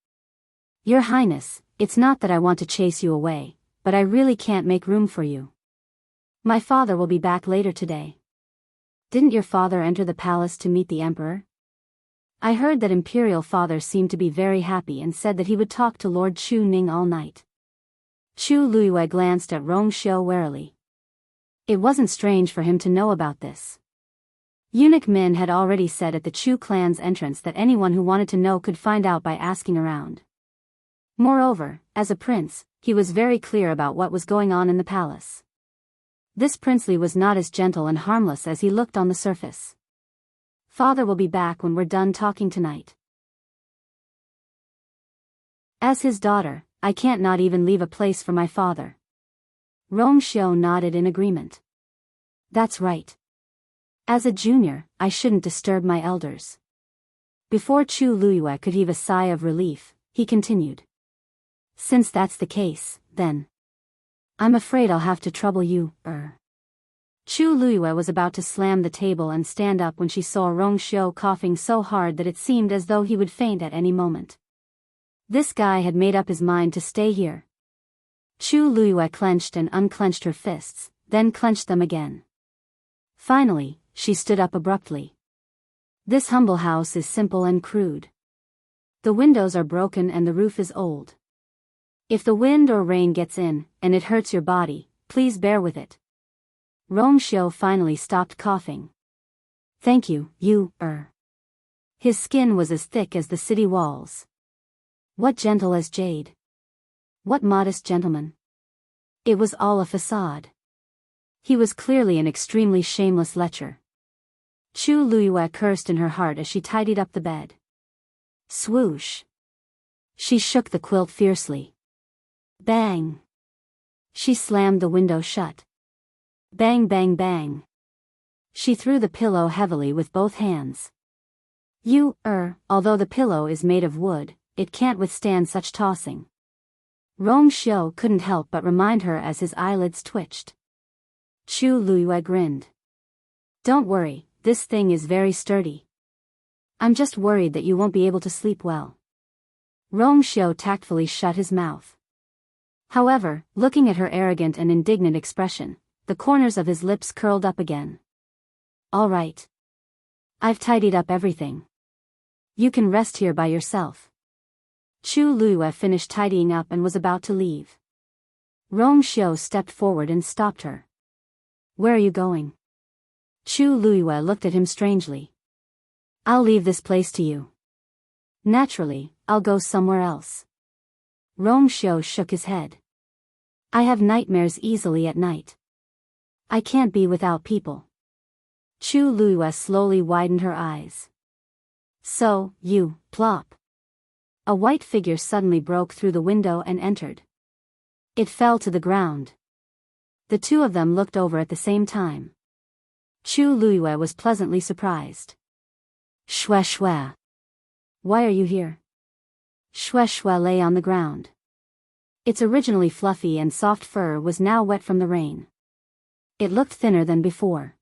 Your Highness, it's not that I want to chase you away, but I really can't make room for you. My father will be back later today. Didn't your father enter the palace to meet the emperor? I heard that imperial father seemed to be very happy and said that he would talk to Lord Chu Ning all night. Chu Luiyue glanced at Rong Xiu warily. It wasn't strange for him to know about this. Eunuch Min had already said at the Chu clan's entrance that anyone who wanted to know could find out by asking around. Moreover, as a prince, he was very clear about what was going on in the palace. This princely was not as gentle and harmless as he looked on the surface. Father will be back when we're done talking tonight. As his daughter, I can't not even leave a place for my father. Rong Xiu nodded in agreement. That's right. As a junior, I shouldn't disturb my elders. Before Chu Luiyue could heave a sigh of relief, he continued. Since that's the case, then I'm afraid I'll have to trouble you, Chu Luiyue was about to slam the table and stand up when she saw Rong Xiu coughing so hard that it seemed as though he would faint at any moment. This guy had made up his mind to stay here. Chu Luiyue clenched and unclenched her fists, then clenched them again. Finally, she stood up abruptly. This humble house is simple and crude. The windows are broken and the roof is old. If the wind or rain gets in, and it hurts your body, please bear with it. Rong Xiu finally stopped coughing. Thank you, His skin was as thick as the city walls. What gentle as jade. What modest gentleman. It was all a facade. He was clearly an extremely shameless lecher. Chu Luiyue cursed in her heart as she tidied up the bed. Swoosh. She shook the quilt fiercely. Bang. She slammed the window shut. Bang bang bang. She threw the pillow heavily with both hands. Although the pillow is made of wood, it can't withstand such tossing. Rong Xiu couldn't help but remind her as his eyelids twitched. Chu Luiyue grinned. Don't worry, this thing is very sturdy. I'm just worried that you won't be able to sleep well. Rong Xiu tactfully shut his mouth. However, looking at her arrogant and indignant expression, the corners of his lips curled up again. All right. I've tidied up everything. You can rest here by yourself. Chu Luiyue finished tidying up and was about to leave. Rong Xiu stepped forward and stopped her. Where are you going? Chu Luiyue looked at him strangely. I'll leave this place to you. Naturally, I'll go somewhere else. Rong Xiu shook his head. I have nightmares easily at night. I can't be without people. Chu Luiyue slowly widened her eyes. So, you, plop. A white figure suddenly broke through the window and entered. It fell to the ground. The two of them looked over at the same time. Chu Luiyue was pleasantly surprised. Shue Shue. Why are you here? Shue Shue lay on the ground. Its originally fluffy and soft fur was now wet from the rain. It looked thinner than before.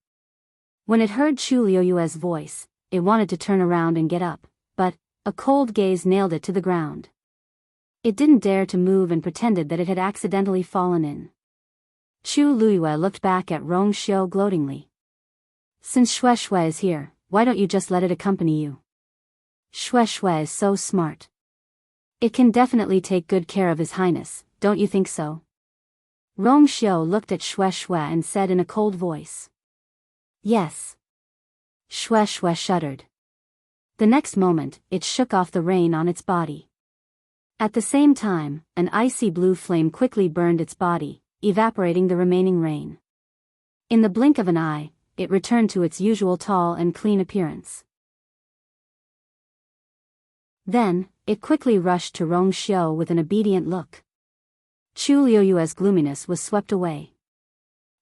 When it heard Chu Luiyue's voice, it wanted to turn around and get up, but a cold gaze nailed it to the ground. It didn't dare to move and pretended that it had accidentally fallen in. Chu Luiyue looked back at Rong Xiu gloatingly. Since Shue Shue is here, why don't you just let it accompany you? Shue Shue is so smart. It can definitely take good care of His Highness, don't you think so? Rong Xiu looked at Shue Shue and said in a cold voice. Yes. Shue Shue shuddered. The next moment, it shook off the rain on its body. At the same time, an icy blue flame quickly burned its body, evaporating the remaining rain. In the blink of an eye, it returned to its usual tall and clean appearance. Then, it quickly rushed to Rong Xiu with an obedient look. Chu Luiyue's gloominess was swept away.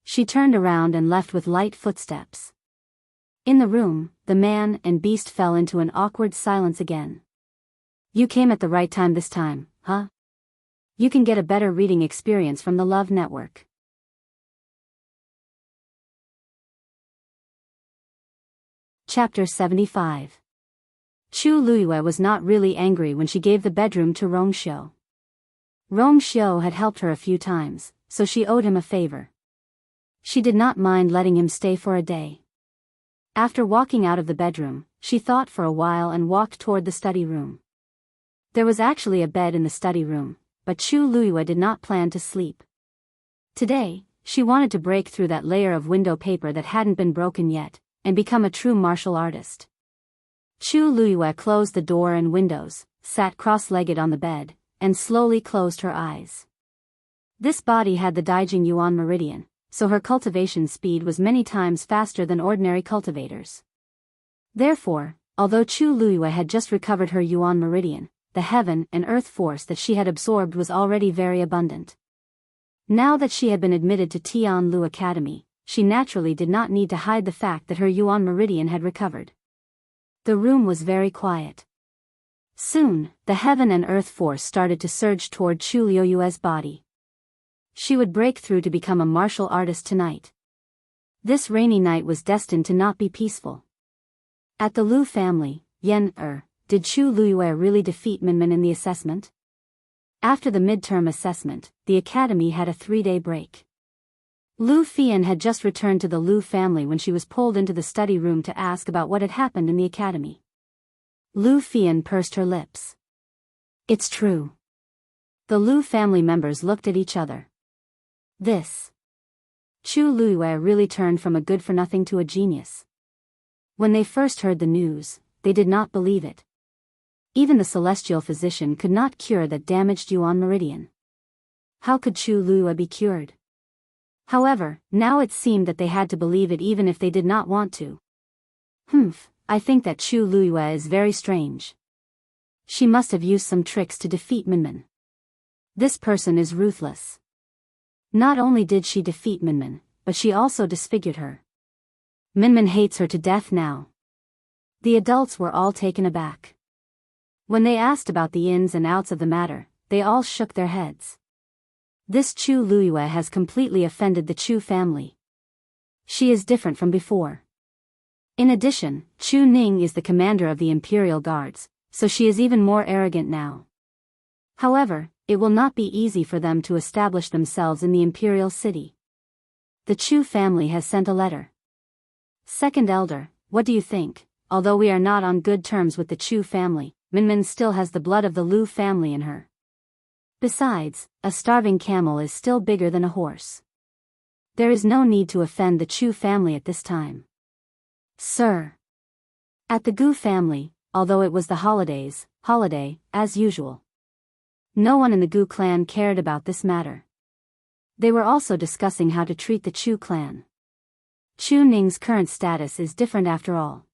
She turned around and left with light footsteps. In the room, the man and beast fell into an awkward silence again. You came at the right time this time, huh? You can get a better reading experience from the Love Network. Chapter 75. Chu Luiyue was not really angry when she gave the bedroom to Rong Xiu. Rong Xiu had helped her a few times, so she owed him a favor. She did not mind letting him stay for a day. After walking out of the bedroom, she thought for a while and walked toward the study room. There was actually a bed in the study room, but Chu Luiyue did not plan to sleep. Today, she wanted to break through that layer of window paper that hadn't been broken yet, and become a true martial artist. Chu Luiyue closed the door and windows, sat cross-legged on the bed, and slowly closed her eyes. This body had the Daijing Yuan meridian, so her cultivation speed was many times faster than ordinary cultivators. Therefore, although Chu Luiyue had just recovered her Yuan meridian, the heaven and earth force that she had absorbed was already very abundant. Now that she had been admitted to Tianlu Academy, she naturally did not need to hide the fact that her Yuan meridian had recovered. The room was very quiet. Soon, the heaven and earth force started to surge toward Chu Luiyue's body. She would break through to become a martial artist tonight. This rainy night was destined to not be peaceful. At the Lu family, did Chu Luiyue really defeat Minmin in the assessment? After the midterm assessment, the academy had a 3-day break. Lu Fian had just returned to the Lu family when she was pulled into the study room to ask about what had happened in the academy. Lu Fian pursed her lips. It's true. The Lu family members looked at each other. This. Chu Luiyue really turned from a good-for-nothing to a genius. When they first heard the news, they did not believe it. Even the celestial physician could not cure that damaged Yuan meridian. How could Chu Luiyue be cured? However, now it seemed that they had to believe it even if they did not want to. I think that Chu Luiyue is very strange. She must have used some tricks to defeat Minmin. This person is ruthless. Not only did she defeat Minmin, but she also disfigured her. Minmin hates her to death now. The adults were all taken aback. When they asked about the ins and outs of the matter, they all shook their heads. This Chu Luiyue has completely offended the Chu family. She is different from before. In addition, Chu Ning is the commander of the Imperial Guards, so she is even more arrogant now. However, it will not be easy for them to establish themselves in the Imperial City. The Chu family has sent a letter. Second Elder, what do you think? Although we are not on good terms with the Chu family, Minmin still has the blood of the Lu family in her. Besides, a starving camel is still bigger than a horse. There is no need to offend the Chu family at this time. Sir. At the Gu family, although it was the holiday, as usual. No one in the Gu clan cared about this matter. They were also discussing how to treat the Chu clan. Chu Ning's current status is different after all.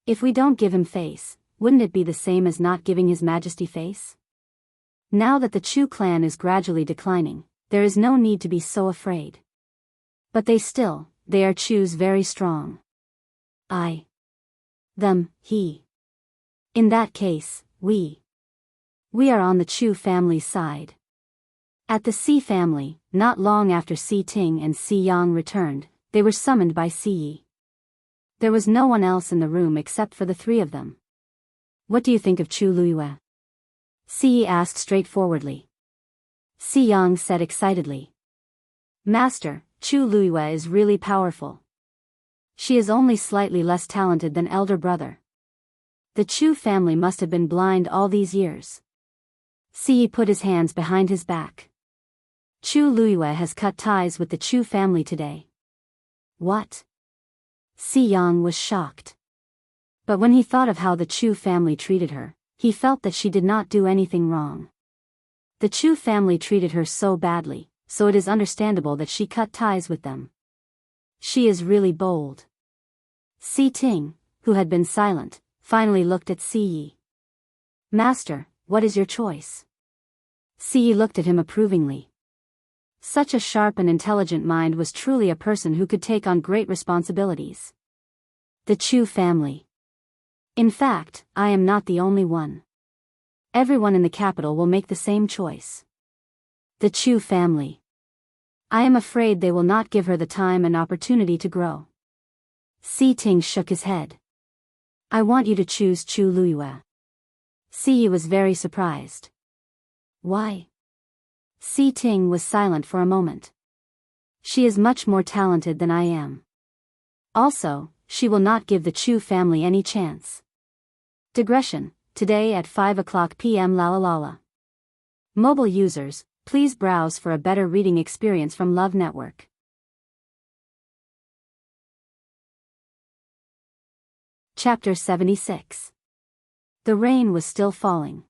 If we don't give him face, wouldn't it be the same as not giving His Majesty face? Now that the Chu clan is gradually declining, there is no need to be so afraid. But they are Chu's very strong. I. Them, he. In that case, we are on the Chu family's side. At the Si family, not long after Si Ting and Si Yang returned, they were summoned by Si Yi. There was no one else in the room except for the three of them. What do you think of Chu Luiyue? Si Yi asked straightforwardly. Si Yang said excitedly. Master, Chu Luiyue is really powerful. She is only slightly less talented than elder brother. The Chu family must have been blind all these years. Si Yi put his hands behind his back. Chu Luiyue has cut ties with the Chu family today. What? Si Yang was shocked. But when he thought of how the Chu family treated her, he felt that she did not do anything wrong. The Chu family treated her so badly, so it is understandable that she cut ties with them. She is really bold. Si Ting, who had been silent, finally looked at Si Yi. Master, what is your choice? Si Yi looked at him approvingly. Such a sharp and intelligent mind was truly a person who could take on great responsibilities. The Chu family. In fact, I am not the only one. Everyone in the capital will make the same choice. The Chu family. I am afraid they will not give her the time and opportunity to grow. Si Ting shook his head. I want you to choose Chu Luiyue. Si Yi was very surprised. Why? Si Ting was silent for a moment. She is much more talented than I am. Also, she will not give the Chu family any chance. Digression, today at 5:00 p.m. Lalalala. Mobile users, please browse for a better reading experience from Love Network. Chapter 76. The rain was still falling.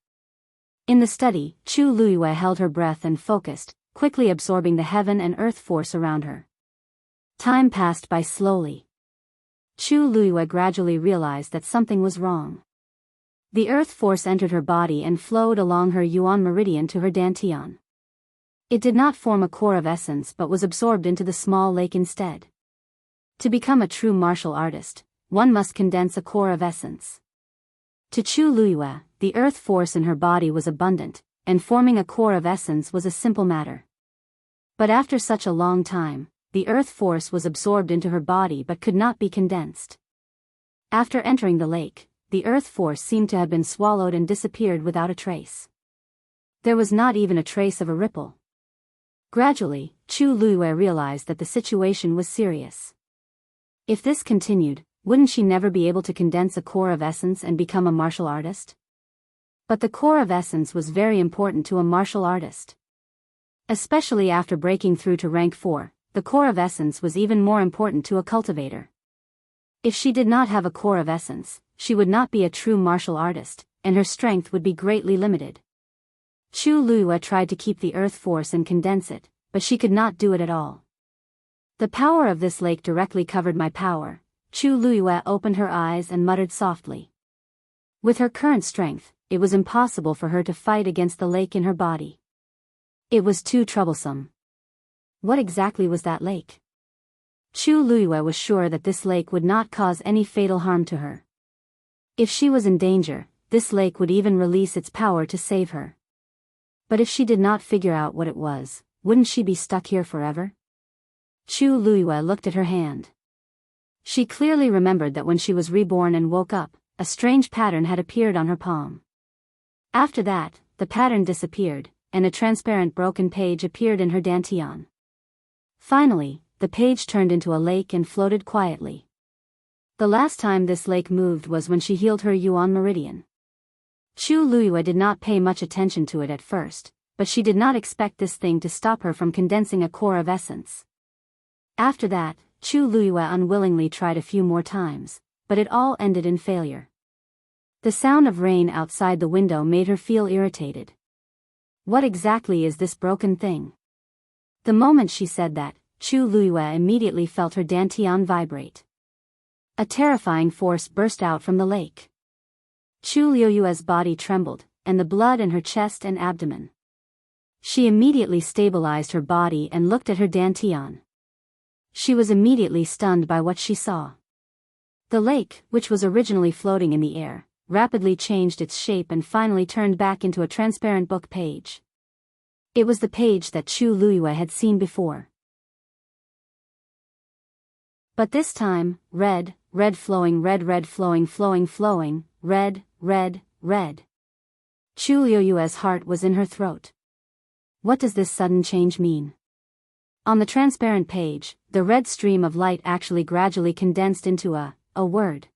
In the study, Chu Luiyue held her breath and focused, quickly absorbing the heaven and earth force around her. Time passed by slowly. Chu Luiyue gradually realized that something was wrong. The earth force entered her body and flowed along her yuan meridian to her dantian. It did not form a core of essence but was absorbed into the small lake instead. To become a true martial artist, one must condense a core of essence. To Chu Luiyue, the earth force in her body was abundant, and forming a core of essence was a simple matter. But after such a long time, the earth force was absorbed into her body but could not be condensed. After entering the lake, the earth force seemed to have been swallowed and disappeared without a trace. There was not even a trace of a ripple. Gradually, Chu Luiyue realized that the situation was serious. If this continued, wouldn't she never be able to condense a core of essence and become a martial artist? But the core of essence was very important to a martial artist. Especially after breaking through to rank 4, the core of essence was even more important to a cultivator. If she did not have a core of essence, she would not be a true martial artist, and her strength would be greatly limited. Chu Luiyue tried to keep the earth force and condense it, but she could not do it at all. The power of this lake directly covered my power. Chu Luiyue opened her eyes and muttered softly. With her current strength, it was impossible for her to fight against the lake in her body. It was too troublesome. What exactly was that lake? Chu Luiyue was sure that this lake would not cause any fatal harm to her. If she was in danger, this lake would even release its power to save her. But if she did not figure out what it was, wouldn't she be stuck here forever? Chu Luiyue looked at her hand. She clearly remembered that when she was reborn and woke up, a strange pattern had appeared on her palm. After that, the pattern disappeared, and a transparent broken page appeared in her dantian. Finally, the page turned into a lake and floated quietly. The last time this lake moved was when she healed her yuan meridian. Chu Luiyue did not pay much attention to it at first, but she did not expect this thing to stop her from condensing a core of essence. After that, Chu Luiyue unwillingly tried a few more times, but it all ended in failure. The sound of rain outside the window made her feel irritated. What exactly is this broken thing? The moment she said that, Chu Luiyue immediately felt her dantian vibrate. A terrifying force burst out from the lake. Chu Luiyue's body trembled, and the blood in her chest and abdomen. She immediately stabilized her body and looked at her dantian. She was immediately stunned by what she saw. The lake, which was originally floating in the air, rapidly changed its shape and finally turned back into a transparent book page. It was the page that Chu Luiyue had seen before. But this time, red flowing, red flowing, red. Chu Luiyue's heart was in her throat. What does this sudden change mean? On the transparent page, the red stream of light actually gradually condensed into a word.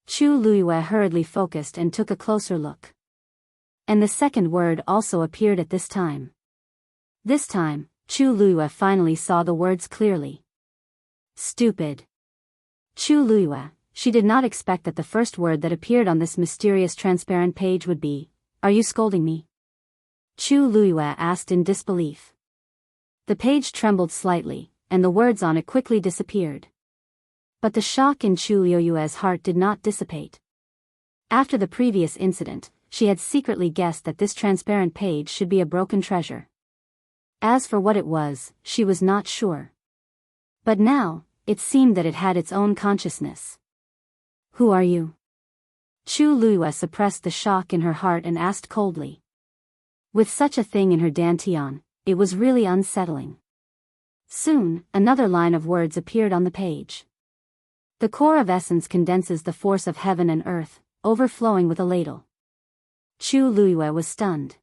Chu Luiyue hurriedly focused and took a closer look. And the second word also appeared at this time. This time, Chu Luiyue finally saw the words clearly. Stupid. Chu Luiyue, she did not expect that the first word that appeared on this mysterious transparent page would be, "Are you scolding me?" Chu Luiyue asked in disbelief. The page trembled slightly, and the words on it quickly disappeared. But the shock in Chu Luiyue's heart did not dissipate. After the previous incident, she had secretly guessed that this transparent page should be a broken treasure. As for what it was, she was not sure. But now, it seemed that it had its own consciousness. Who are you? Chu Luiyue suppressed the shock in her heart and asked coldly. With such a thing in her dantian, it was really unsettling. Soon, another line of words appeared on the page. The core of essence condenses the force of heaven and earth, overflowing with a ladle. Chu Luiyue was stunned.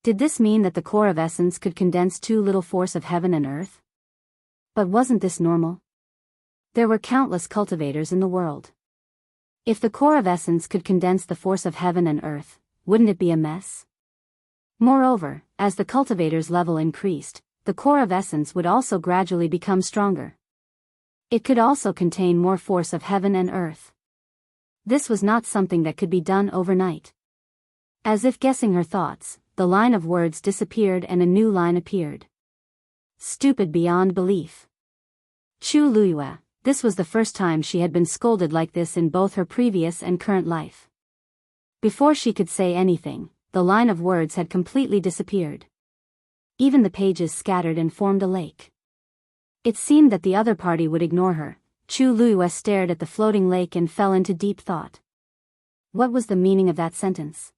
Did this mean that the core of essence could condense too little force of heaven and earth? But wasn't this normal? There were countless cultivators in the world. If the core of essence could condense the force of heaven and earth, wouldn't it be a mess? Moreover, as the cultivator's level increased, the core of essence would also gradually become stronger. It could also contain more force of heaven and earth. This was not something that could be done overnight. As if guessing her thoughts, the line of words disappeared and a new line appeared. Stupid beyond belief. Chu Luiyue, this was the first time she had been scolded like this in both her previous and current life. Before she could say anything, the line of words had completely disappeared. Even the pages scattered and formed a lake. It seemed that the other party would ignore her. Chu Luiyue stared at the floating lake and fell into deep thought. What was the meaning of that sentence?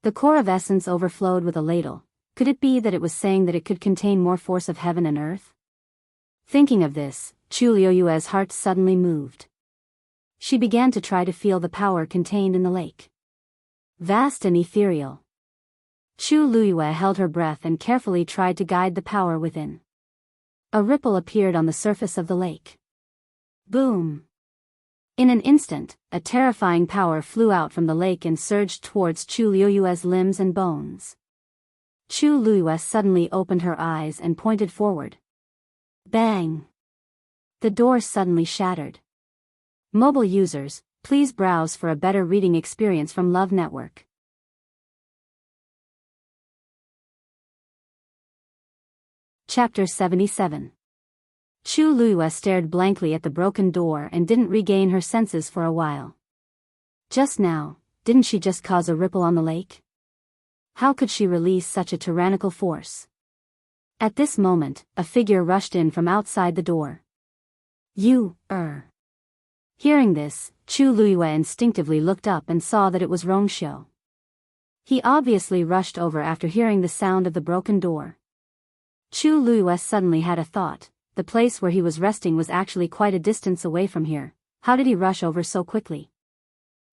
The core of essence overflowed with a ladle. Could it be that it was saying that it could contain more force of heaven and earth? Thinking of this, Chu Luiyue's heart suddenly moved. She began to try to feel the power contained in the lake. Vast and ethereal. Chu Luiyue held her breath and carefully tried to guide the power within. A ripple appeared on the surface of the lake. Boom! In an instant, a terrifying power flew out from the lake and surged towards Chu Luiyue's limbs and bones. Chu Luiyue suddenly opened her eyes and pointed forward. Bang! The door suddenly shattered. Mobile users, please browse for a better reading experience from Love Network. Chapter 77. Chu Luiyue stared blankly at the broken door and didn't regain her senses for a while. Just now, didn't she just cause a ripple on the lake? How could she release such a tyrannical force? At this moment, a figure rushed in from outside the door. Hearing this, Chu Luiyue instinctively looked up and saw that it was Rongxiu. He obviously rushed over after hearing the sound of the broken door. Chu Luiyue suddenly had a thought. The place where he was resting was actually quite a distance away from here. How did he rush over so quickly?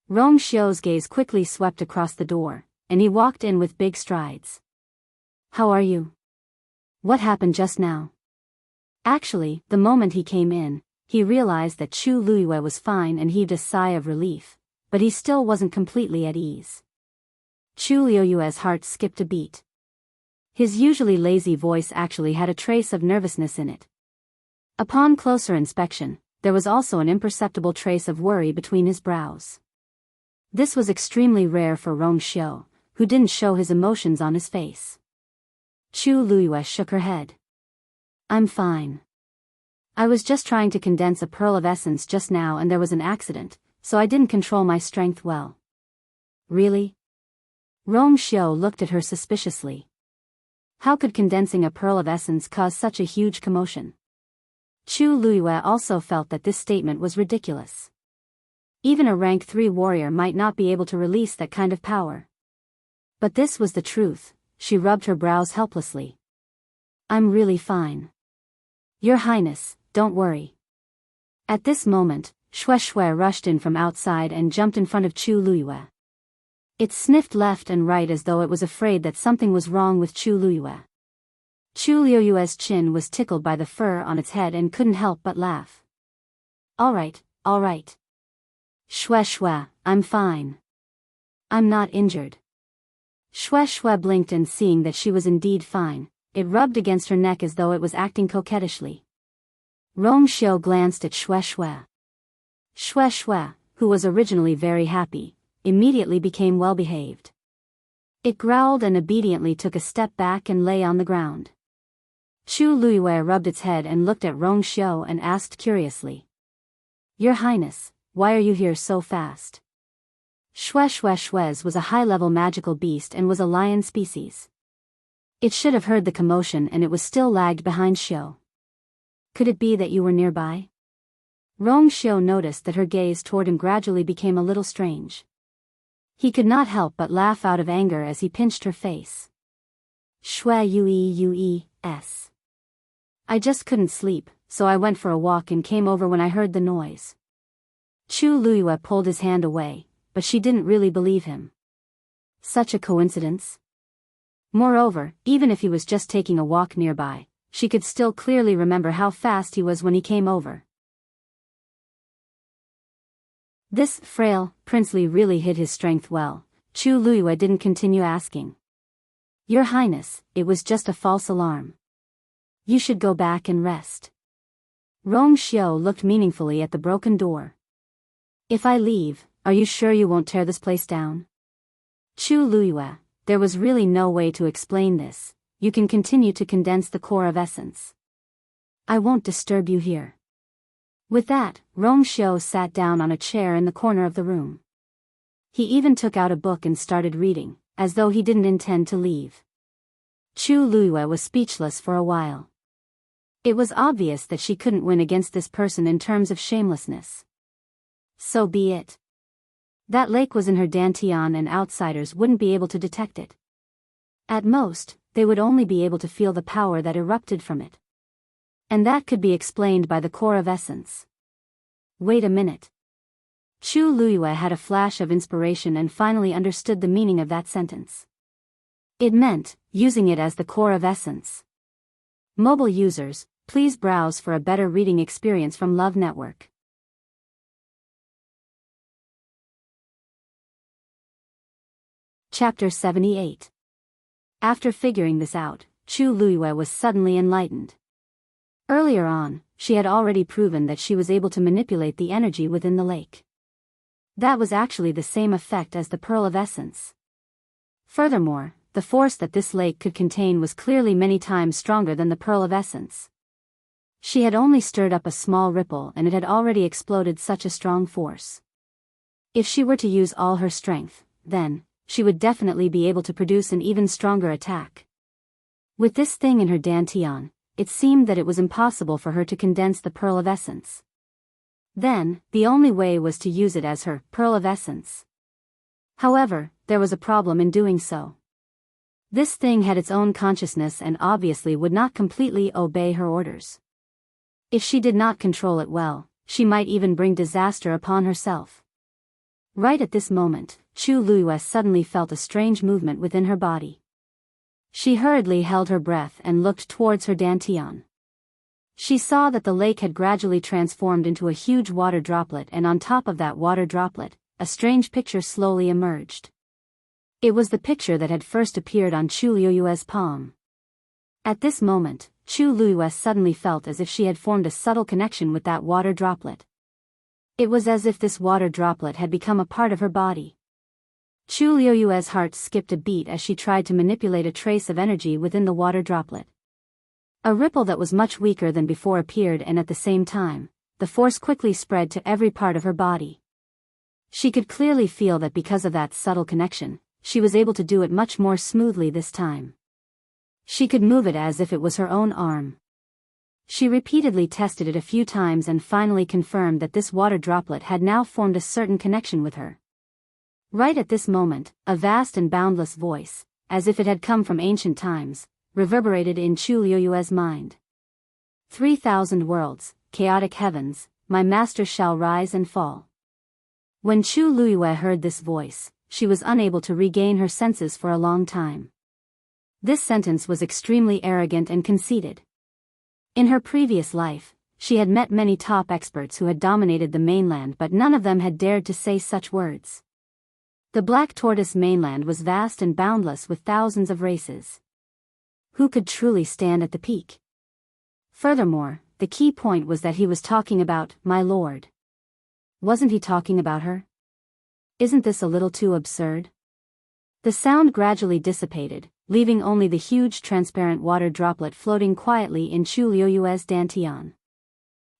Rongxiu's gaze quickly swept across the door, and he walked in with big strides. How are you? What happened just now? Actually, the moment he came in, he realized that Chu Luiyue was fine and heaved a sigh of relief, but he still wasn't completely at ease. Chu Luiyue's heart skipped a beat. His usually lazy voice actually had a trace of nervousness in it. Upon closer inspection, there was also an imperceptible trace of worry between his brows. This was extremely rare for Rongxiu, who didn't show his emotions on his face. Chu Luiyue shook her head. I'm fine. I was just trying to condense a pearl of essence just now and there was an accident, so I didn't control my strength well. Really? Rongxiu looked at her suspiciously. How could condensing a pearl of essence cause such a huge commotion? Chu Luiyue also felt that this statement was ridiculous. Even a rank 3 warrior might not be able to release that kind of power. But this was the truth. She rubbed her brows helplessly. I'm really fine. Your Highness, don't worry. At this moment, Xue Xue rushed in from outside and jumped in front of Chu Luiyue. It sniffed left and right as though it was afraid that something was wrong with Chu Luiyue. Chu Luiyue's chin was tickled by the fur on its head and couldn't help but laugh. All right. Xue Xue, I'm fine. I'm not injured. Xue Xue blinked and seeing that she was indeed fine, it rubbed against her neck as though it was acting coquettishly. Rong Xiu glanced at Xue Xue. Xue Xue, who was originally very happy, immediately became well-behaved. It growled and obediently took a step back and lay on the ground. Chu Luiyue rubbed its head and looked at Rong Xiu and asked curiously. Your Highness, why are you here so fast? Xue Xue's was a high-level magical beast and was a lion species. It should have heard the commotion and it was still lagged behind Xiu. Could it be that you were nearby? Rong Xiu noticed that her gaze toward him gradually became a little strange. He could not help but laugh out of anger as he pinched her face. Xue s. I just couldn't sleep, so I went for a walk and came over when I heard the noise. Chu Luiyue pulled his hand away, but she didn't really believe him. Such a coincidence? Moreover, even if he was just taking a walk nearby, she could still clearly remember how fast he was when he came over. This frail, princely really hid his strength well. Chu Luiyue didn't continue asking. Your Highness, it was just a false alarm. You should go back and rest. Rong Xiu looked meaningfully at the broken door. If I leave, are you sure you won't tear this place down? Chu Luiyue, there was really no way to explain this. You can continue to condense the core of essence. I won't disturb you here. With that, Rong Xiu sat down on a chair in the corner of the room. He even took out a book and started reading, as though he didn't intend to leave. Chu Luiyue was speechless for a while. It was obvious that she couldn't win against this person in terms of shamelessness. So be it. That lake was in her dantian and outsiders wouldn't be able to detect it. At most, they would only be able to feel the power that erupted from it. And that could be explained by the core of essence. Wait a minute. Chu Luiyue had a flash of inspiration and finally understood the meaning of that sentence. It meant, using it as the core of essence. Mobile users, please browse for a better reading experience from Love Network. Chapter 78. After figuring this out, Chu Luiyue was suddenly enlightened. Earlier on, she had already proven that she was able to manipulate the energy within the lake. That was actually the same effect as the Pearl of Essence. Furthermore, the force that this lake could contain was clearly many times stronger than the Pearl of Essence. She had only stirred up a small ripple and it had already exploded such a strong force. If she were to use all her strength, then, she would definitely be able to produce an even stronger attack. With this thing in her dantian, it seemed that it was impossible for her to condense the Pearl of Essence. Then, the only way was to use it as her Pearl of Essence. However, there was a problem in doing so. This thing had its own consciousness and obviously would not completely obey her orders. If she did not control it well, she might even bring disaster upon herself. Right at this moment, Chu Luiyue suddenly felt a strange movement within her body. She hurriedly held her breath and looked towards her dantian. She saw that the lake had gradually transformed into a huge water droplet and on top of that water droplet, a strange picture slowly emerged. It was the picture that had first appeared on Chu Luiyue's palm. At this moment, Chu Luiyue suddenly felt as if she had formed a subtle connection with that water droplet. It was as if this water droplet had become a part of her body. Chu Luiyue's heart skipped a beat as she tried to manipulate a trace of energy within the water droplet. A ripple that was much weaker than before appeared and at the same time, the force quickly spread to every part of her body. She could clearly feel that because of that subtle connection, she was able to do it much more smoothly this time. She could move it as if it was her own arm. She repeatedly tested it a few times and finally confirmed that this water droplet had now formed a certain connection with her. Right at this moment, a vast and boundless voice, as if it had come from ancient times, reverberated in Chu Liuyue's mind. 3,000 worlds, chaotic heavens, my master shall rise and fall. When Chu Liyue heard this voice, she was unable to regain her senses for a long time. This sentence was extremely arrogant and conceited. In her previous life, she had met many top experts who had dominated the mainland, but none of them had dared to say such words. The Black Tortoise mainland was vast and boundless with thousands of races. Who could truly stand at the peak? Furthermore, the key point was that he was talking about my lord. Wasn't he talking about her? Isn't this a little too absurd? The sound gradually dissipated, leaving only the huge transparent water droplet floating quietly in Chu Liuyue's dantian.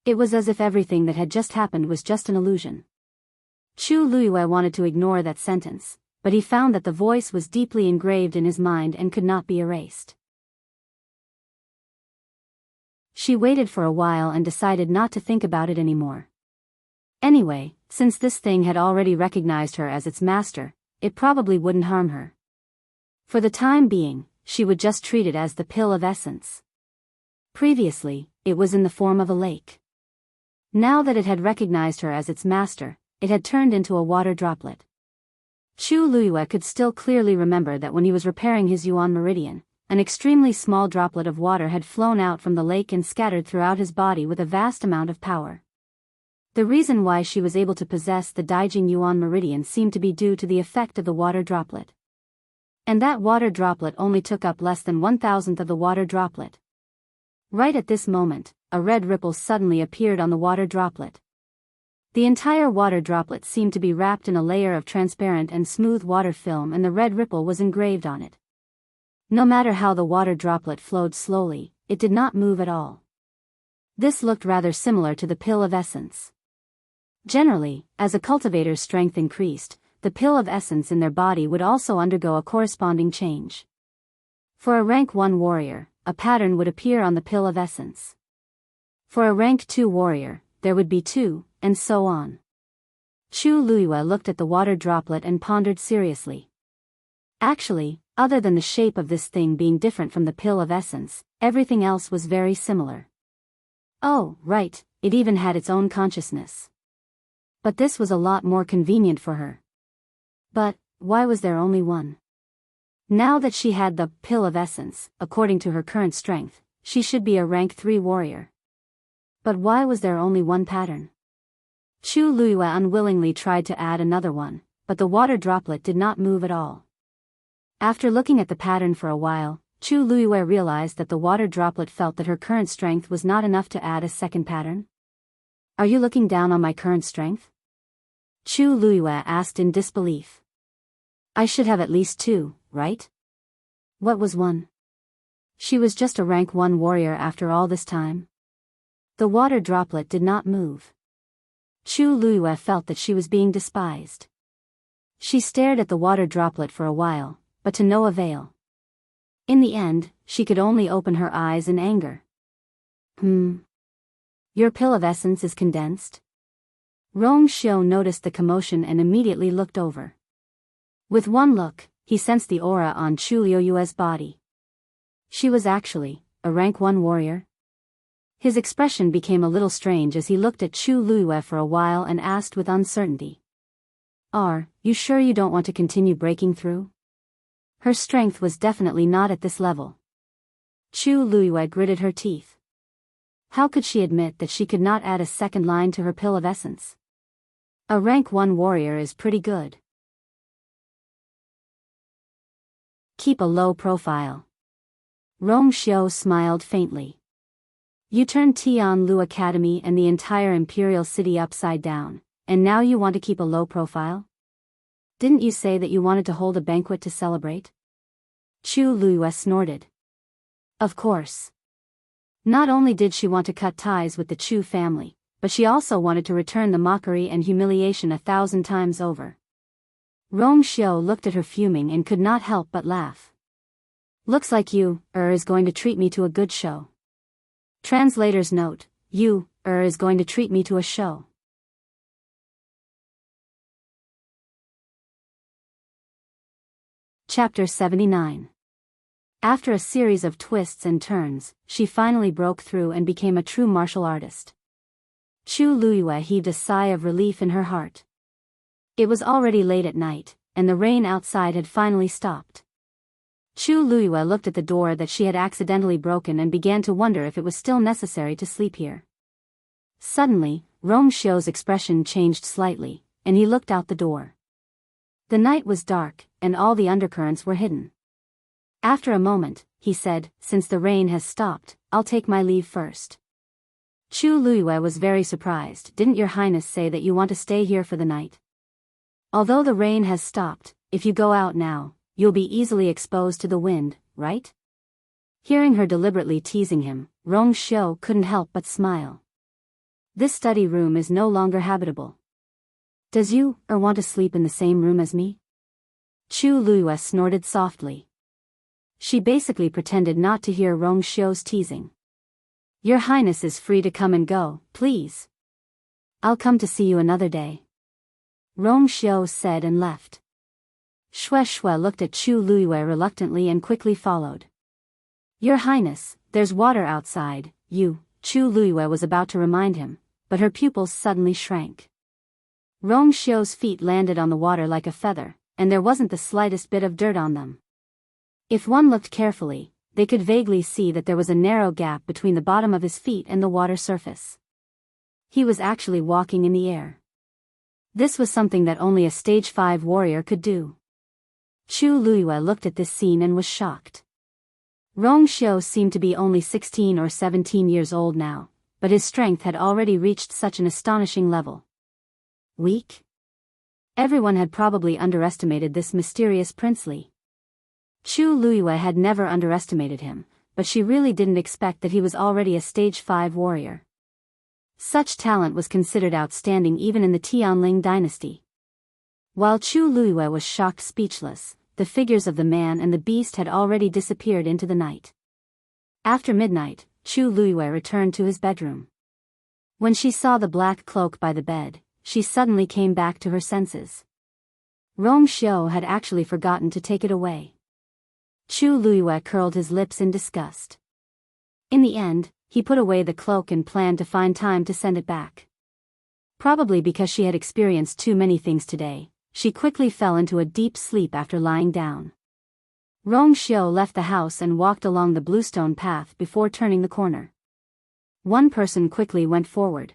It was as if everything that had just happened was just an illusion. Chu Liyue wanted to ignore that sentence, but he found that the voice was deeply engraved in his mind and could not be erased. She waited for a while and decided not to think about it anymore. Anyway, since this thing had already recognized her as its master, it probably wouldn't harm her. For the time being, she would just treat it as the pill of essence. Previously, it was in the form of a lake. Now that it had recognized her as its master, it had turned into a water droplet. Chu Liyue could still clearly remember that when he was repairing his Yuan meridian, an extremely small droplet of water had flown out from the lake and scattered throughout his body with a vast amount of power. The reason why she was able to possess the Daijing Yuan meridian seemed to be due to the effect of the water droplet. And that water droplet only took up less than 1,000th of the water droplet. Right at this moment, a red ripple suddenly appeared on the water droplet. The entire water droplet seemed to be wrapped in a layer of transparent and smooth water film, and the red ripple was engraved on it. No matter how the water droplet flowed slowly, it did not move at all. This looked rather similar to the pill of essence. Generally, as a cultivator's strength increased, the pill of essence in their body would also undergo a corresponding change. For a rank 1 warrior, a pattern would appear on the pill of essence. For a rank 2 warrior, there would be 2, and so on. Chu Liyue looked at the water droplet and pondered seriously. Actually, other than the shape of this thing being different from the pill of essence, everything else was very similar. Oh, right, it even had its own consciousness. But this was a lot more convenient for her. But, why was there only one? Now that she had the pill of essence, according to her current strength, she should be a rank 3 warrior. But why was there only one pattern? Chu Liyue unwillingly tried to add another one, but the water droplet did not move at all. After looking at the pattern for a while, Chu Liyue realized that the water droplet felt that her current strength was not enough to add a second pattern. Are you looking down on my current strength? Chu Liyue asked in disbelief. I should have at least 2, right? What was 1? She was just a rank 1 warrior after all this time. The water droplet did not move. Chu Liyue felt that she was being despised. She stared at the water droplet for a while, but to no avail. In the end, she could only open her eyes in anger. Your pill of essence is condensed? Rong Xiu noticed the commotion and immediately looked over. With one look, he sensed the aura on Chu Liyue's body. She was actually a rank 1 warrior. His expression became a little strange as he looked at Chu Liyue for a while and asked with uncertainty. Are you sure you don't want to continue breaking through? Her strength was definitely not at this level. Chu Liyue gritted her teeth. How could she admit that she could not add a second line to her pill of essence? A rank 1 warrior is pretty good. Keep a low profile. Rong Xiu smiled faintly. You turned Tianlu Academy and the entire imperial city upside down, and now you want to keep a low profile? Didn't you say that you wanted to hold a banquet to celebrate? Chu Liyue snorted. Of course. Not only did she want to cut ties with the Chu family, but she also wanted to return the mockery and humiliation 1,000 times over. Rong Xiu looked at her fuming and could not help but laugh. Looks like you, is going to treat me to a good show. Translator's note, you, is going to treat me to a show. Chapter 79. After a series of twists and turns, she finally broke through and became a true martial artist. Chu Luiyue heaved a sigh of relief in her heart. It was already late at night, and the rain outside had finally stopped. Chu Luiyue looked at the door that she had accidentally broken and began to wonder if it was still necessary to sleep here. Suddenly, Rong Xiu's expression changed slightly, and he looked out the door. The night was dark, and all the undercurrents were hidden. After a moment, he said, "Since the rain has stopped, I'll take my leave first." Chu Luiyue was very surprised. "Didn't your highness say that you want to stay here for the night? Although the rain has stopped, if you go out now, you'll be easily exposed to the wind, right?" Hearing her deliberately teasing him, Rong Xiu couldn't help but smile. "This study room is no longer habitable. Does you, want to sleep in the same room as me?" Chu Luiyue snorted softly. She basically pretended not to hear Rong Xiu's teasing. "Your highness is free to come and go, please. I'll come to see you another day," Rong Xiu said and left. Shui looked at Chu Luiyue reluctantly and quickly followed. "Your highness, there's water outside, Chu Luiyue was about to remind him, but her pupils suddenly shrank. Rong Xiu's feet landed on the water like a feather, and there wasn't the slightest bit of dirt on them. If one looked carefully, they could vaguely see that there was a narrow gap between the bottom of his feet and the water surface. He was actually walking in the air. This was something that only a stage 5 warrior could do. Chu Luiyue looked at this scene and was shocked. Rong Xiu seemed to be only 16 or 17 years old now, but his strength had already reached such an astonishing level. Weak? Everyone had probably underestimated this mysterious princely. Chu Luiyue had never underestimated him, but she really didn't expect that he was already a stage 5 warrior. Such talent was considered outstanding even in the Tianling dynasty. While Chu Luiyue was shocked speechless, the figures of the man and the beast had already disappeared into the night. After midnight, Chu Luiyue returned to his bedroom. When she saw the black cloak by the bed, she suddenly came back to her senses. Rong Xiu had actually forgotten to take it away. Chu Luiyue curled his lips in disgust. In the end, he put away the cloak and planned to find time to send it back. Probably because she had experienced too many things today, she quickly fell into a deep sleep after lying down. Rong Xiu left the house and walked along the bluestone path before turning the corner. One person quickly went forward.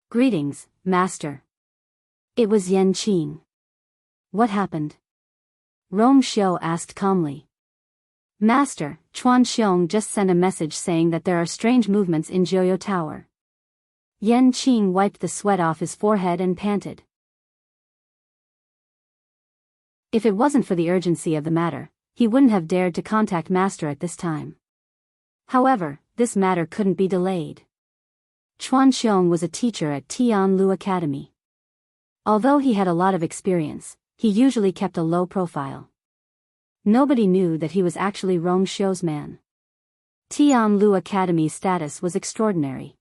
"Greetings, master." It was Yan Qing. "What happened?" Rong Xiu asked calmly. "Master, Chuan Xiong just sent a message saying that there are strange movements in Jianghu Tower." Yan Qing wiped the sweat off his forehead and panted. If it wasn't for the urgency of the matter, he wouldn't have dared to contact Master at this time. However, this matter couldn't be delayed. Chuan Xiong was a teacher at Tianlu Academy. Although he had a lot of experience, he usually kept a low profile. Nobody knew that he was actually Rong Xiu's man. Tianlu Academy's status was extraordinary.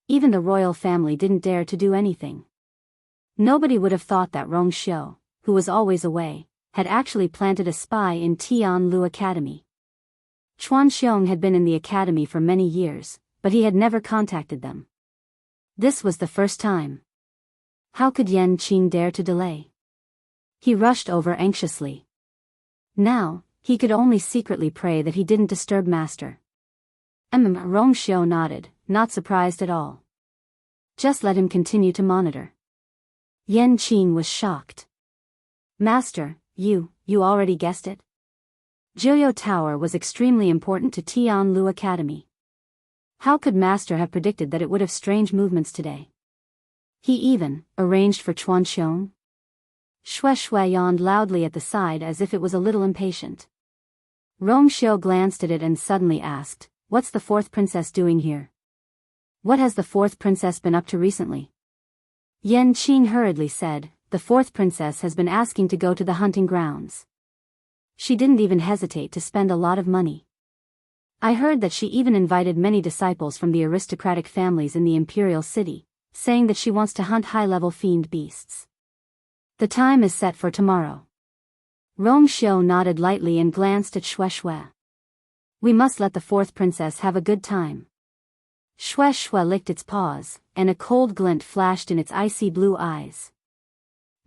Even the royal family didn't dare to do anything. Nobody would have thought that Rong Xiu, who was always away, had actually planted a spy in Tianlu Academy. Chuan Xiong had been in the academy for many years, but he had never contacted them. This was the first time. How could Yan Qing dare to delay? He rushed over anxiously. Now, he could only secretly pray that he didn't disturb Master. Rong Xiu nodded, not surprised at all. Just let him continue to monitor. Yan Qing was shocked. "Master, you already guessed it?" Jianghu Tower was extremely important to Tianlu Academy. How could Master have predicted that it would have strange movements today? He even arranged for Chuan Xiong? Shui yawned loudly at the side as if it was a little impatient. Rong Xiu glanced at it and suddenly asked, "What's the fourth princess doing here? What has the fourth princess been up to recently?" Yan Qing hurriedly said, "The fourth princess has been asking to go to the hunting grounds. She didn't even hesitate to spend a lot of money. I heard that she even invited many disciples from the aristocratic families in the imperial city, saying that she wants to hunt high-level fiend beasts. The time is set for tomorrow. Rong Xiu nodded lightly and glanced at Xue Xue. We must let the fourth princess have a good time. Xue Xue licked its paws, and a cold glint flashed in its icy blue eyes.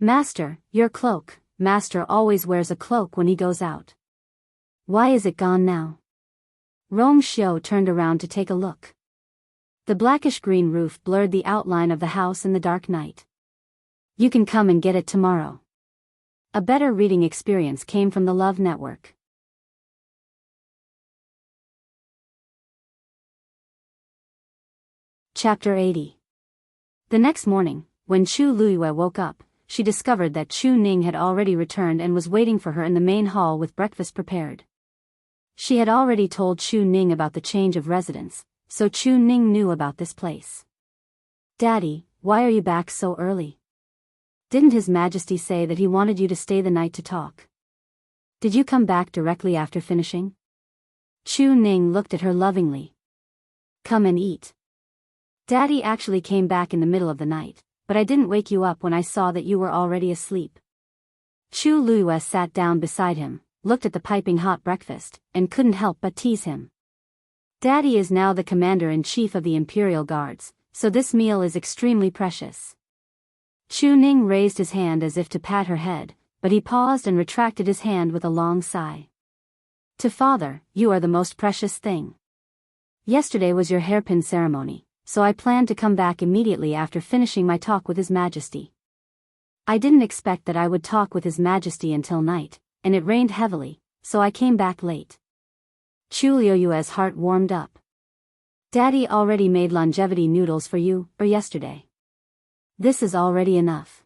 Master, your cloak. Master always wears a cloak when he goes out. Why is it gone now? Rong Xiu turned around to take a look. The blackish-green roof blurred the outline of the house in the dark night. You can come and get it tomorrow. A better reading experience came from the Love Network. Chapter 80. The next morning, when Chu Luiyue woke up, she discovered that Chu Ning had already returned and was waiting for her in the main hall with breakfast prepared. She had already told Chu Ning about the change of residence, so Chu Ning knew about this place. Daddy, why are you back so early? Didn't His Majesty say that he wanted you to stay the night to talk? Did you come back directly after finishing? Chu Ning looked at her lovingly. Come and eat. Daddy actually came back in the middle of the night, but I didn't wake you up when I saw that you were already asleep. Chu Luiyue sat down beside him, looked at the piping hot breakfast, and couldn't help but tease him. Daddy is now the commander-in-chief of the Imperial Guards, so this meal is extremely precious. Chu Ning raised his hand as if to pat her head, but he paused and retracted his hand with a long sigh. To father, you are the most precious thing. Yesterday was your hairpin ceremony, so I planned to come back immediately after finishing my talk with His Majesty. I didn't expect that I would talk with His Majesty until night, and it rained heavily, so I came back late. Chu Luiyue's heart warmed up. Daddy already made longevity noodles for you, yesterday. This is already enough.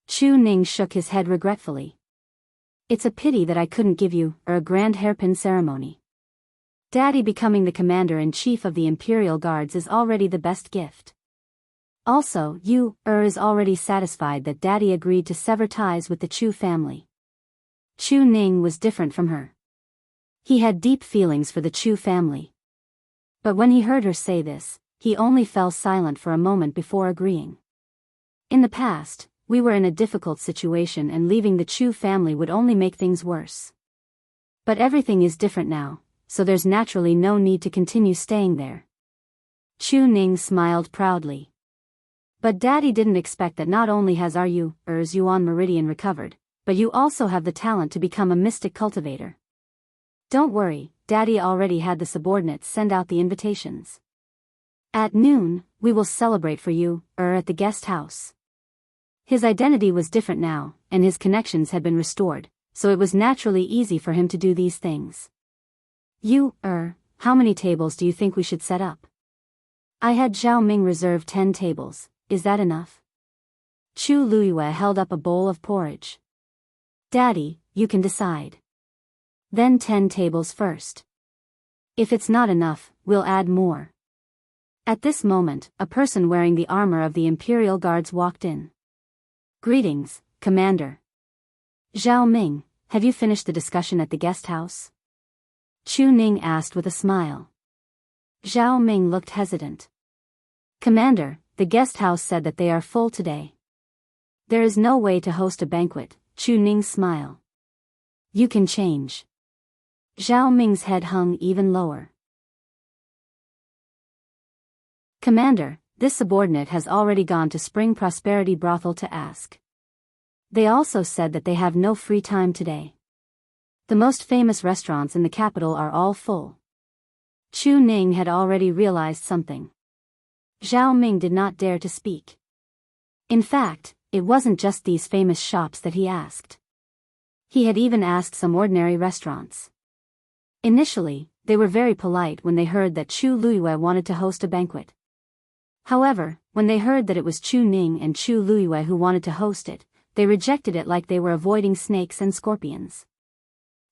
Chu Ning shook his head regretfully. It's a pity that I couldn't give you, a grand hairpin ceremony. Daddy becoming the commander-in-chief of the Imperial Guards is already the best gift. Also, you, is already satisfied that Daddy agreed to sever ties with the Chu family. Chu Ning was different from her. He had deep feelings for the Chu family. But when he heard her say this, he only fell silent for a moment before agreeing. In the past, we were in a difficult situation and leaving the Chu family would only make things worse. But everything is different now, so there's naturally no need to continue staying there. Chu Ning smiled proudly. But Daddy didn't expect that not only has our Yuan Meridian recovered, but you also have the talent to become a mystic cultivator. Don't worry, Daddy already had the subordinates send out the invitations. At noon, we will celebrate for you, at the guest house. His identity was different now, and his connections had been restored, so it was naturally easy for him to do these things. You, how many tables do you think we should set up? I had Zhao Ming reserve 10 tables, is that enough? Chu Luiyue held up a bowl of porridge. Daddy, you can decide. Then 10 tables first. If it's not enough, we'll add more. At this moment, a person wearing the armor of the Imperial Guards walked in. Greetings, Commander. Zhao Ming, have you finished the discussion at the guest house? Chu Ning asked with a smile. Zhao Ming looked hesitant. Commander, the guest house said that they are full today. There is no way to host a banquet, Chu Ning's smile. You can change. Zhao Ming's head hung even lower. Commander, this subordinate has already gone to Spring Prosperity Brothel to ask. They also said that they have no free time today. The most famous restaurants in the capital are all full. Chu Ning had already realized something. Zhao Ming did not dare to speak. In fact, it wasn't just these famous shops that he asked. He had even asked some ordinary restaurants. Initially, they were very polite when they heard that Chu Luiyue wanted to host a banquet. However, when they heard that it was Chu Ning and Chu Luiyue who wanted to host it, they rejected it like they were avoiding snakes and scorpions.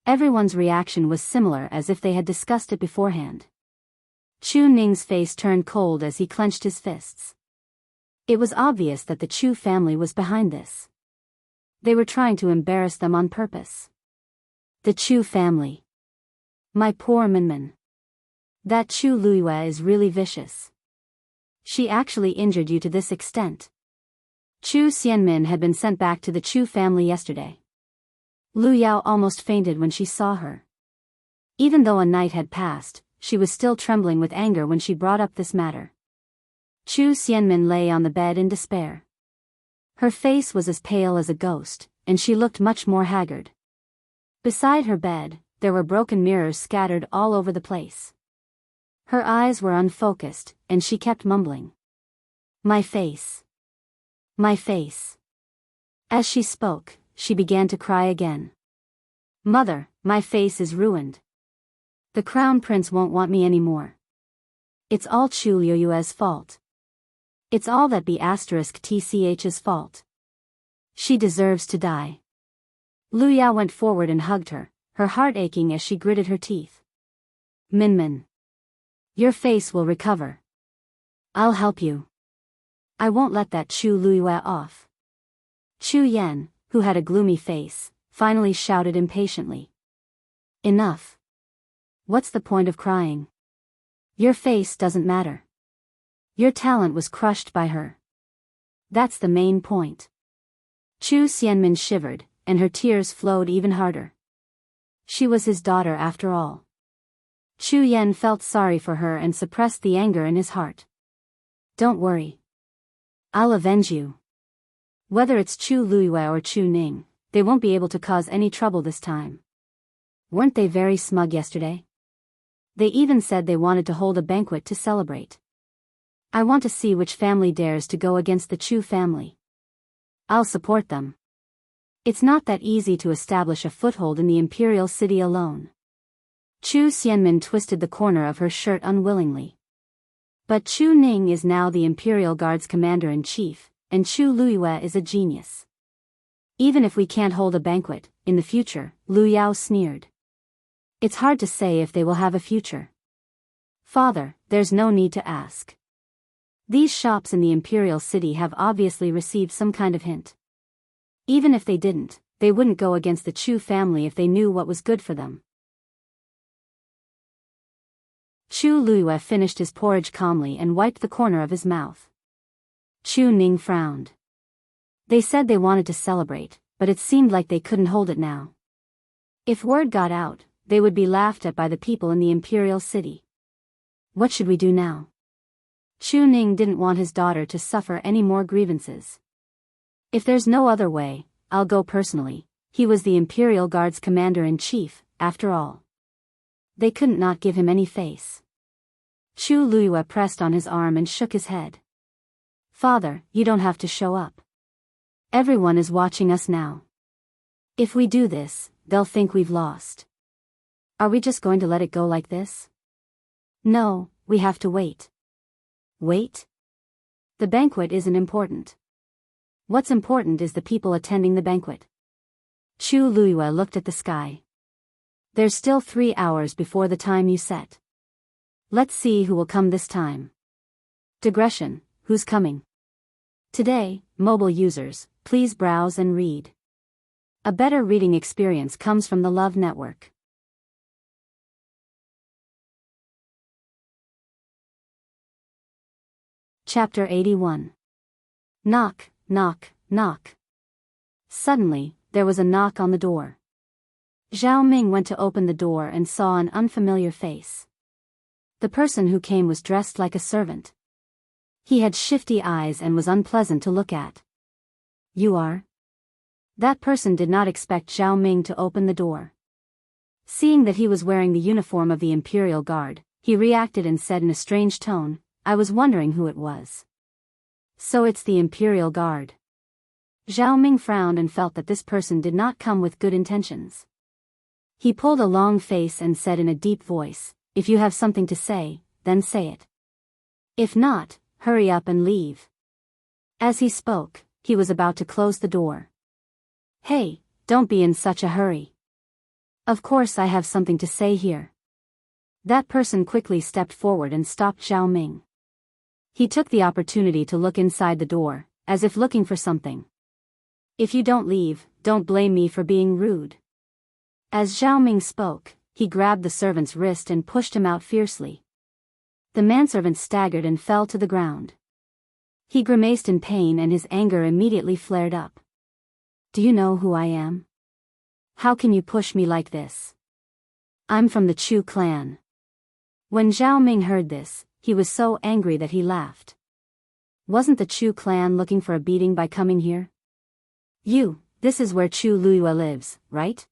Everyone's reaction was similar as if they had discussed it beforehand. Chu Ning's face turned cold as he clenched his fists. It was obvious that the Chu family was behind this. They were trying to embarrass them on purpose. The Chu family. My poor Minmin. That Chu Luiyue is really vicious. She actually injured you to this extent. Chu Xianmin had been sent back to the Chu family yesterday. Lu Yao almost fainted when she saw her. Even though a night had passed, she was still trembling with anger when she brought up this matter. Chu Xianmin lay on the bed in despair. Her face was as pale as a ghost, and she looked much more haggard. Beside her bed, there were broken mirrors scattered all over the place. Her eyes were unfocused, and she kept mumbling. "My face. My face." As she spoke, she began to cry again. "Mother, my face is ruined. The crown prince won't want me anymore. It's all Chu Luiyue's fault. It's all that B*TCH's fault. She deserves to die." Lu Yao went forward and hugged her, her heart aching as she gritted her teeth. "Minmin. Your face will recover. I'll help you. I won't let that Chu Luiyue off." Chu Yan, who had a gloomy face, finally shouted impatiently. "Enough. What's the point of crying? Your face doesn't matter. Your talent was crushed by her. That's the main point." Chu Xianmin shivered, and her tears flowed even harder. She was his daughter after all. Chu Yan felt sorry for her and suppressed the anger in his heart. "Don't worry. I'll avenge you. Whether it's Chu Luiyue or Chu Ning, they won't be able to cause any trouble this time. Weren't they very smug yesterday? They even said they wanted to hold a banquet to celebrate. I want to see which family dares to go against the Chu family. I'll support them. It's not that easy to establish a foothold in the imperial city alone." Chu Xianmin twisted the corner of her shirt unwillingly. "But Chu Ning is now the Imperial Guard's commander-in-chief, and Chu Luiyue is a genius. Even if we can't hold a banquet, in the future," Lu Yao sneered. "It's hard to say if they will have a future. Father, there's no need to ask. These shops in the Imperial City have obviously received some kind of hint. Even if they didn't, they wouldn't go against the Chu family if they knew what was good for them." Chu Luiyue finished his porridge calmly and wiped the corner of his mouth. Chu Ning frowned. They said they wanted to celebrate, but it seemed like they couldn't hold it now. If word got out, they would be laughed at by the people in the Imperial City. What should we do now? Chu Ning didn't want his daughter to suffer any more grievances. "If there's no other way, I'll go personally." He was the Imperial Guard's commander-in-chief, after all. They couldn't not give him any face. Chu Luiyue pressed on his arm and shook his head. "Father, you don't have to show up. Everyone is watching us now. If we do this, they'll think we've lost. Are we just going to let it go like this? No, we have to wait." "Wait? The banquet isn't important. What's important is the people attending the banquet." Chu Luiyue looked at the sky. "There's still 3 hours before the time you set. Let's see who will come this time." Digression: who's coming? Today, mobile users, please browse and read. A better reading experience comes from the Love Network. Chapter 81. Knock, knock, knock. Suddenly, there was a knock on the door. Zhao Ming went to open the door and saw an unfamiliar face. The person who came was dressed like a servant. He had shifty eyes and was unpleasant to look at. "You are?" That person did not expect Zhao Ming to open the door. Seeing that he was wearing the uniform of the Imperial Guard, he reacted and said in a strange tone, "I was wondering who it was." "So it's the Imperial Guard." Zhao Ming frowned and felt that this person did not come with good intentions. He pulled a long face and said in a deep voice, "If you have something to say, then say it. If not, hurry up and leave." As he spoke, he was about to close the door. "Hey, don't be in such a hurry. Of course I have something to say here." That person quickly stepped forward and stopped Zhao Ming. He took the opportunity to look inside the door, as if looking for something. "If you don't leave, don't blame me for being rude." As Zhao Ming spoke, he grabbed the servant's wrist and pushed him out fiercely. The manservant staggered and fell to the ground. He grimaced in pain and his anger immediately flared up. Do you know who I am? How can you push me like this? I'm from the Chu clan. When Zhao Ming heard this, he was so angry that he laughed. Wasn't the Chu clan looking for a beating by coming here? This is where Chu Luyue lives, right?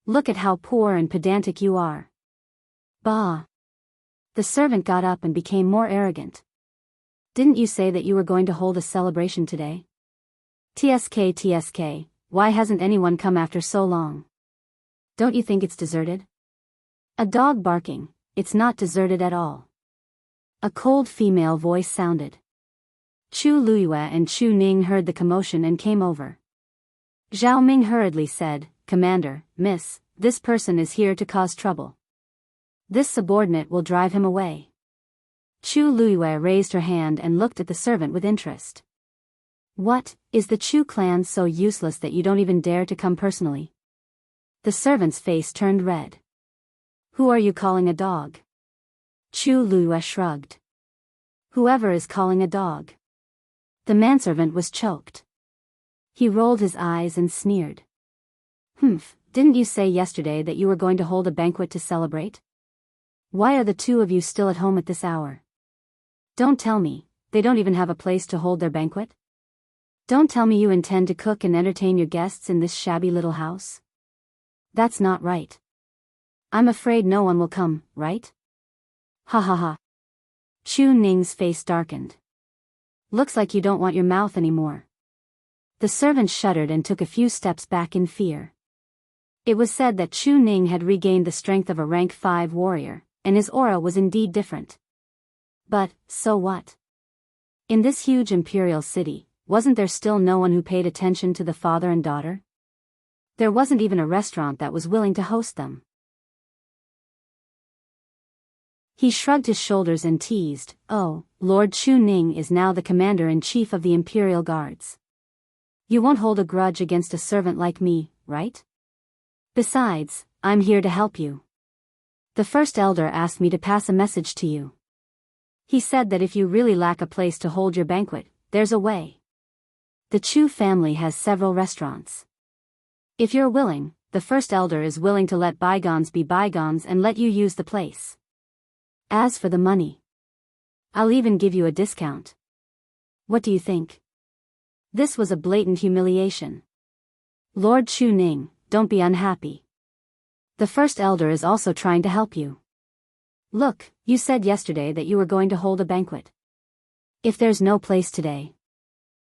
Look at how poor and pedantic you are. Bah! The servant got up and became more arrogant. Didn't you say that you were going to hold a celebration today? TSK, why hasn't anyone come after so long? Don't you think it's deserted? A dog barking, it's not deserted at all. A cold female voice sounded. Chu Luyue and Chu Ning heard the commotion and came over. Zhao Ming hurriedly said, Commander, Miss, this person is here to cause trouble. This subordinate will drive him away. Chu Luyue raised her hand and looked at the servant with interest. What, is the Chu clan so useless that you don't even dare to come personally? The servant's face turned red. Who are you calling a dog? Chu Luyue shrugged. Whoever is calling a dog. The manservant was choked. He rolled his eyes and sneered. Didn't you say yesterday that you were going to hold a banquet to celebrate? Why are the two of you still at home at this hour? Don't tell me, they don't even have a place to hold their banquet? Don't tell me you intend to cook and entertain your guests in this shabby little house? That's not right. I'm afraid no one will come, right? Ha ha ha. Chu Ning's face darkened. Looks like you don't want your mouth anymore. The servant shuddered and took a few steps back in fear. It was said that Chu Ning had regained the strength of a rank 5 warrior, and his aura was indeed different. But, so what? In this huge imperial city, wasn't there still no one who paid attention to the father and daughter? There wasn't even a restaurant that was willing to host them. He shrugged his shoulders and teased, Oh, Lord Chu Ning is now the commander-in-chief of the Imperial Guards. You won't hold a grudge against a servant like me, right? Besides, I'm here to help you. The first elder asked me to pass a message to you. He said that if you really lack a place to hold your banquet, there's a way. The Chu family has several restaurants. If you're willing, the first elder is willing to let bygones be bygones and let you use the place. As for the money, I'll even give you a discount. What do you think? This was a blatant humiliation. Lord Chu Ning, don't be unhappy. The first elder is also trying to help you. Look, you said yesterday that you were going to hold a banquet. If there's no place today.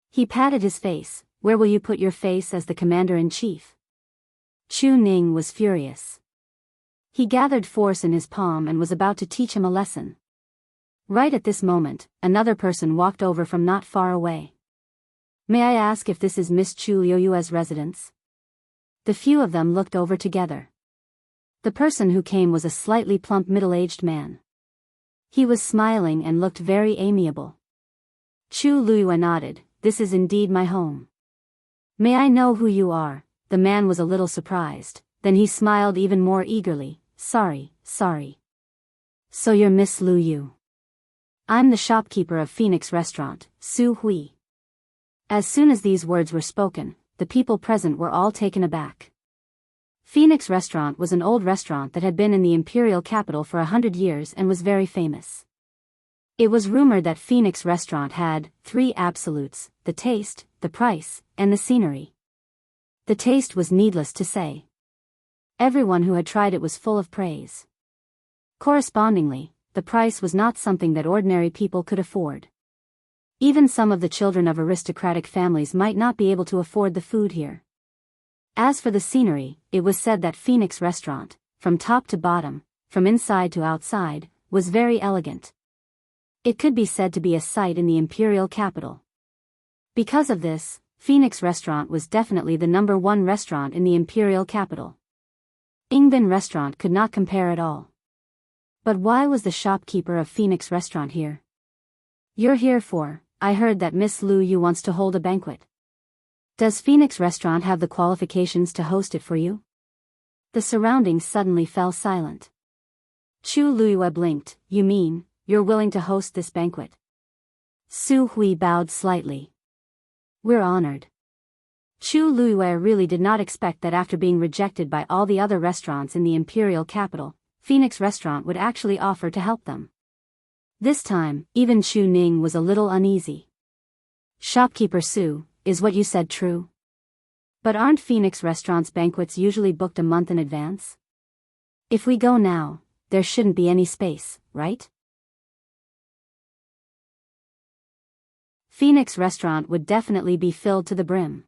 He patted his face, where will you put your face as the commander-in-chief? Chu Ning was furious. He gathered force in his palm and was about to teach him a lesson. Right at this moment, another person walked over from not far away. May I ask if this is Miss Chu Liyue's residence? The few of them looked over together. The person who came was a slightly plump middle-aged man. He was smiling and looked very amiable. Chu Luyue nodded, This is indeed my home. May I know who you are? The man was a little surprised, then he smiled even more eagerly, Sorry. So you're Miss Luyue. I'm the shopkeeper of Phoenix Restaurant, Su Hui. As soon as these words were spoken, the people present were all taken aback. Phoenix Restaurant was an old restaurant that had been in the imperial capital for 100 years and was very famous. It was rumored that Phoenix Restaurant had 3 absolutes, the taste, the price, and the scenery. The taste was needless to say. Everyone who had tried it was full of praise. Correspondingly, the price was not something that ordinary people could afford. Even some of the children of aristocratic families might not be able to afford the food here. As for the scenery, it was said that Phoenix Restaurant, from top to bottom, from inside to outside, was very elegant. It could be said to be a sight in the imperial capital. Because of this, Phoenix Restaurant was definitely the #1 restaurant in the imperial capital. Yingbin Restaurant could not compare at all. But why was the shopkeeper of Phoenix Restaurant here? You're here for, I heard that Miss Luyue wants to hold a banquet. Does Phoenix Restaurant have the qualifications to host it for you? The surroundings suddenly fell silent. Chu Luyue blinked, You mean, you're willing to host this banquet. Su Hui bowed slightly. We're honored. Chu Luiyue really did not expect that after being rejected by all the other restaurants in the imperial capital, Phoenix Restaurant would actually offer to help them. This time, even Chu Ning was a little uneasy. Shopkeeper Su, is what you said true? But aren't Phoenix Restaurant's banquets usually booked a month in advance? If we go now, there shouldn't be any space, right? Phoenix Restaurant would definitely be filled to the brim.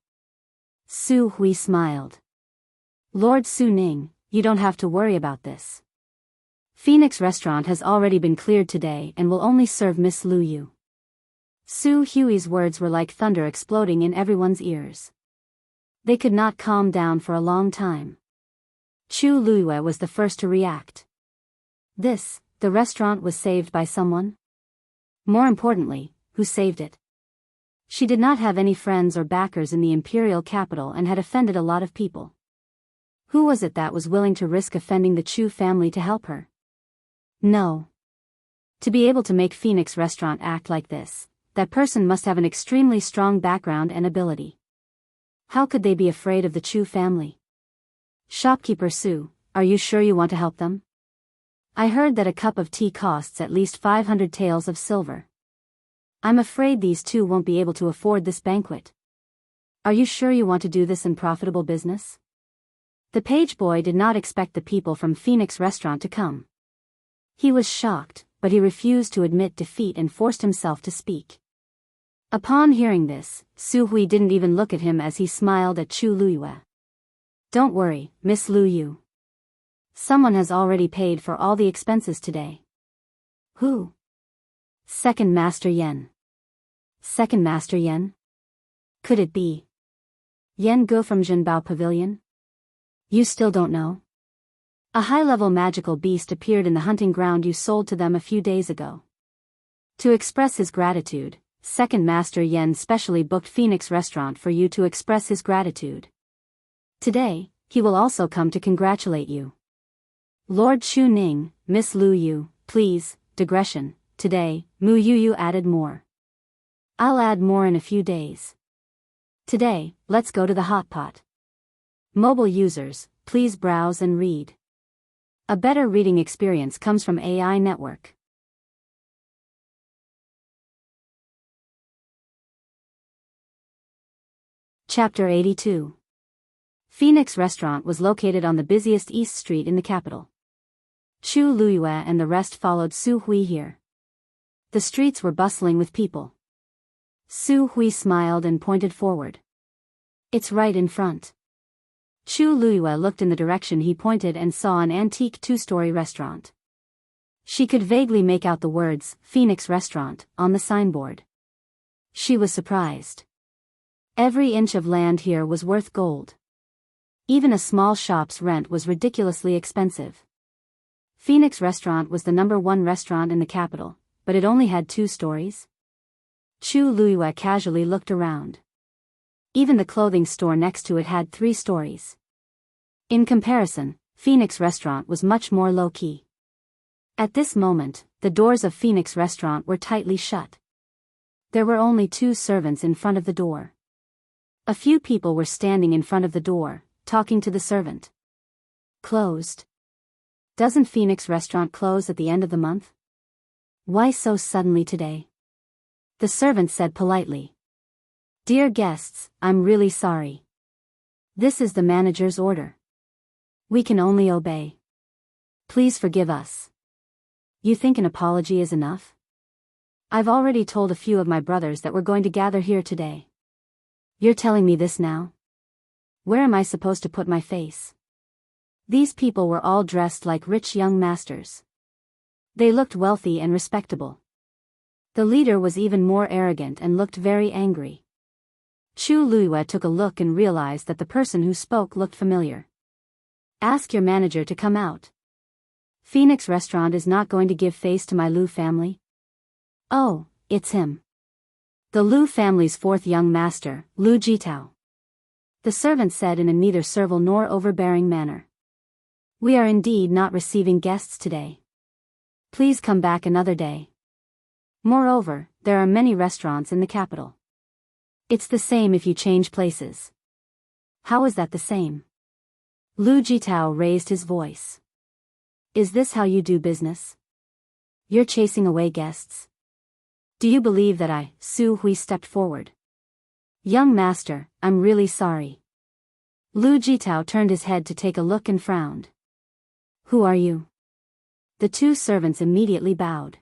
Su Hui smiled. Lord Su Ning, you don't have to worry about this. Phoenix Restaurant has already been cleared today and will only serve Miss Lu Yu. Su Hui's words were like thunder exploding in everyone's ears. They could not calm down for a long time. Chu Luiyue was the first to react. The restaurant was saved by someone? More importantly, who saved it? She did not have any friends or backers in the imperial capital and had offended a lot of people. Who was it that was willing to risk offending the Chu family to help her? No. To be able to make Phoenix Restaurant act like this, that person must have an extremely strong background and ability. How could they be afraid of the Chu family? Shopkeeper Su, are you sure you want to help them? I heard that a cup of tea costs at least 500 taels of silver. I'm afraid these two won't be able to afford this banquet. Are you sure you want to do this in profitable business? The page boy did not expect the people from Phoenix Restaurant to come. He was shocked, but he refused to admit defeat and forced himself to speak. Upon hearing this, Su Hui didn't even look at him as he smiled at Chu Luiyue. Don't worry, Miss Lu Yu. Someone has already paid for all the expenses today. Who? Second Master Yen. Second Master Yen? Could it be Yen Go from Jinbao Pavilion? You still don't know? A high-level magical beast appeared in the hunting ground you sold to them a few days ago. To express his gratitude, Second Master Yen specially booked Phoenix Restaurant for you to express his gratitude. Today, he will also come to congratulate you. Lord Chu Ning, Miss Lu Yu, please, digression, today, Mu Yu added more. I'll add more in a few days. Today, let's go to the hot pot. Mobile users, please browse and read. A better reading experience comes from AI Network. Chapter 82. Phoenix Restaurant was located on the busiest East Street in the capital. Chu Luiyue and the rest followed Su Hui here. The streets were bustling with people. Su Hui smiled and pointed forward. It's right in front. Chu Luiyue looked in the direction he pointed and saw an antique two-story restaurant. She could vaguely make out the words, Phoenix Restaurant, on the signboard. She was surprised. Every inch of land here was worth gold. Even a small shop's rent was ridiculously expensive. Phoenix Restaurant was the #1 restaurant in the capital, but it only had 2 stories. Chu Luiyue casually looked around. Even the clothing store next to it had 3 stories. In comparison, Phoenix Restaurant was much more low-key. At this moment, the doors of Phoenix Restaurant were tightly shut. There were only 2 servants in front of the door. A few people were standing in front of the door, talking to the servant. Closed. Doesn't Phoenix Restaurant close at the end of the month? Why so suddenly today? The servant said politely. Dear guests, I'm really sorry. This is the manager's order. We can only obey. Please forgive us. You think an apology is enough? I've already told a few of my brothers that we're going to gather here today. You're telling me this now? Where am I supposed to put my face? These people were all dressed like rich young masters. They looked wealthy and respectable. The leader was even more arrogant and looked very angry. Chu Luiyue took a look and realized that the person who spoke looked familiar. Ask your manager to come out. Phoenix Restaurant is not going to give face to my Lu family. Oh, it's him. The Lu family's 4th young master, Lu Jitao. The servant said in a neither servile nor overbearing manner. We are indeed not receiving guests today. Please come back another day. Moreover, there are many restaurants in the capital. It's the same if you change places. How is that the same? Lu Jitao raised his voice. Is this how you do business? You're chasing away guests. Do you believe that I, Su Hui, stepped forward? Young master, I'm really sorry. Lu Jitao turned his head to take a look and frowned. Who are you? The two servants immediately bowed.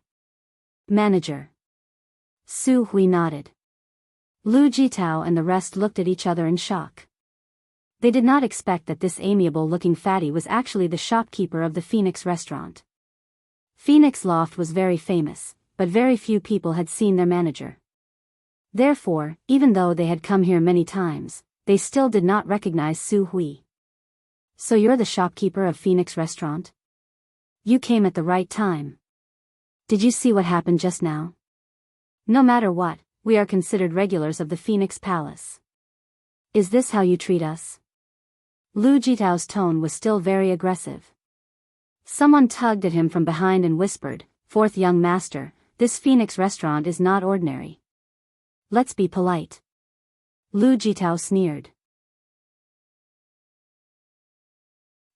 Manager. Su Hui nodded. Lu Jitao and the rest looked at each other in shock. They did not expect that this amiable-looking fatty was actually the shopkeeper of the Phoenix restaurant. Phoenix Loft was very famous, but very few people had seen their manager. Therefore, even though they had come here many times, they still did not recognize Su Hui. So you're the shopkeeper of Phoenix restaurant? You came at the right time. Did you see what happened just now? No matter what, we are considered regulars of the Phoenix Palace. Is this how you treat us? Lu Jitao's tone was still very aggressive. Someone tugged at him from behind and whispered, "Fourth young master, this Phoenix restaurant is not ordinary. Let's be polite." Lu Jitao sneered.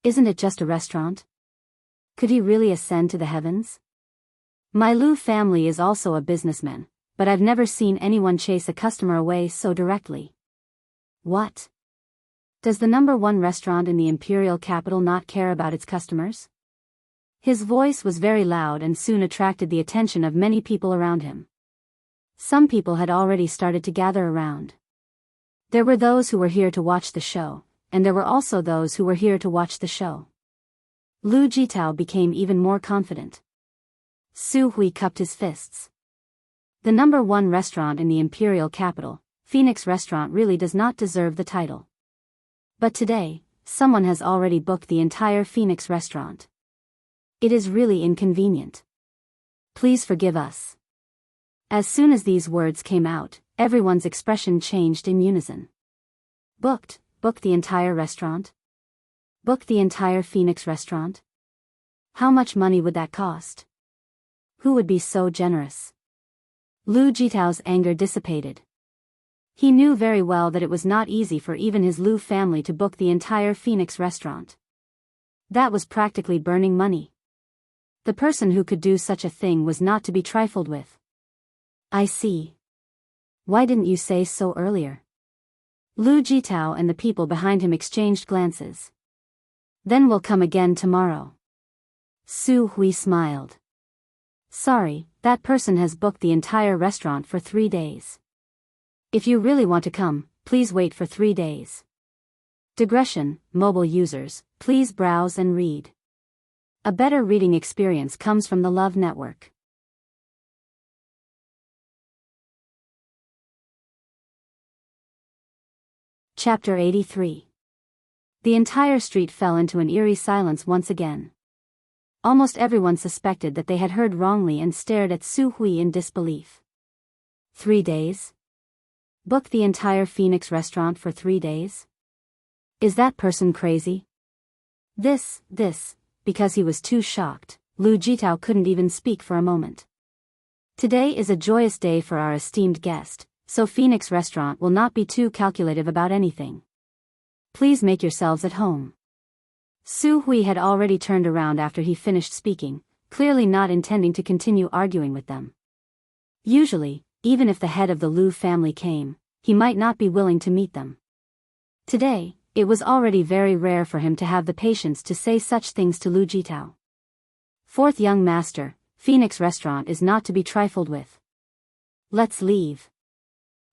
Isn't it just a restaurant? Could he really ascend to the heavens? My Lu family is also a businessman, but I've never seen anyone chase a customer away so directly. What? Does the #1 restaurant in the imperial capital not care about its customers? His voice was very loud and soon attracted the attention of many people around him. Some people had already started to gather around. There were those who were here to watch the show, and there were also those who were here to watch the show. Lu Jitao became even more confident. Su Hui cupped his fists. The #1 restaurant in the imperial capital, Phoenix Restaurant, really does not deserve the title. But today, someone has already booked the entire Phoenix restaurant. It is really inconvenient. Please forgive us. As soon as these words came out, everyone's expression changed in unison. Booked the entire restaurant? Booked the entire Phoenix restaurant? How much money would that cost? Who would be so generous? Lu Jitao's anger dissipated. He knew very well that it was not easy for even his Lu family to book the entire Phoenix restaurant. That was practically burning money. The person who could do such a thing was not to be trifled with. I see. Why didn't you say so earlier? Lu Jitao and the people behind him exchanged glances. Then we'll come again tomorrow. Su Hui smiled. Sorry, that person has booked the entire restaurant for 3 days. If you really want to come, please wait for 3 days. Digression, mobile users, please browse and read. A better reading experience comes from the Love Network. Chapter 83. The entire street fell into an eerie silence once again. Almost everyone suspected that they had heard wrongly and stared at Su Hui in disbelief. 3 days? Book the entire Phoenix restaurant for 3 days? Is that person crazy? This, because he was too shocked, Lu Jitao couldn't even speak for a moment. Today is a joyous day for our esteemed guest, so Phoenix restaurant will not be too calculative about anything. Please make yourselves at home. Su Hui had already turned around after he finished speaking, clearly not intending to continue arguing with them. Usually, even if the head of the Lu family came, he might not be willing to meet them. Today, it was already very rare for him to have the patience to say such things to Lu Jitao. Fourth young master, Phoenix restaurant is not to be trifled with. Let's leave.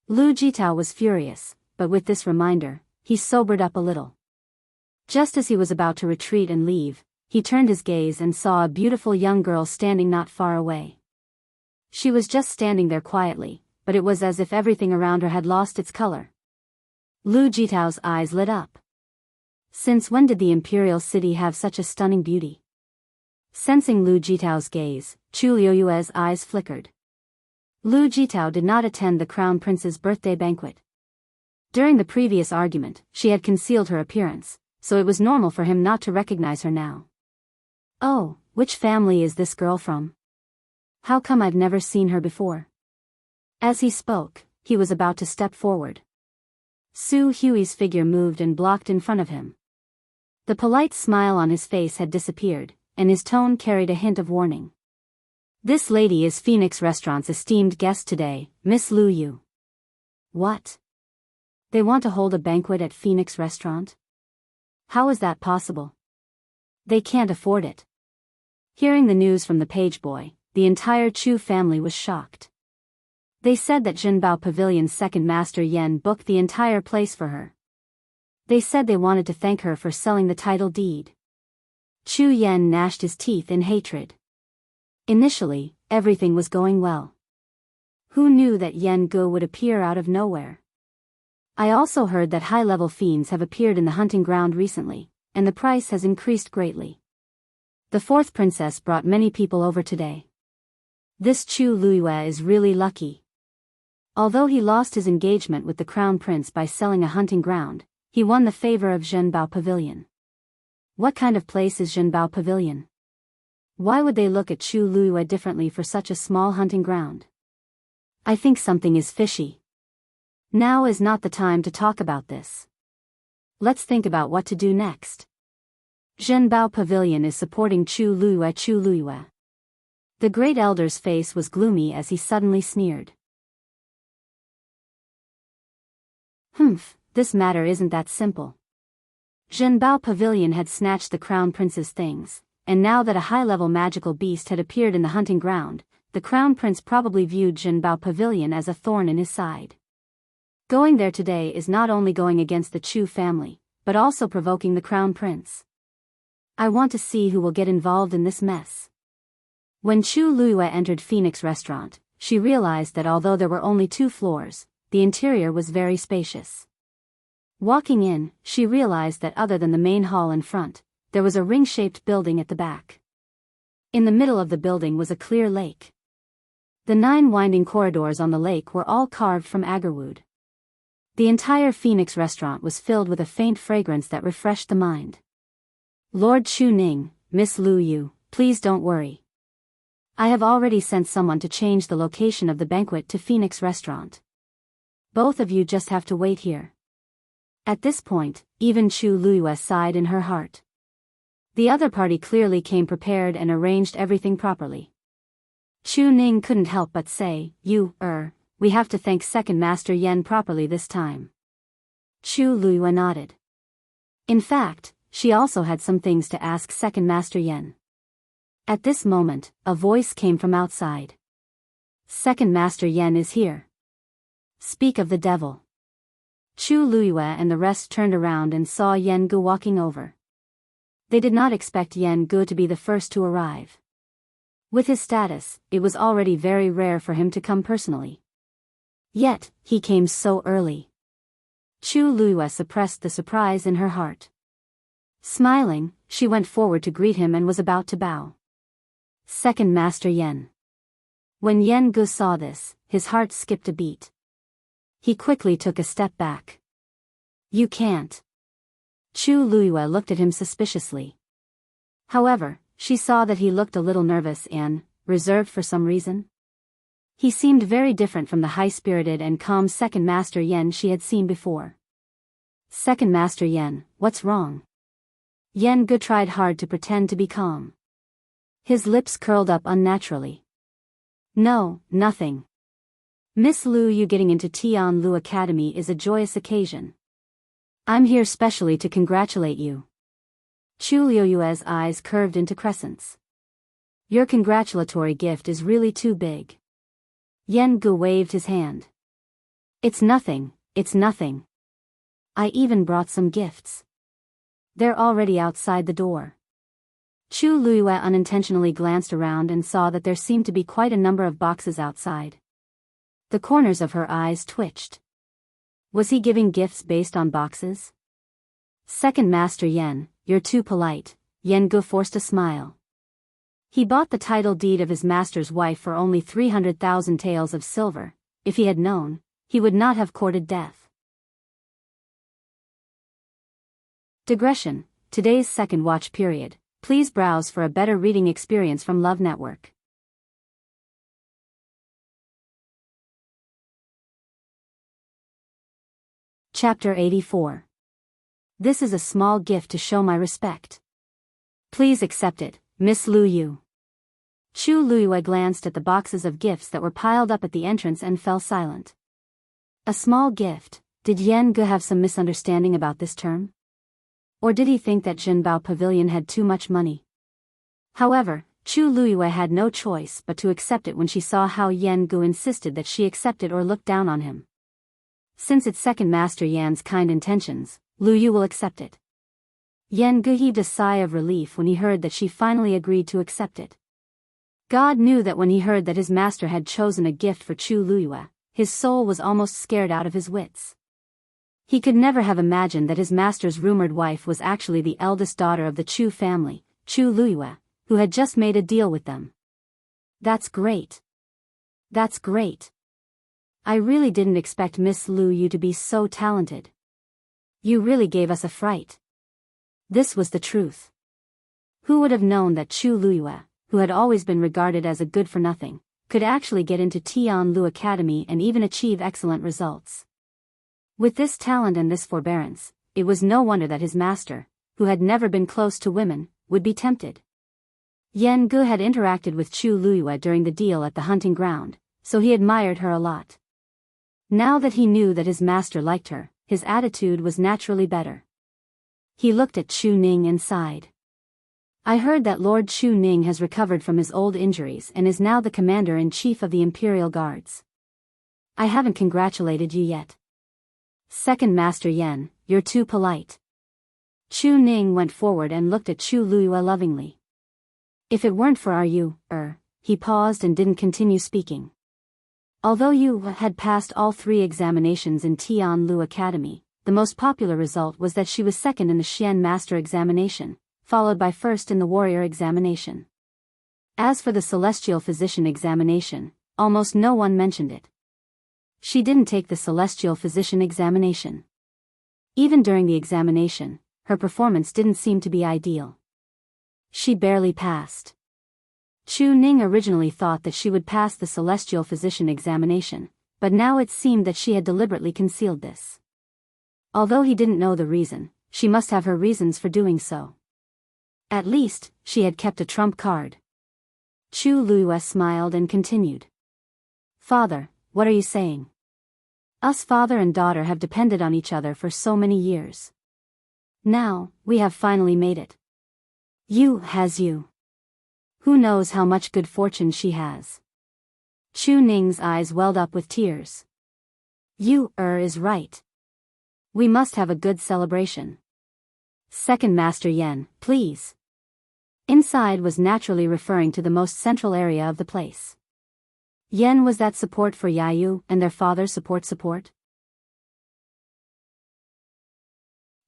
Lu Jitao was furious, but with this reminder, he sobered up a little. Just as he was about to retreat and leave, he turned his gaze and saw a beautiful young girl standing not far away. She was just standing there quietly, but it was as if everything around her had lost its color. Lu Jitao's eyes lit up. Since when did the imperial city have such a stunning beauty? Sensing Lu Jitao's gaze, Chu Liuyue's eyes flickered. Lu Jitao did not attend the crown prince's birthday banquet. During the previous argument, she had concealed her appearance, so it was normal for him not to recognize her now. Oh, which family is this girl from? How come I've never seen her before? As he spoke, he was about to step forward. Su Hui's figure moved and blocked in front of him. The polite smile on his face had disappeared, and his tone carried a hint of warning. This lady is Phoenix Restaurant's esteemed guest today, Miss Lu Yu. What? They want to hold a banquet at Phoenix Restaurant? How is that possible? They can't afford it. Hearing the news from the page boy, the entire Chu family was shocked. They said that Jinbao Pavilion's second master Yan booked the entire place for her. They said they wanted to thank her for selling the title deed. Chu Yan gnashed his teeth in hatred. Initially, everything was going well. Who knew that Yan Gu would appear out of nowhere? I also heard that high-level fiends have appeared in the hunting ground recently, and the price has increased greatly. The fourth princess brought many people over today. This Chu Luiyue is really lucky. Although he lost his engagement with the crown prince by selling a hunting ground, he won the favor of Jinbao Pavilion. What kind of place is Jinbao Pavilion? Why would they look at Chu Luiyue differently for such a small hunting ground? I think something is fishy. Now is not the time to talk about this. Let's think about what to do next. Jinbao Pavilion is supporting Chu Luiyue. The great elder's face was gloomy as he suddenly sneered. This matter isn't that simple. Jinbao Pavilion had snatched the crown prince's things, and now that a high-level magical beast had appeared in the hunting ground, the crown prince probably viewed Jinbao Pavilion as a thorn in his side. Going there today is not only going against the Chu family, but also provoking the crown prince. I want to see who will get involved in this mess. When Chu Luiyue entered Phoenix Restaurant, she realized that although there were only 2 floors, the interior was very spacious. Walking in, she realized that other than the main hall in front, there was a ring-shaped building at the back. In the middle of the building was a clear lake. The 9 winding corridors on the lake were all carved from agarwood. The entire Phoenix Restaurant was filled with a faint fragrance that refreshed the mind. Lord Chu Ning, Miss Lu Yu, please don't worry. I have already sent someone to change the location of the banquet to Phoenix Restaurant. Both of you just have to wait here. At this point, even Chu Luiyue sighed in her heart. The other party clearly came prepared and arranged everything properly. Chu Ning couldn't help but say, we have to thank Second Master Yan properly this time. Chu Luiyue nodded. In fact, she also had some things to ask Second Master Yan. At this moment, a voice came from outside. Second Master Yan is here. Speak of the devil. Chu Luiyue and the rest turned around and saw Yan Gu walking over. They did not expect Yan Gu to be the first to arrive. With his status, it was already very rare for him to come personally. Yet, he came so early. Chu Luiyue suppressed the surprise in her heart. Smiling, she went forward to greet him and was about to bow. Second Master Yan. When Yan Gu saw this, his heart skipped a beat. He quickly took a step back. You can't. Chu Luiyue looked at him suspiciously. However, she saw that he looked a little nervous and reserved for some reason. He seemed very different from the high-spirited and calm Second Master Yan she had seen before. Second Master Yan, what's wrong? Yan Gu tried hard to pretend to be calm. His lips curled up unnaturally. No, nothing. Miss Lu Yu getting into Tianlu Academy is a joyous occasion. I'm here specially to congratulate you. Chu Luiyue's eyes curved into crescents. Your congratulatory gift is really too big. Yan Gu waved his hand. It's nothing, it's nothing. I even brought some gifts. They're already outside the door. Chu Luiyue unintentionally glanced around and saw that there seemed to be quite a number of boxes outside. The corners of her eyes twitched. Was he giving gifts based on boxes? Second Master Yan, you're too polite. Yan Gu forced a smile. He bought the title deed of his master's wife for only 300,000 taels of silver. If he had known, he would not have courted death. Digression. Today's second watch period. Please browse for a better reading experience from Love Network. Chapter 84. This is a small gift to show my respect. Please accept it, Miss Lu Yu. Chu Luiyue glanced at the boxes of gifts that were piled up at the entrance and fell silent. A small gift. Did Yan Ge have some misunderstanding about this term? Or did he think that Jinbao Pavilion had too much money? However, Chu Luiyue had no choice but to accept it when she saw how Yan Ge insisted that she accept it or look down on him. Since it's second master Yan's kind intentions, Lu Yu will accept it. Yan Ge heaved a sigh of relief when he heard that she finally agreed to accept it. God knew that when he heard that his master had chosen a gift for Chu Luiyue, his soul was almost scared out of his wits. He could never have imagined that his master's rumored wife was actually the eldest daughter of the Chu family, Chu Luiyue, who had just made a deal with them. That's great. That's great. I really didn't expect Miss Lu Yu to be so talented. You really gave us a fright. This was the truth. Who would have known that Chu Luiyue, who had always been regarded as a good-for-nothing, could actually get into Tianlu Academy and even achieve excellent results? With this talent and this forbearance, it was no wonder that his master, who had never been close to women, would be tempted. Yan Ge had interacted with Chu Luiyue during the deal at the hunting ground, so he admired her a lot. Now that he knew that his master liked her, his attitude was naturally better. He looked at Chu Ning and sighed. I heard that Lord Chu Ning has recovered from his old injuries and is now the commander-in-chief of the Imperial Guards. I haven't congratulated you yet. Second Master Yan, you're too polite. Chu Ning went forward and looked at Chu Luiyue lovingly. If it weren't for he paused and didn't continue speaking. Although you had passed all 3 examinations in Tianlu Academy, the most popular result was that she was second in the Xian Master examination, followed by first in the Warrior examination. As for the Celestial Physician examination, almost no one mentioned it. She didn't take the Celestial Physician examination. Even during the examination, her performance didn't seem to be ideal. She barely passed. Chu Ning originally thought that she would pass the Celestial Physician examination, but now it seemed that she had deliberately concealed this. Although he didn't know the reason, she must have her reasons for doing so. At least, she had kept a trump card. Chu Luiyue smiled and continued. Father, what are you saying? Us father and daughter have depended on each other for so many years. Now, we have finally made it. You. Who knows how much good fortune she has? Chu Ning's eyes welled up with tears. You is right. We must have a good celebration. Second Master Yan, please. Inside was naturally referring to the most central area of the place. Yen was that support for Yayu and their father's support?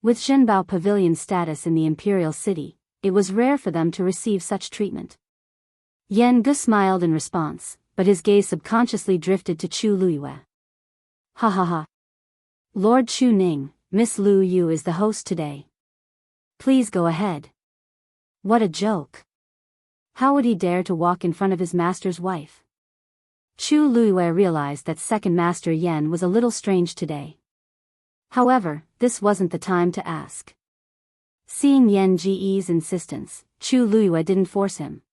With Jinbao Pavilion status in the Imperial City, it was rare for them to receive such treatment. Yan Ge smiled in response, but his gaze subconsciously drifted to Chu Luiyue. Ha ha ha. Lord Chu Ning, Miss Lu Yu is the host today. Please go ahead. What a joke. How would he dare to walk in front of his master's wife? Chu Luiyue realized that Second Master Yan was a little strange today. However, this wasn't the time to ask. Seeing Yan Ge's insistence, Chu Luiyue didn't force him.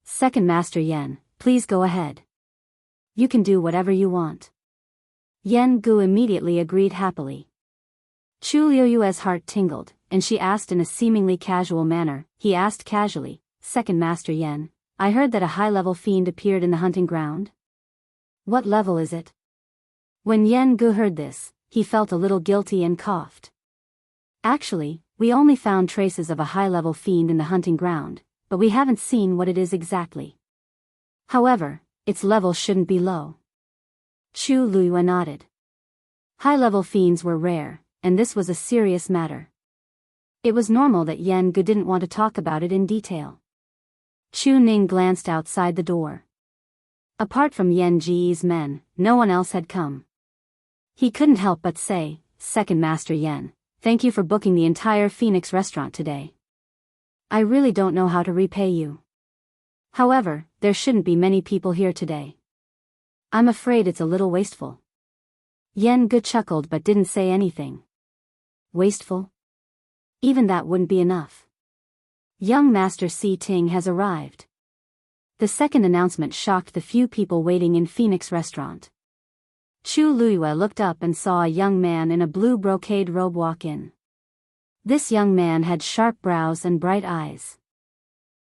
Second Master Yan, please go ahead. You can do whatever you want. Yan Ge immediately agreed happily. Chu Luiyue's heart tingled, and she asked in a seemingly casual manner. He asked casually, Second Master Yan, I heard that a high-level fiend appeared in the hunting ground. What level is it? When Yan Ge heard this, he felt a little guilty and coughed. Actually, we only found traces of a high-level fiend in the hunting ground, but we haven't seen what it is exactly. However, its level shouldn't be low. Chu Luiyue nodded. High-level fiends were rare, and this was a serious matter. It was normal that Yan Ge didn't want to talk about it in detail. Chu Ning glanced outside the door. Apart from Yan Ji's men, no one else had come. He couldn't help but say, Second Master Yan, thank you for booking the entire Phoenix restaurant today. I really don't know how to repay you. However, there shouldn't be many people here today. I'm afraid it's a little wasteful. Yen Ge chuckled but didn't say anything. Wasteful? Even that wouldn't be enough. Young Master Si Ting has arrived. The second announcement shocked the few people waiting in Phoenix Restaurant. Chu Luiyue looked up and saw a young man in a blue brocade robe walk in. This young man had sharp brows and bright eyes.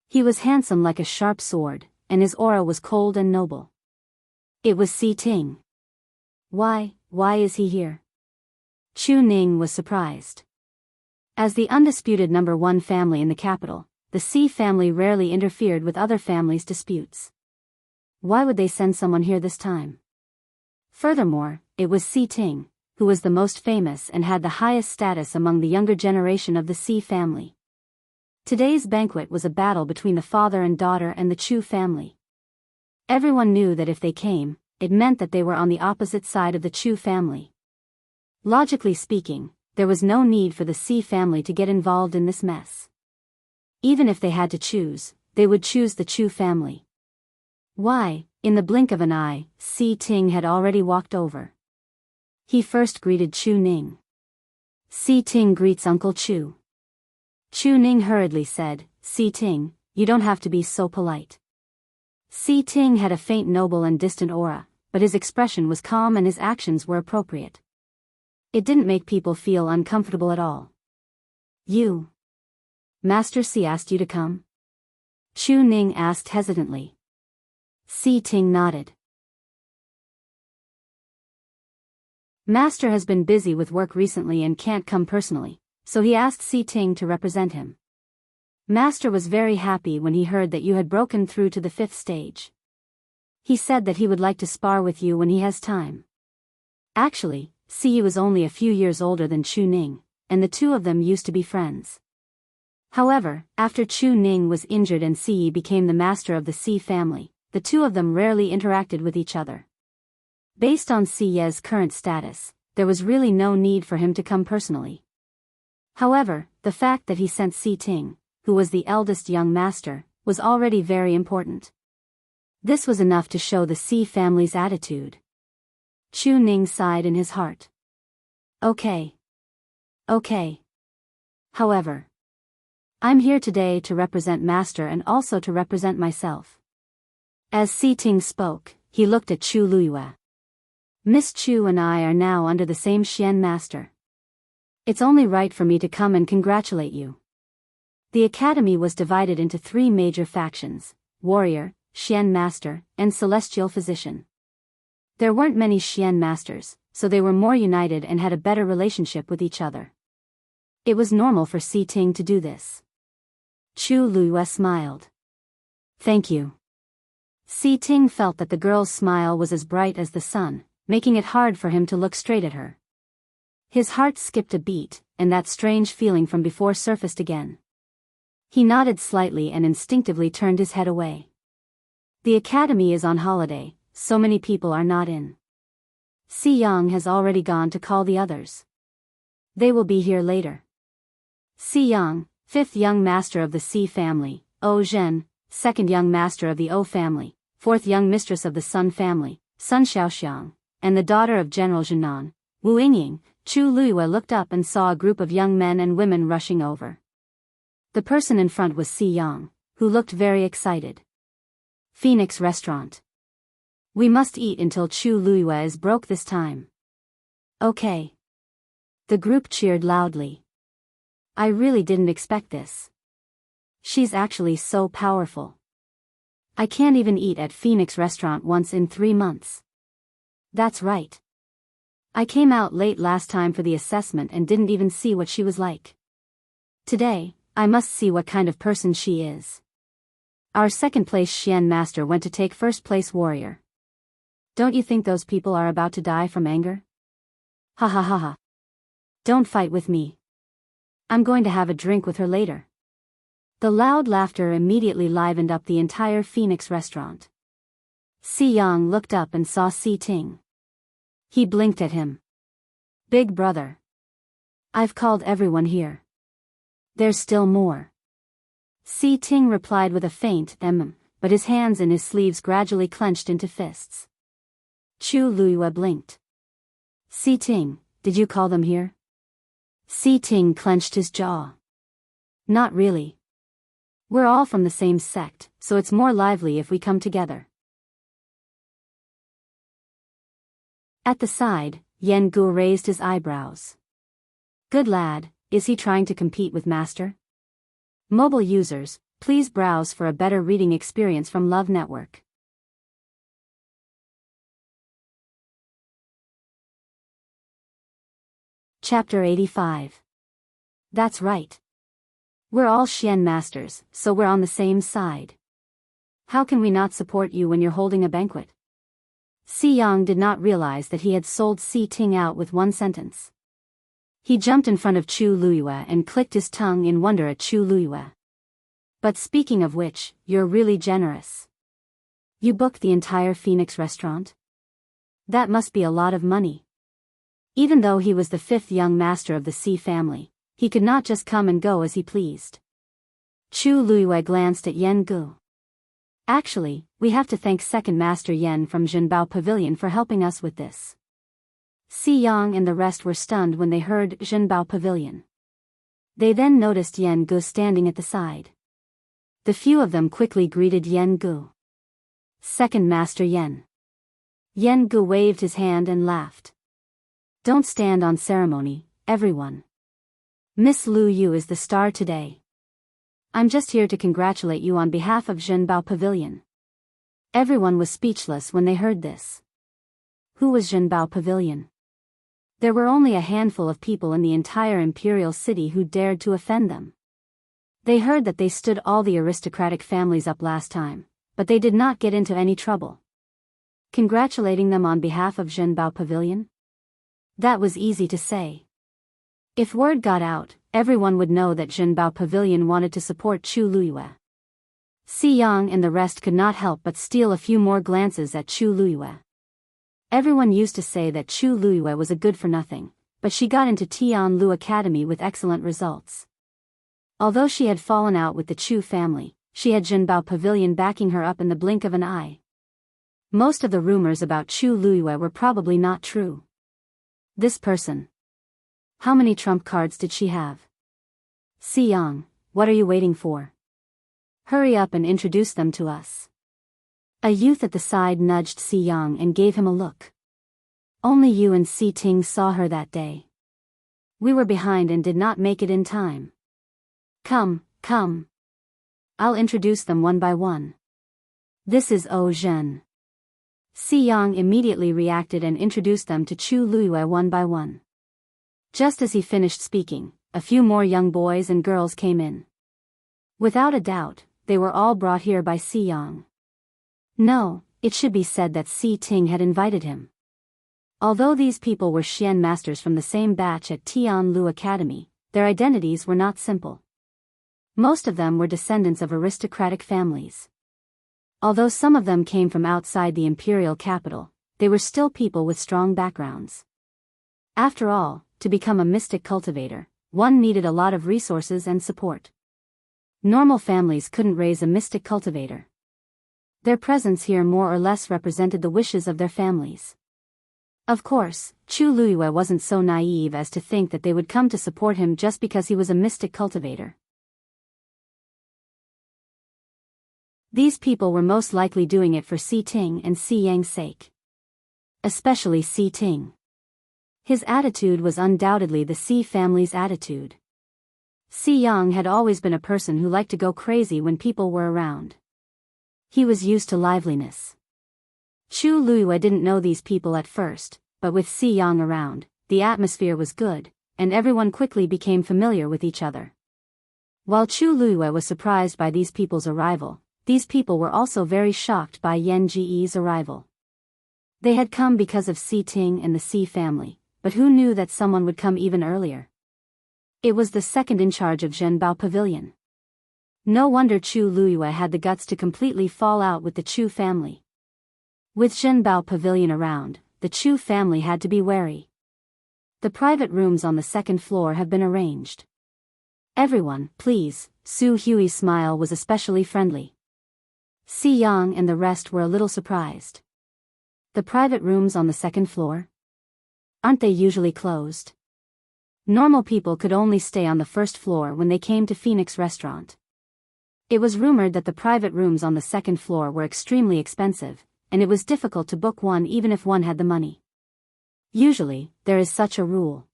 He was handsome like a sharp sword, and his aura was cold and noble. It was Si Ting. Why is he here? Chu Ning was surprised. As the undisputed number one family in the capital, the Si family rarely interfered with other families' disputes. Why would they send someone here this time? Furthermore, it was Si Ting, who was the most famous and had the highest status among the younger generation of the Si family. Today's banquet was a battle between the father and daughter and the Chu family. Everyone knew that if they came, it meant that they were on the opposite side of the Chu family. Logically speaking, there was no need for the Si family to get involved in this mess. Even if they had to choose, they would choose the Chu family. Why, in the blink of an eye, Si Ting had already walked over. He first greeted Chu Ning. Si Ting greets Uncle Chu. Chu Ning hurriedly said, Si Ting, you don't have to be so polite. Si Ting had a faint noble and distant aura, but his expression was calm and his actions were appropriate. It didn't make people feel uncomfortable at all. You. Master Si asked you to come? Chu Ning asked hesitantly. Si Ting nodded. Master has been busy with work recently and can't come personally, so he asked Si Ting to represent him. Master was very happy when he heard that you had broken through to the 5th stage. He said that he would like to spar with you when he has time. Actually, Si was only a few years older than Chu Ning, and the two of them used to be friends. However, after Chu Ning was injured and Si became the master of the Si family, the two of them rarely interacted with each other. Based on Si's current status, there was really no need for him to come personally. However, the fact that he sent Si Ting, who was the eldest young master, was already very important. This was enough to show the Si family's attitude. Chu Ning sighed in his heart. Okay. However, I'm here today to represent Master and also to represent myself. As Si Ting spoke, he looked at Chu Luiyue. Miss Chu and I are now under the same Xian Master. It's only right for me to come and congratulate you. The academy was divided into 3 major factions: Warrior, Xian Master, and Celestial Physician. There weren't many Xian Masters, so they were more united and had a better relationship with each other. It was normal for Si Ting to do this. Chu Luiyue smiled. Thank you. Si Ting felt that the girl's smile was as bright as the sun, making it hard for him to look straight at her. His heart skipped a beat, and that strange feeling from before surfaced again. He nodded slightly and instinctively turned his head away. The academy is on holiday, so many people are not in. Si Yang has already gone to call the others. They will be here later. Si Yang, 5th young master of the Si family, O Zhen, 2nd young master of the O family, 4th young mistress of the Sun family, Sun Xiaoxiang, and the daughter of General Zhenan, Wu Yingying. Chu Luiyue looked up and saw a group of young men and women rushing over. The person in front was Si Yang, who looked very excited. Phoenix Restaurant. We must eat until Chu Luiyue is broke this time. Okay. The group cheered loudly. I really didn't expect this. She's actually so powerful. I can't even eat at Phoenix Restaurant once in 3 months. That's right. I came out late last time for the assessment and didn't even see what she was like. Today, I must see what kind of person she is. Our 2nd place Xian Master went to take 1st place Warrior. Don't you think those people are about to die from anger? Ha ha ha ha. Don't fight with me. I'm going to have a drink with her later. The loud laughter immediately livened up the entire Phoenix Restaurant. Si Yang looked up and saw Si Ting. He blinked at him. Big brother. I've called everyone here. There's still more. Si Ting replied with a faint but his hands in his sleeves gradually clenched into fists. Chu Luiyue blinked. Si Ting, did you call them here? Si Ting clenched his jaw. Not really. We're all from the same sect, so it's more lively if we come together. At the side, Yan Gu raised his eyebrows. Good lad, is he trying to compete with Master? Mobile users, please browse for a better reading experience from Love Network. Chapter 85. That's right. We're all Xian masters, so we're on the same side. How can we not support you when you're holding a banquet? Si Yang did not realize that he had sold Si Ting out with one sentence. He jumped in front of Chu Luiyue and clicked his tongue in wonder at Chu Luiyue. But speaking of which, you're really generous. You booked the entire Phoenix restaurant? That must be a lot of money. Even though he was the fifth young master of the Si family, he could not just come and go as he pleased. Chu Luiyue glanced at Yan Gu. Actually, we have to thank second master Yan from Zhenbao Pavilion for helping us with this. Si Yang and the rest were stunned when they heard Zhenbao Pavilion. They then noticed Yan Gu standing at the side. The few of them quickly greeted Yan Gu. Second master Yan. Yan Gu waved his hand and laughed. Don't stand on ceremony, everyone. Miss Lu Yu is the star today. I'm just here to congratulate you on behalf of Zhenbao Pavilion. Everyone was speechless when they heard this. Who was Zhenbao Pavilion? There were only a handful of people in the entire imperial city who dared to offend them. They heard that they stood all the aristocratic families up last time, but they did not get into any trouble. Congratulating them on behalf of Zhenbao Pavilion? That was easy to say. If word got out, everyone would know that Zhenbao Pavilion wanted to support Chu Luiyue. Si Yang and the rest could not help but steal a few more glances at Chu Luiyue. Everyone used to say that Chu Luiyue was a good-for-nothing, but she got into Tianlu Academy with excellent results. Although she had fallen out with the Chu family, she had Zhenbao Pavilion backing her up in the blink of an eye. Most of the rumors about Chu Luiyue were probably not true. This person. How many trump cards did she have? Si Yang, what are you waiting for? Hurry up and introduce them to us. A youth at the side nudged Si Yang and gave him a look. Only you and Si Ting saw her that day. We were behind and did not make it in time. Come, come. I'll introduce them one by one. This is O Zhen. Si Yang immediately reacted and introduced them to Chu Luiyue one by one. Just as he finished speaking, a few more young boys and girls came in. Without a doubt, they were all brought here by Si Yang. No, it should be said that Si Ting had invited him. Although these people were Xian masters from the same batch at Tianlu Academy, their identities were not simple. Most of them were descendants of aristocratic families. Although some of them came from outside the imperial capital, they were still people with strong backgrounds. After all, to become a mystic cultivator, one needed a lot of resources and support. Normal families couldn't raise a mystic cultivator. Their presence here more or less represented the wishes of their families. Of course, Chu Luiyue wasn't so naive as to think that they would come to support him just because he was a mystic cultivator. These people were most likely doing it for Si Ting and Si Yang's sake. Especially Si Ting. His attitude was undoubtedly the Si family's attitude. Si Yang had always been a person who liked to go crazy when people were around. He was used to liveliness. Chu Luiyue didn't know these people at first, but with Si Yang around, the atmosphere was good, and everyone quickly became familiar with each other. While Chu Luiyue was surprised by these people's arrival, these people were also very shocked by Yan Ji's arrival. They had come because of Si Ting and the Si family, but who knew that someone would come even earlier? It was the second in charge of Zhenbao Pavilion. No wonder Chu Luiyue had the guts to completely fall out with the Chu family. With Zhenbao Pavilion around, the Chu family had to be wary. The private rooms on the second floor have been arranged. Everyone, please, Su Hui's smile was especially friendly. Si Yang and the rest were a little surprised. The private rooms on the second floor? Aren't they usually closed? Normal people could only stay on the first floor when they came to Phoenix Restaurant. It was rumored that the private rooms on the second floor were extremely expensive, and it was difficult to book one even if one had the money. Usually, there is such a rule.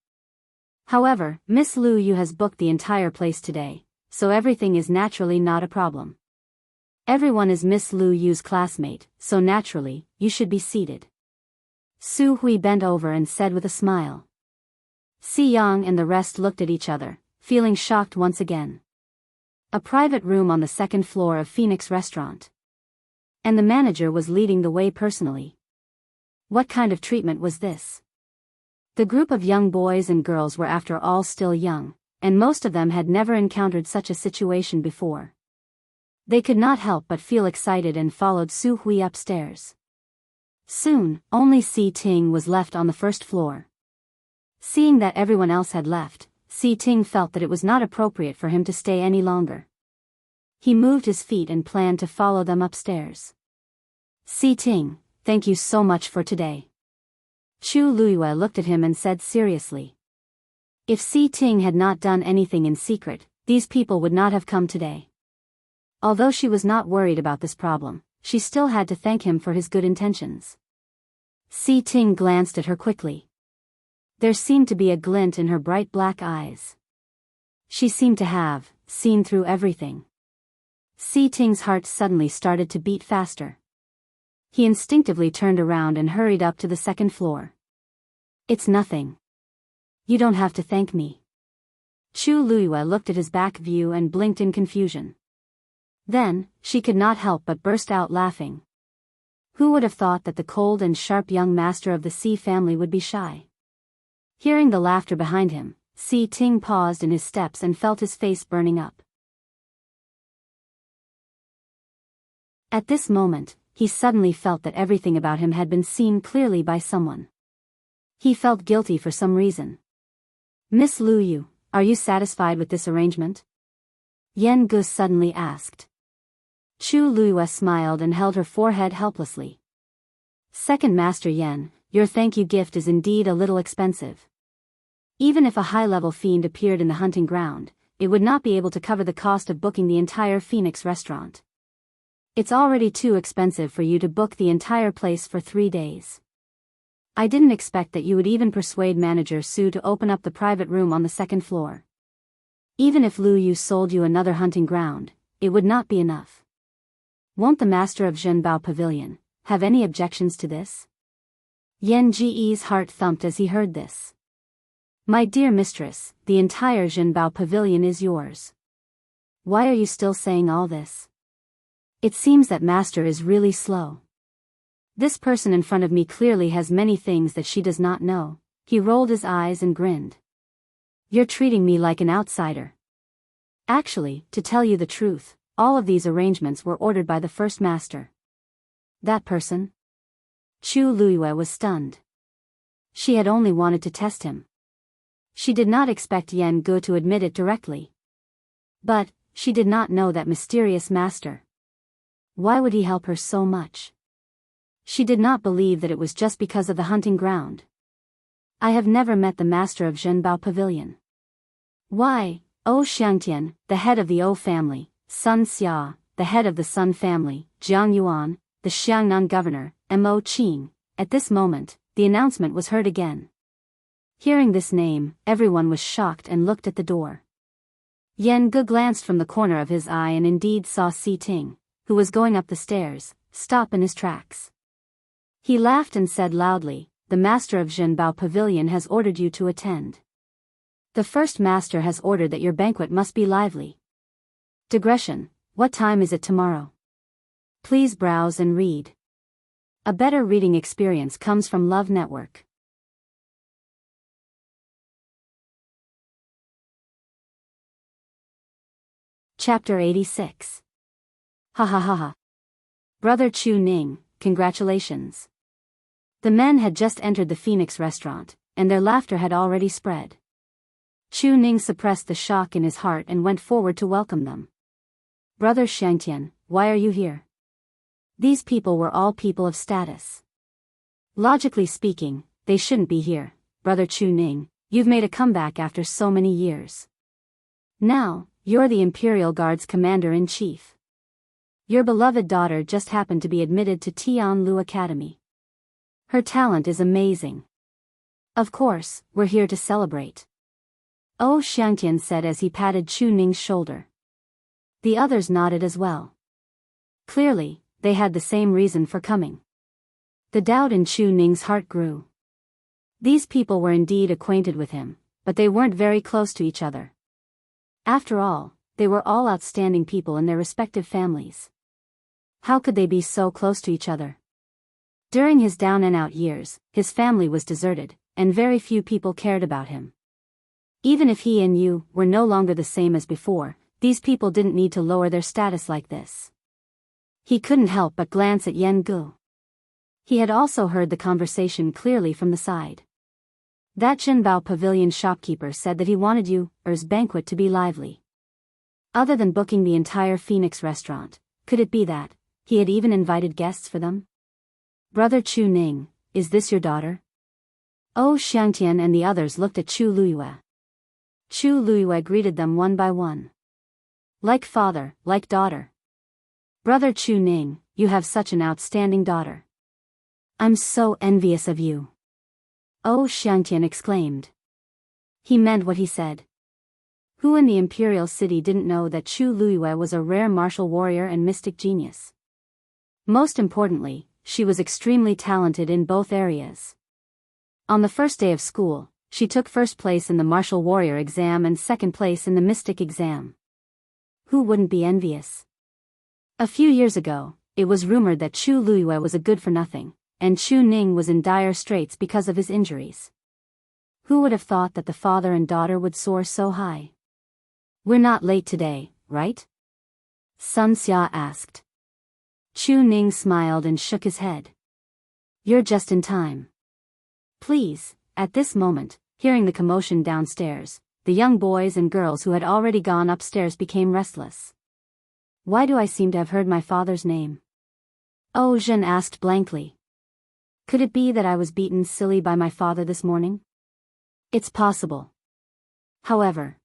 However, Miss Lu Yu has booked the entire place today, so everything is naturally not a problem. Everyone is Miss Lu Yu's classmate, so naturally, you should be seated. Su Hui bent over and said with a smile. Si Yang and the rest looked at each other, feeling shocked once again. A private room on the second floor of Phoenix Restaurant. And the manager was leading the way personally. What kind of treatment was this? The group of young boys and girls were after all still young, and most of them had never encountered such a situation before. They could not help but feel excited and followed Su Hui upstairs. Soon, only Si Ting was left on the first floor. Seeing that everyone else had left, Si Ting felt that it was not appropriate for him to stay any longer. He moved his feet and planned to follow them upstairs. Si Ting, thank you so much for today. Chu Luiyue looked at him and said seriously. If Si Ting had not done anything in secret, these people would not have come today. Although she was not worried about this problem, she still had to thank him for his good intentions. Si Ting glanced at her quickly. There seemed to be a glint in her bright black eyes. She seemed to have seen through everything. Si Ting's heart suddenly started to beat faster. He instinctively turned around and hurried up to the second floor. It's nothing. You don't have to thank me. Chu Luiyue looked at his back view and blinked in confusion. Then, she could not help but burst out laughing. Who would have thought that the cold and sharp young master of the Si family would be shy? Hearing the laughter behind him, Si Ting paused in his steps and felt his face burning up. At this moment, he suddenly felt that everything about him had been seen clearly by someone. He felt guilty for some reason. Miss Lu Yu, are you satisfied with this arrangement? Yan Gu suddenly asked. Chu Luiyue smiled and held her forehead helplessly. Second Master Yan, your thank you gift is indeed a little expensive. Even if a high-level fiend appeared in the hunting ground, it would not be able to cover the cost of booking the entire Phoenix Restaurant. It's already too expensive for you to book the entire place for 3 days. I didn't expect that you would even persuade Manager Su to open up the private room on the second floor. Even if Lu Yu sold you another hunting ground, it would not be enough. Won't the master of Zhenbao Pavilion have any objections to this? Yan Ji's heart thumped as he heard this. My dear mistress, the entire Zhenbao Pavilion is yours. Why are you still saying all this? It seems that master is really slow. This person in front of me clearly has many things that she does not know. He rolled his eyes and grinned. You're treating me like an outsider. Actually, to tell you the truth, all of these arrangements were ordered by the first master. That person? Chu Luiyue was stunned. She had only wanted to test him. She did not expect Yan Gu to admit it directly. But, she did not know that mysterious master. Why would he help her so much? She did not believe that it was just because of the hunting ground. I have never met the master of Zhenbao Pavilion. Why, O Xiangtian, the head of the O family, Sun Xia, the head of the Sun family, Jiang Yuan, the Xiangnan governor, Mo Qing. At this moment, the announcement was heard again. Hearing this name, everyone was shocked and looked at the door. Yan Gu glanced from the corner of his eye and indeed saw Si Ting, who was going up the stairs, stop in his tracks. He laughed and said loudly, the master of Zhenbao Pavilion has ordered you to attend. The first master has ordered that your banquet must be lively. Digression, what time is it tomorrow? Please browse and read. A better reading experience comes from Love Network. Chapter 86. Ha ha ha ha. Brother Chu Ning, congratulations. The men had just entered the Phoenix Restaurant, and their laughter had already spread. Chu Ning suppressed the shock in his heart and went forward to welcome them. Brother Xiangtian, why are you here? These people were all people of status. Logically speaking, they shouldn't be here. Brother Chu Ning, you've made a comeback after so many years. Now, you're the Imperial Guard's commander-in-chief. Your beloved daughter just happened to be admitted to Tianlu Academy. Her talent is amazing. Of course, we're here to celebrate. Oh, Xiangtian said as he patted Chu Ning's shoulder. The others nodded as well. Clearly, they had the same reason for coming. The doubt in Chu Ning's heart grew. These people were indeed acquainted with him, but they weren't very close to each other. After all, they were all outstanding people in their respective families. How could they be so close to each other? During his down-and-out years, his family was deserted, and very few people cared about him. Even if he and you were no longer the same as before, these people didn't need to lower their status like this. He couldn't help but glance at Yan Gu. He had also heard the conversation clearly from the side. That Jinbao Pavilion shopkeeper said that he wanted Yu's banquet to be lively. Other than booking the entire Phoenix restaurant, could it be that he had even invited guests for them? Brother Chu Ning, is this your daughter? Oh, Xiangtian and the others looked at Chu Luiyue. Chu Luiyue greeted them one by one. Like father, like daughter. Brother Chu Ning, you have such an outstanding daughter. I'm so envious of you. Oh, Xiangtian exclaimed. He meant what he said. Who in the imperial city didn't know that Chu Luiyue was a rare martial warrior and mystic genius? Most importantly, she was extremely talented in both areas. On the first day of school, she took first place in the martial warrior exam and second place in the mystic exam. Who wouldn't be envious? A few years ago, it was rumored that Chu Luiyue was a good-for-nothing, and Chu Ning was in dire straits because of his injuries. Who would have thought that the father and daughter would soar so high? We're not late today, right? Sun Xia asked. Chu Ning smiled and shook his head. You're just in time. Please. At this moment, hearing the commotion downstairs, the young boys and girls who had already gone upstairs became restless. Why do I seem to have heard my father's name? Oh, Zhen asked blankly. Could it be that I was beaten silly by my father this morning? It's possible. However,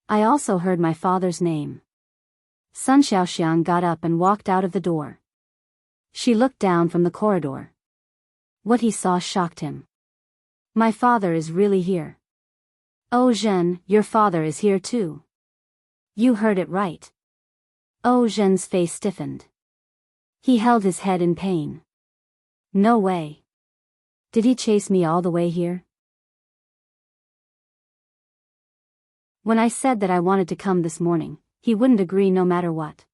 I also heard my father's name. Sun Xiaoxiang got up and walked out of the door. She looked down from the corridor. What he saw shocked him. My father is really here. Oh Zhen, your father is here too. You heard it right. Oh Zhen's face stiffened. He held his head in pain. No way. Did he chase me all the way here? When I said that I wanted to come this morning, he wouldn't agree no matter what.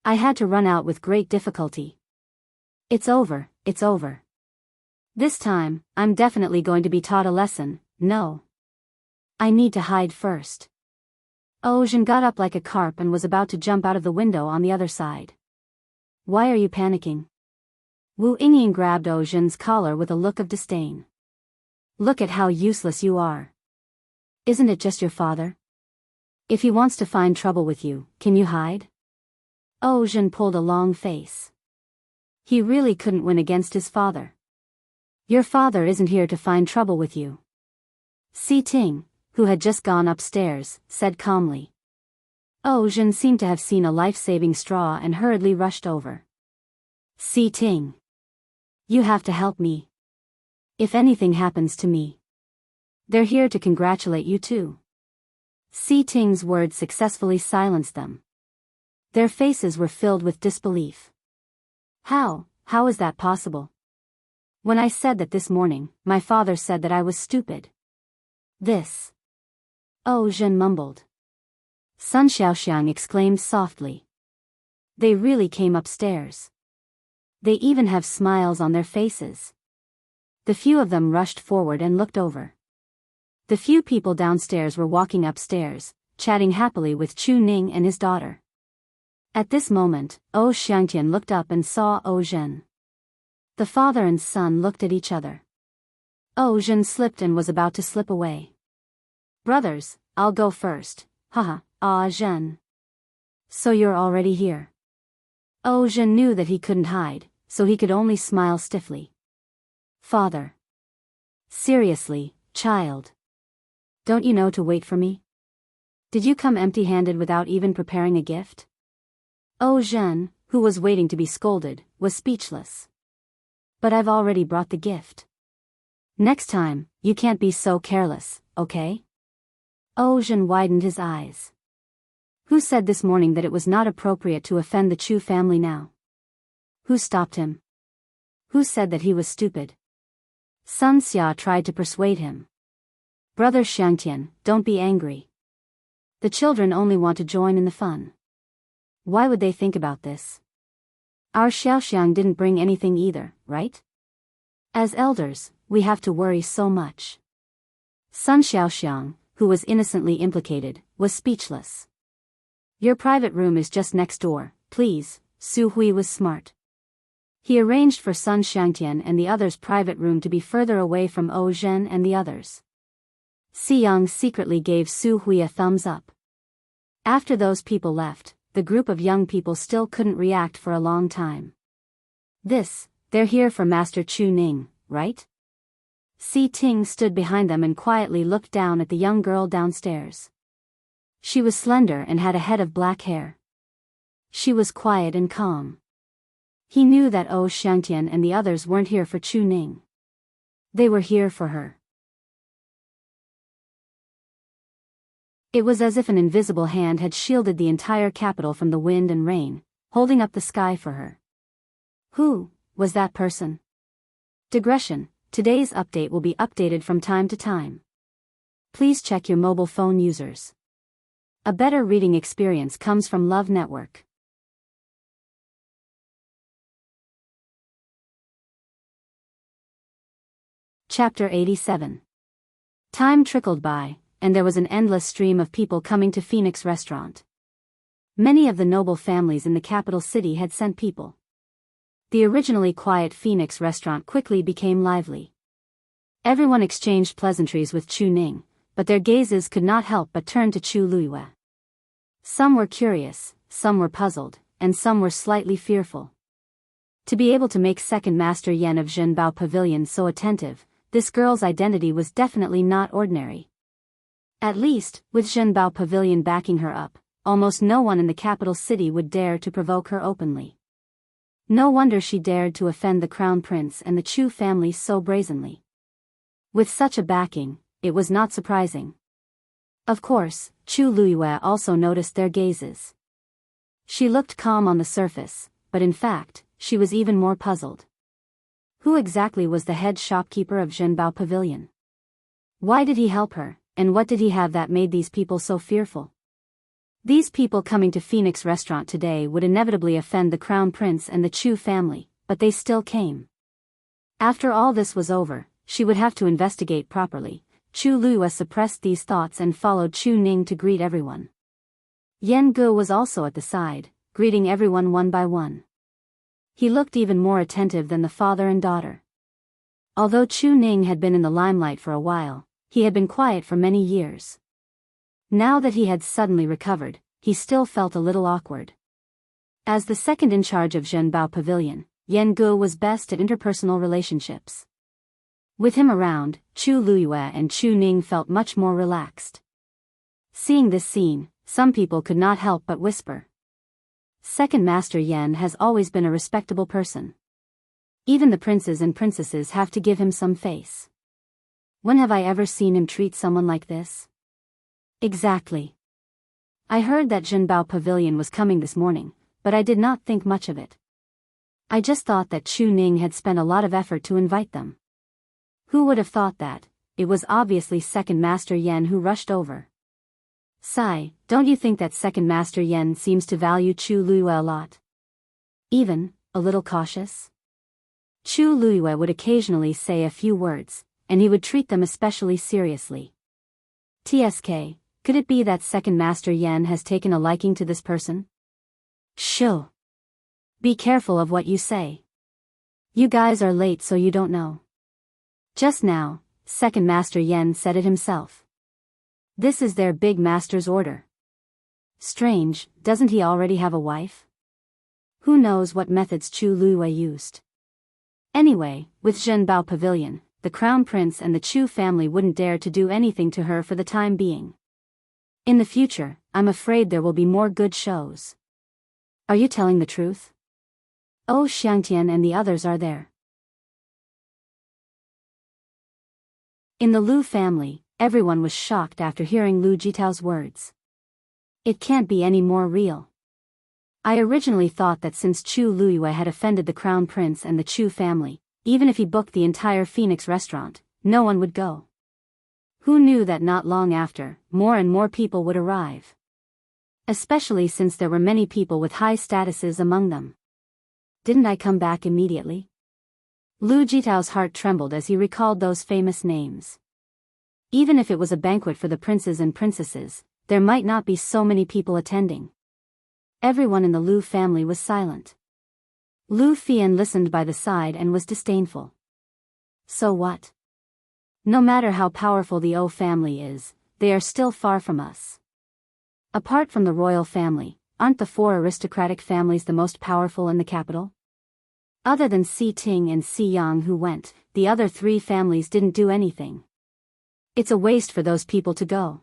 I had to run out with great difficulty. It's over, it's over. This time, I'm definitely going to be taught a lesson. No. I need to hide first. Oh Zhen got up like a carp and was about to jump out of the window on the other side. Why are you panicking? Wu Yingying grabbed Oh Zhen's collar with a look of disdain. Look at how useless you are. Isn't it just your father? If he wants to find trouble with you, can you hide? Oh Zhen pulled a long face. He really couldn't win against his father. Your father isn't here to find trouble with you. Si Ting, who had just gone upstairs, said calmly. Oh Zhen seemed to have seen a life-saving straw and hurriedly rushed over. Si Ting. You have to help me. If anything happens to me. They're here to congratulate you too. Si Ting's words successfully silenced them. Their faces were filled with disbelief. How is that possible? When I said that this morning, my father said that I was stupid. This. Oh Zhen mumbled. Sun Xiaoxiang exclaimed softly. They really came upstairs. They even have smiles on their faces. The few of them rushed forward and looked over. The few people downstairs were walking upstairs, chatting happily with Chu Ning and his daughter. At this moment, Oh Xiangtian looked up and saw Oh Zhen. The father and son looked at each other. Oh Zhen slipped and was about to slip away. Brothers, I'll go first. Haha, Zhen. So you're already here. Zhen knew that he couldn't hide, so he could only smile stiffly. Father. Seriously, child. Don't you know to wait for me? Did you come empty-handed without even preparing a gift? Zhen, who was waiting to be scolded, was speechless. But I've already brought the gift. Next time, you can't be so careless, okay? Zhen widened his eyes. Who said this morning that it was not appropriate to offend the Chu family now? Who stopped him? Who said that he was stupid? Sun Xia tried to persuade him. Brother Xiangtian, don't be angry. The children only want to join in the fun. Why would they think about this? Our Xiaoxiang didn't bring anything either, right? As elders, we have to worry so much. Sun Xiaoxiang, who was innocently implicated, was speechless. Your private room is just next door, please. Su Hui was smart. He arranged for Sun Xiangtian and the others' private room to be further away from Zhen and the others. Xiyang secretly gave Su Hui a thumbs up. After those people left, the group of young people still couldn't react for a long time. They're here for Master Chu Ning, right? Si Ting stood behind them and quietly looked down at the young girl downstairs. She was slender and had a head of black hair. She was quiet and calm. He knew that Xiangtian and the others weren't here for Chu Ning. They were here for her. It was as if an invisible hand had shielded the entire capital from the wind and rain, holding up the sky for her. Who was that person? Digression. Today's update will be updated from time to time. Please check your mobile phone users. A better reading experience comes from Love Network. Chapter 87. Time trickled by, and there was an endless stream of people coming to Phoenix Restaurant. Many of the noble families in the capital city had sent people. The originally quiet Phoenix Restaurant quickly became lively. Everyone exchanged pleasantries with Chu Ning, but their gazes could not help but turn to Chu Luiyue. Some were curious, some were puzzled, and some were slightly fearful. To be able to make Second Master Yan of Zhenbao Pavilion so attentive, this girl's identity was definitely not ordinary. At least, with Zhenbao Pavilion backing her up, almost no one in the capital city would dare to provoke her openly. No wonder she dared to offend the crown prince and the Chu family so brazenly. With such a backing, it was not surprising. Of course, Chu Luiyue also noticed their gazes. She looked calm on the surface, but in fact, she was even more puzzled. Who exactly was the head shopkeeper of Zhenbao Pavilion? Why did he help her, and what did he have that made these people so fearful? These people coming to Phoenix Restaurant today would inevitably offend the crown prince and the Chu family, but they still came. After all this was over, she would have to investigate properly. Chu Luiyue suppressed these thoughts and followed Chu Ning to greet everyone. Yan Ge was also at the side, greeting everyone one by one. He looked even more attentive than the father and daughter. Although Chu Ning had been in the limelight for a while, he had been quiet for many years. Now that he had suddenly recovered, he still felt a little awkward. As the second in charge of Zhenbao Pavilion, Yan Ge was best at interpersonal relationships. With him around, Chu Luiyue and Chu Ning felt much more relaxed. Seeing this scene, some people could not help but whisper. Second Master Yan has always been a respectable person. Even the princes and princesses have to give him some face. When have I ever seen him treat someone like this? Exactly. I heard that Zhenbao Pavilion was coming this morning, but I did not think much of it. I just thought that Chu Ning had spent a lot of effort to invite them. Who would have thought that? It was obviously Second Master Yan who rushed over. Sai, don't you think that Second Master Yan seems to value Chu Luiyue a lot? Even, a little cautious? Chu Luiyue would occasionally say a few words, and he would treat them especially seriously. TSK, could it be that Second Master Yan has taken a liking to this person? Shoo. Be careful of what you say. You guys are late so you don't know. Just now, Second Master Yan said it himself. This is their big master's order. Strange, doesn't he already have a wife? Who knows what methods Chu Luiwei used? Anyway, with Zhenbao Pavilion, the crown prince and the Chu family wouldn't dare to do anything to her for the time being. In the future, I'm afraid there will be more good shows. Are you telling the truth? Oh, Xiangtian and the others are there. In the Lu family, everyone was shocked after hearing Lu Jitao's words. It can't be any more real. I originally thought that since Chu Luiwei had offended the crown prince and the Chu family, even if he booked the entire Phoenix restaurant, no one would go. Who knew that not long after, more and more people would arrive? Especially since there were many people with high statuses among them. Didn't I come back immediately? Lu Jitao's heart trembled as he recalled those famous names. Even if it was a banquet for the princes and princesses, there might not be so many people attending. Everyone in the Lu family was silent. Lu Fian listened by the side and was disdainful. So what? No matter how powerful the O family is, they are still far from us. Apart from the royal family, aren't the 4 aristocratic families the most powerful in the capital? Other than Si Ting and Si Yang who went, the other 3 families didn't do anything. It's a waste for those people to go.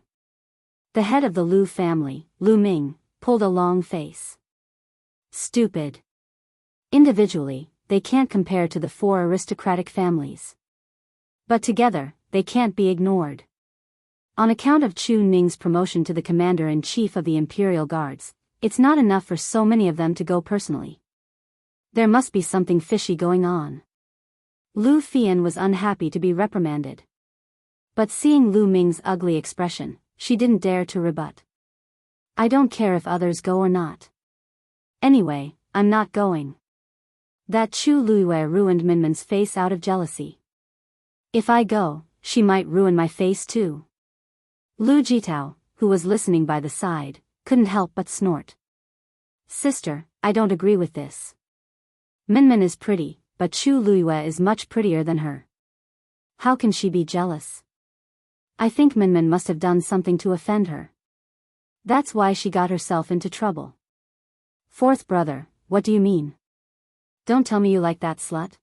The head of the Lu family, Lu Ming, pulled a long face. Stupid. Individually, they can't compare to the 4 aristocratic families. But together, they can't be ignored. On account of Chu Ning's promotion to the commander-in-chief of the Imperial Guards, it's not enough for so many of them to go personally. There must be something fishy going on. Lu Fian was unhappy to be reprimanded. But seeing Lu Ming's ugly expression, she didn't dare to rebut. I don't care if others go or not. Anyway, I'm not going. That Chu Luiwei ruined Minmin's face out of jealousy. If I go, she might ruin my face too. Lu Jitao, who was listening by the side, couldn't help but snort. Sister, I don't agree with this. Minmin is pretty, but Chu Luiwei is much prettier than her. How can she be jealous? I think Minmin must have done something to offend her. That's why she got herself into trouble. 4th brother, what do you mean? Don't tell me you like that slut.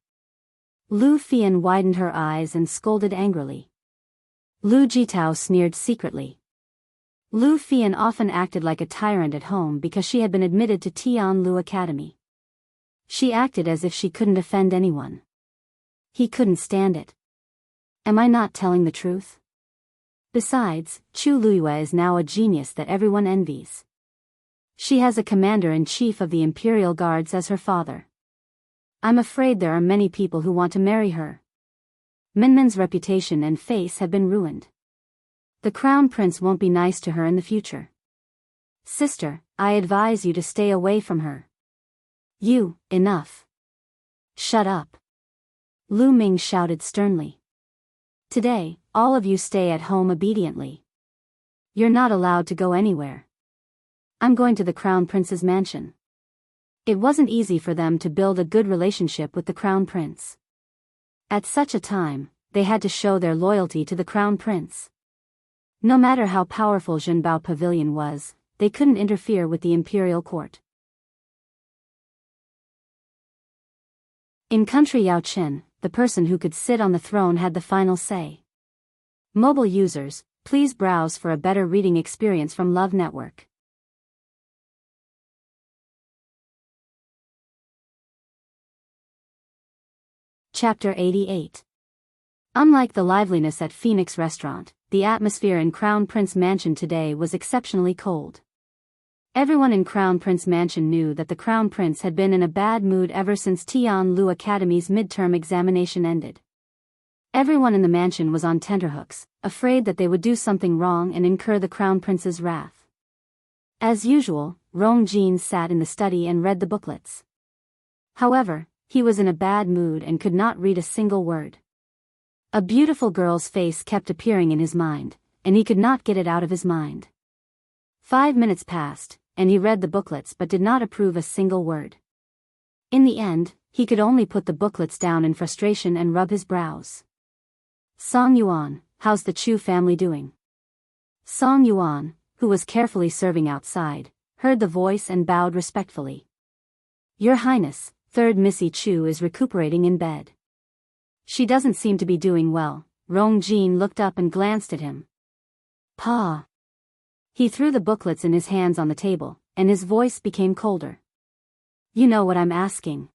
Lu Fian widened her eyes and scolded angrily. Lu Jitao sneered secretly. Lu Fian often acted like a tyrant at home because she had been admitted to Tianlu Academy. She acted as if she couldn't offend anyone. He couldn't stand it. Am I not telling the truth? Besides, Chu Luiwei is now a genius that everyone envies. She has a commander-in-chief of the Imperial Guards as her father. I'm afraid there are many people who want to marry her. Minmin's reputation and face have been ruined. The crown prince won't be nice to her in the future. Sister, I advise you to stay away from her. You, enough. Shut up. Lu Ming shouted sternly. Today, all of you stay at home obediently. You're not allowed to go anywhere. I'm going to the crown prince's mansion. It wasn't easy for them to build a good relationship with the crown prince. At such a time, they had to show their loyalty to the crown prince. No matter how powerful Zhenbao Pavilion was, they couldn't interfere with the imperial court. In country Yaochen, the person who could sit on the throne had the final say. Mobile users, please browse for a better reading experience from Love Network. Chapter 88. Unlike the liveliness at Phoenix Restaurant, the atmosphere in Crown Prince Mansion today was exceptionally cold. Everyone in Crown Prince Mansion knew that the Crown Prince had been in a bad mood ever since Tianlu Academy's midterm examination ended. Everyone in the mansion was on tenterhooks, afraid that they would do something wrong and incur the Crown Prince's wrath. As usual, Rong Jin sat in the study and read the booklets. However, he was in a bad mood and could not read a single word. A beautiful girl's face kept appearing in his mind, and he could not get it out of his mind. 5 minutes passed, and he read the booklets but did not approve a single word. In the end, he could only put the booklets down in frustration and rub his brows. Song Yuan, how's the Chu family doing? Song Yuan, who was carefully serving outside, heard the voice and bowed respectfully. Your Highness, Third Missy Chu is recuperating in bed. She doesn't seem to be doing well. Rong Jin looked up and glanced at him. Pa. He threw the booklets in his hands on the table, and his voice became colder. You know what I'm asking.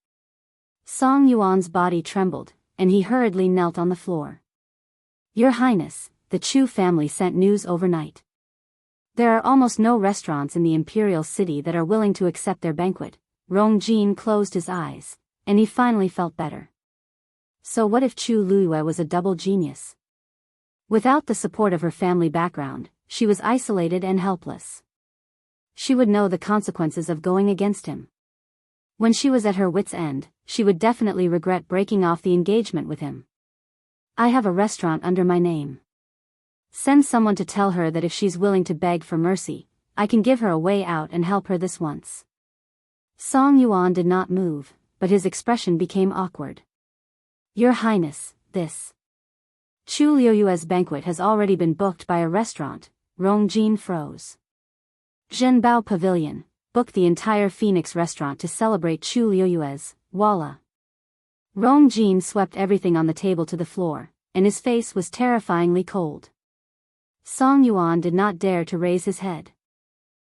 Song Yuan's body trembled, and he hurriedly knelt on the floor. Your Highness, the Chu family sent news overnight. There are almost no restaurants in the imperial city that are willing to accept their banquet. Rong Jin closed his eyes, and he finally felt better. So what if Chu Luiyue was a double genius? Without the support of her family background, she was isolated and helpless. She would know the consequences of going against him. When she was at her wit's end, she would definitely regret breaking off the engagement with him. I have a restaurant under my name. Send someone to tell her that if she's willing to beg for mercy, I can give her a way out and help her this once. Song Yuan did not move, but his expression became awkward. Your Highness, this Chu Liuyue's banquet has already been booked by a restaurant. Rong Jin froze. Zhenbao Pavilion, booked the entire Phoenix restaurant to celebrate Chu Liuyue's, voila. Rong Jin swept everything on the table to the floor, and his face was terrifyingly cold. Song Yuan did not dare to raise his head.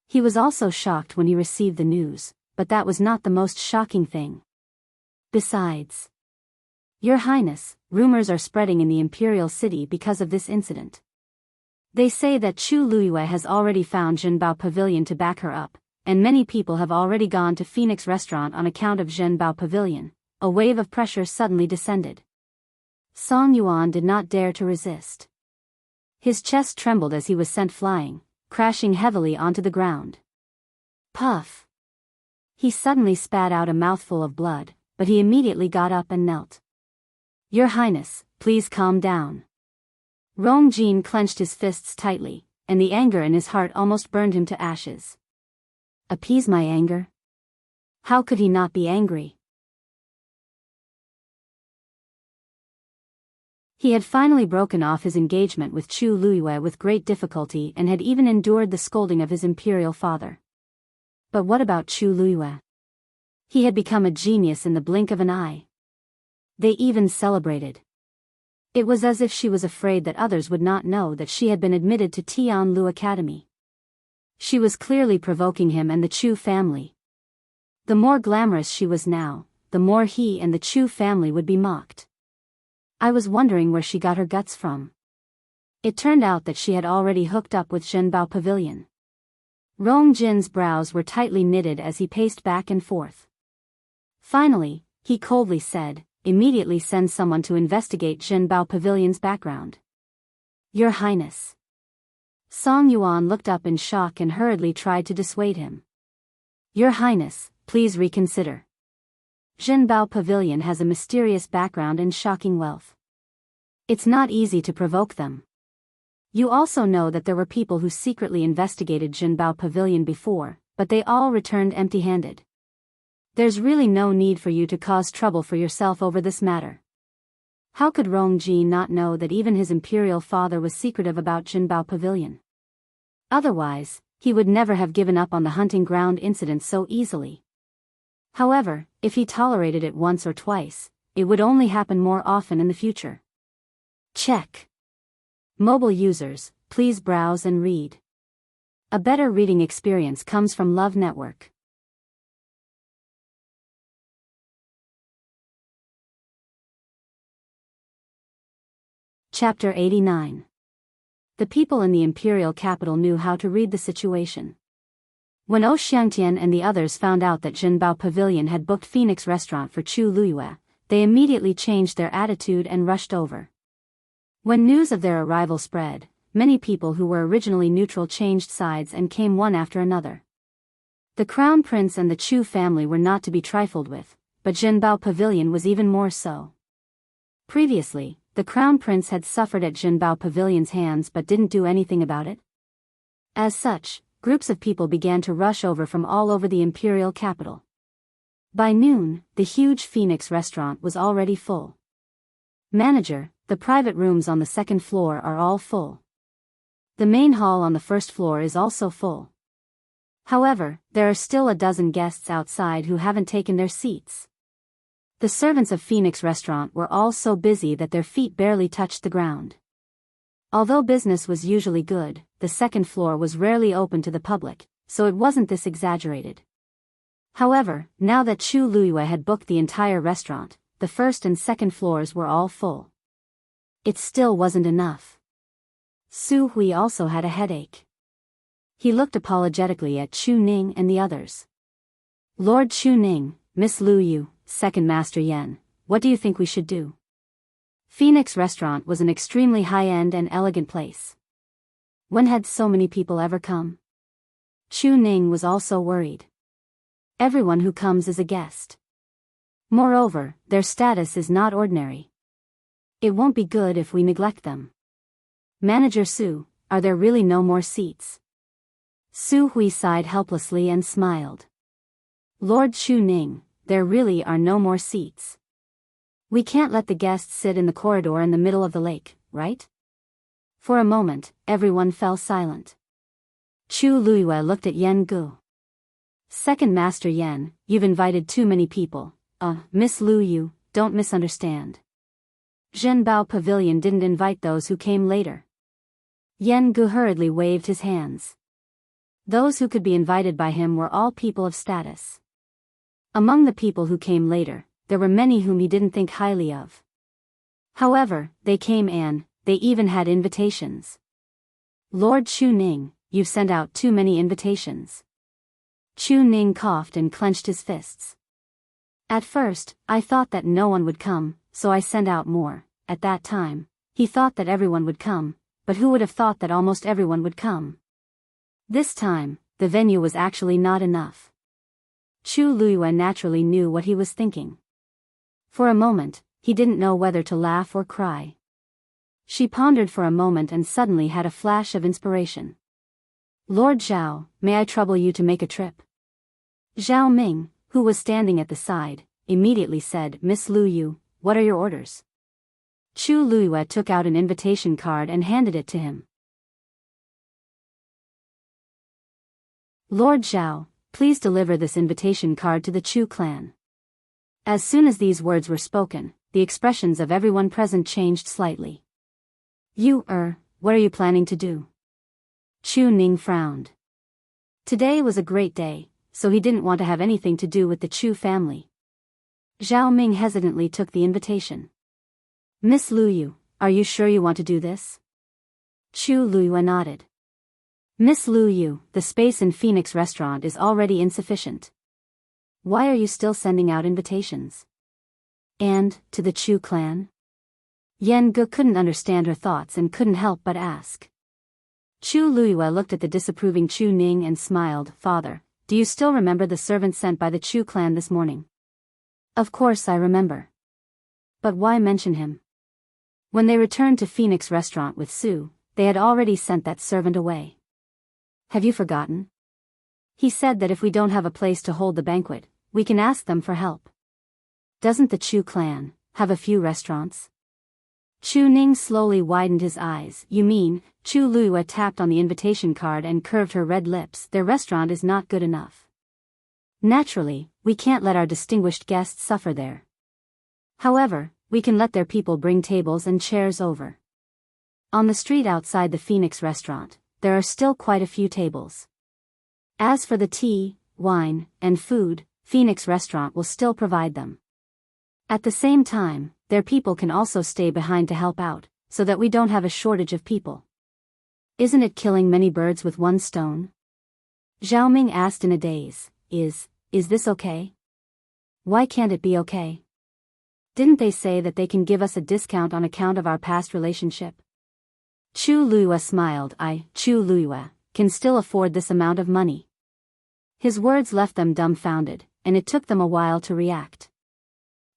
He was also shocked when he received the news, but that was not the most shocking thing. Besides, Your Highness, rumors are spreading in the imperial city because of this incident. They say that Chu Luiyue has already found Zhenbao Pavilion to back her up, and many people have already gone to Phoenix Restaurant on account of Zhenbao Pavilion. A wave of pressure suddenly descended. Song Yuan did not dare to resist. His chest trembled as he was sent flying, crashing heavily onto the ground. Puff! He suddenly spat out a mouthful of blood, but he immediately got up and knelt. Your Highness, please calm down. Rong Jin clenched his fists tightly, and the anger in his heart almost burned him to ashes. Appease my anger? How could he not be angry? He had finally broken off his engagement with Chu Luiyue with great difficulty and had even endured the scolding of his imperial father. But what about Chu Luiyue? He had become a genius in the blink of an eye. They even celebrated. It was as if she was afraid that others would not know that she had been admitted to Tianlu Academy. She was clearly provoking him and the Chu family. The more glamorous she was now, the more he and the Chu family would be mocked. I was wondering where she got her guts from. It turned out that she had already hooked up with Zhenbao Pavilion. Rong Jin's brows were tightly knitted as he paced back and forth. Finally, he coldly said, immediately send someone to investigate Zhenbao Pavilion's background. Your Highness. Song Yuan looked up in shock and hurriedly tried to dissuade him. Your Highness, please reconsider. Zhenbao Pavilion has a mysterious background and shocking wealth. It's not easy to provoke them. You also know that there were people who secretly investigated Zhenbao Pavilion before, but they all returned empty-handed. There's really no need for you to cause trouble for yourself over this matter. How could Rong Jin not know that even his imperial father was secretive about Zhenbao Pavilion? Otherwise, he would never have given up on the hunting ground incident so easily. However, if he tolerated it once or twice, it would only happen more often in the future. Check. Mobile users, please browse and read. A better reading experience comes from Love Network. Chapter 89. The people in the imperial capital knew how to read the situation. When Ou Xiangtian and the others found out that Zhenbao Pavilion had booked Phoenix Restaurant for Chu Luiyue, they immediately changed their attitude and rushed over. When news of their arrival spread, many people who were originally neutral changed sides and came one after another. The Crown Prince and the Chu family were not to be trifled with, but Zhenbao Pavilion was even more so. Previously, the Crown Prince had suffered at Zhenbao Pavilion's hands but didn't do anything about it. As such, groups of people began to rush over from all over the imperial capital. By noon, the huge Phoenix restaurant was already full. Manager, the private rooms on the second floor are all full. The main hall on the first floor is also full. However, there are still a dozen guests outside who haven't taken their seats. The servants of Phoenix Restaurant were all so busy that their feet barely touched the ground. Although business was usually good, the second floor was rarely open to the public, so it wasn't this exaggerated. However, now that Chu Luiyue had booked the entire restaurant, the first and second floors were all full. It still wasn't enough. Su Hui also had a headache. He looked apologetically at Chu Ning and the others. Lord Chu Ning, Miss Lu Yu, Second Master Yen, what do you think we should do? Phoenix Restaurant was an extremely high-end and elegant place. When had so many people ever come? Chu Ning was also worried. Everyone who comes is a guest. Moreover, their status is not ordinary. It won't be good if we neglect them. Manager Su, are there really no more seats? Su Hui sighed helplessly and smiled. Lord Chu Ning, there really are no more seats. We can't let the guests sit in the corridor in the middle of the lake, right? For a moment, everyone fell silent. Chu Luiyue looked at Yen Gu. Second Master Yen, you've invited too many people. Miss Lu Yu, don't misunderstand. Zhenbao Pavilion didn't invite those who came later. Yen Gu hurriedly waved his hands. Those who could be invited by him were all people of status. Among the people who came later, there were many whom he didn't think highly of. However, they came and they even had invitations. Lord Chu Ning, you've sent out too many invitations. Chu Ning coughed and clenched his fists. At first, I thought that no one would come, so I sent out more. At that time, he thought that everyone would come, but who would have thought that almost everyone would come? This time, the venue was actually not enough. Chu Luiyue naturally knew what he was thinking. For a moment, he didn't know whether to laugh or cry. She pondered for a moment and suddenly had a flash of inspiration. Lord Zhao, may I trouble you to make a trip? Zhao Ming, who was standing at the side, immediately said, Miss Lu Yu, what are your orders? Chu Luiyue took out an invitation card and handed it to him. Lord Zhao, please deliver this invitation card to the Chu clan. As soon as these words were spoken, the expressions of everyone present changed slightly. What are you planning to do? Chu Ning frowned. Today was a great day, so he didn't want to have anything to do with the Chu family. Zhao Ming hesitantly took the invitation. Miss Lu Yu, are you sure you want to do this? Chu Luiyue nodded. Miss Lu Yu, the space in Phoenix Restaurant is already insufficient. Why are you still sending out invitations? And, to the Chu clan? Yen Gu couldn't understand her thoughts and couldn't help but ask. Chu Luiyue looked at the disapproving Chu Ning and smiled. Father, do you still remember the servant sent by the Chu clan this morning? Of course I remember. But why mention him? When they returned to Phoenix Restaurant with Su, they had already sent that servant away. Have you forgotten? He said that if we don't have a place to hold the banquet, we can ask them for help. Doesn't the Chu clan have a few restaurants? Chu Ning slowly widened his eyes. You mean? Chu Luiyue tapped on the invitation card and curved her red lips. Their restaurant is not good enough. Naturally, we can't let our distinguished guests suffer there. However, we can let their people bring tables and chairs over. On the street outside the Phoenix Restaurant, there are still quite a few tables. As for the tea, wine, and food, Phoenix Restaurant will still provide them. At the same time, their people can also stay behind to help out, so that we don't have a shortage of people. Isn't it killing many birds with one stone? Zhao Ming asked in a daze. Is this okay? Why can't it be okay? Didn't they say that they can give us a discount on account of our past relationship? Chu Luiyue smiled. Chu Luiyue, can still afford this amount of money. His words left them dumbfounded, and it took them a while to react.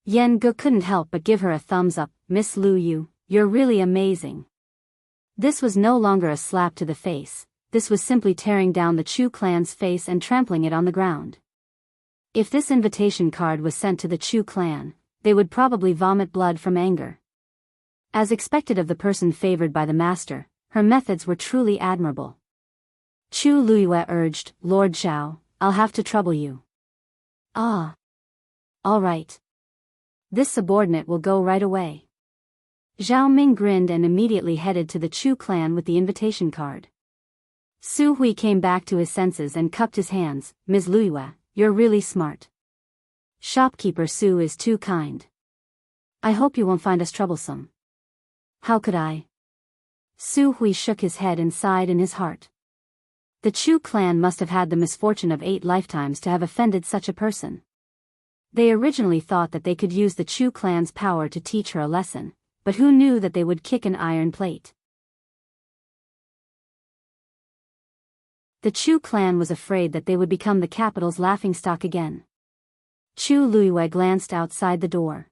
Yen Gu couldn't help but give her a thumbs up. Miss Lu Yu, you're really amazing. This was no longer a slap to the face, this was simply tearing down the Chu clan's face and trampling it on the ground. If this invitation card was sent to the Chu clan, they would probably vomit blood from anger. As expected of the person favored by the master, Her methods were truly admirable. Chu Luiyue urged, "Lord Zhao, I'll have to trouble you." "Ah. All right. This subordinate will go right away." Zhao Ming grinned and immediately headed to the Chu clan with the invitation card. Su Hui came back to his senses and cupped his hands. "Ms. Luiyue, you're really smart. Shopkeeper Su is too kind. I hope you won't find us troublesome." "How could I?" Su Hui shook his head and sighed in his heart. The Chu clan must have had the misfortune of 8 lifetimes to have offended such a person. They originally thought that they could use the Chu clan's power to teach her a lesson, but who knew that they would kick an iron plate? The Chu clan was afraid that they would become the capital's laughingstock again. Chu Luiyue glanced outside the door.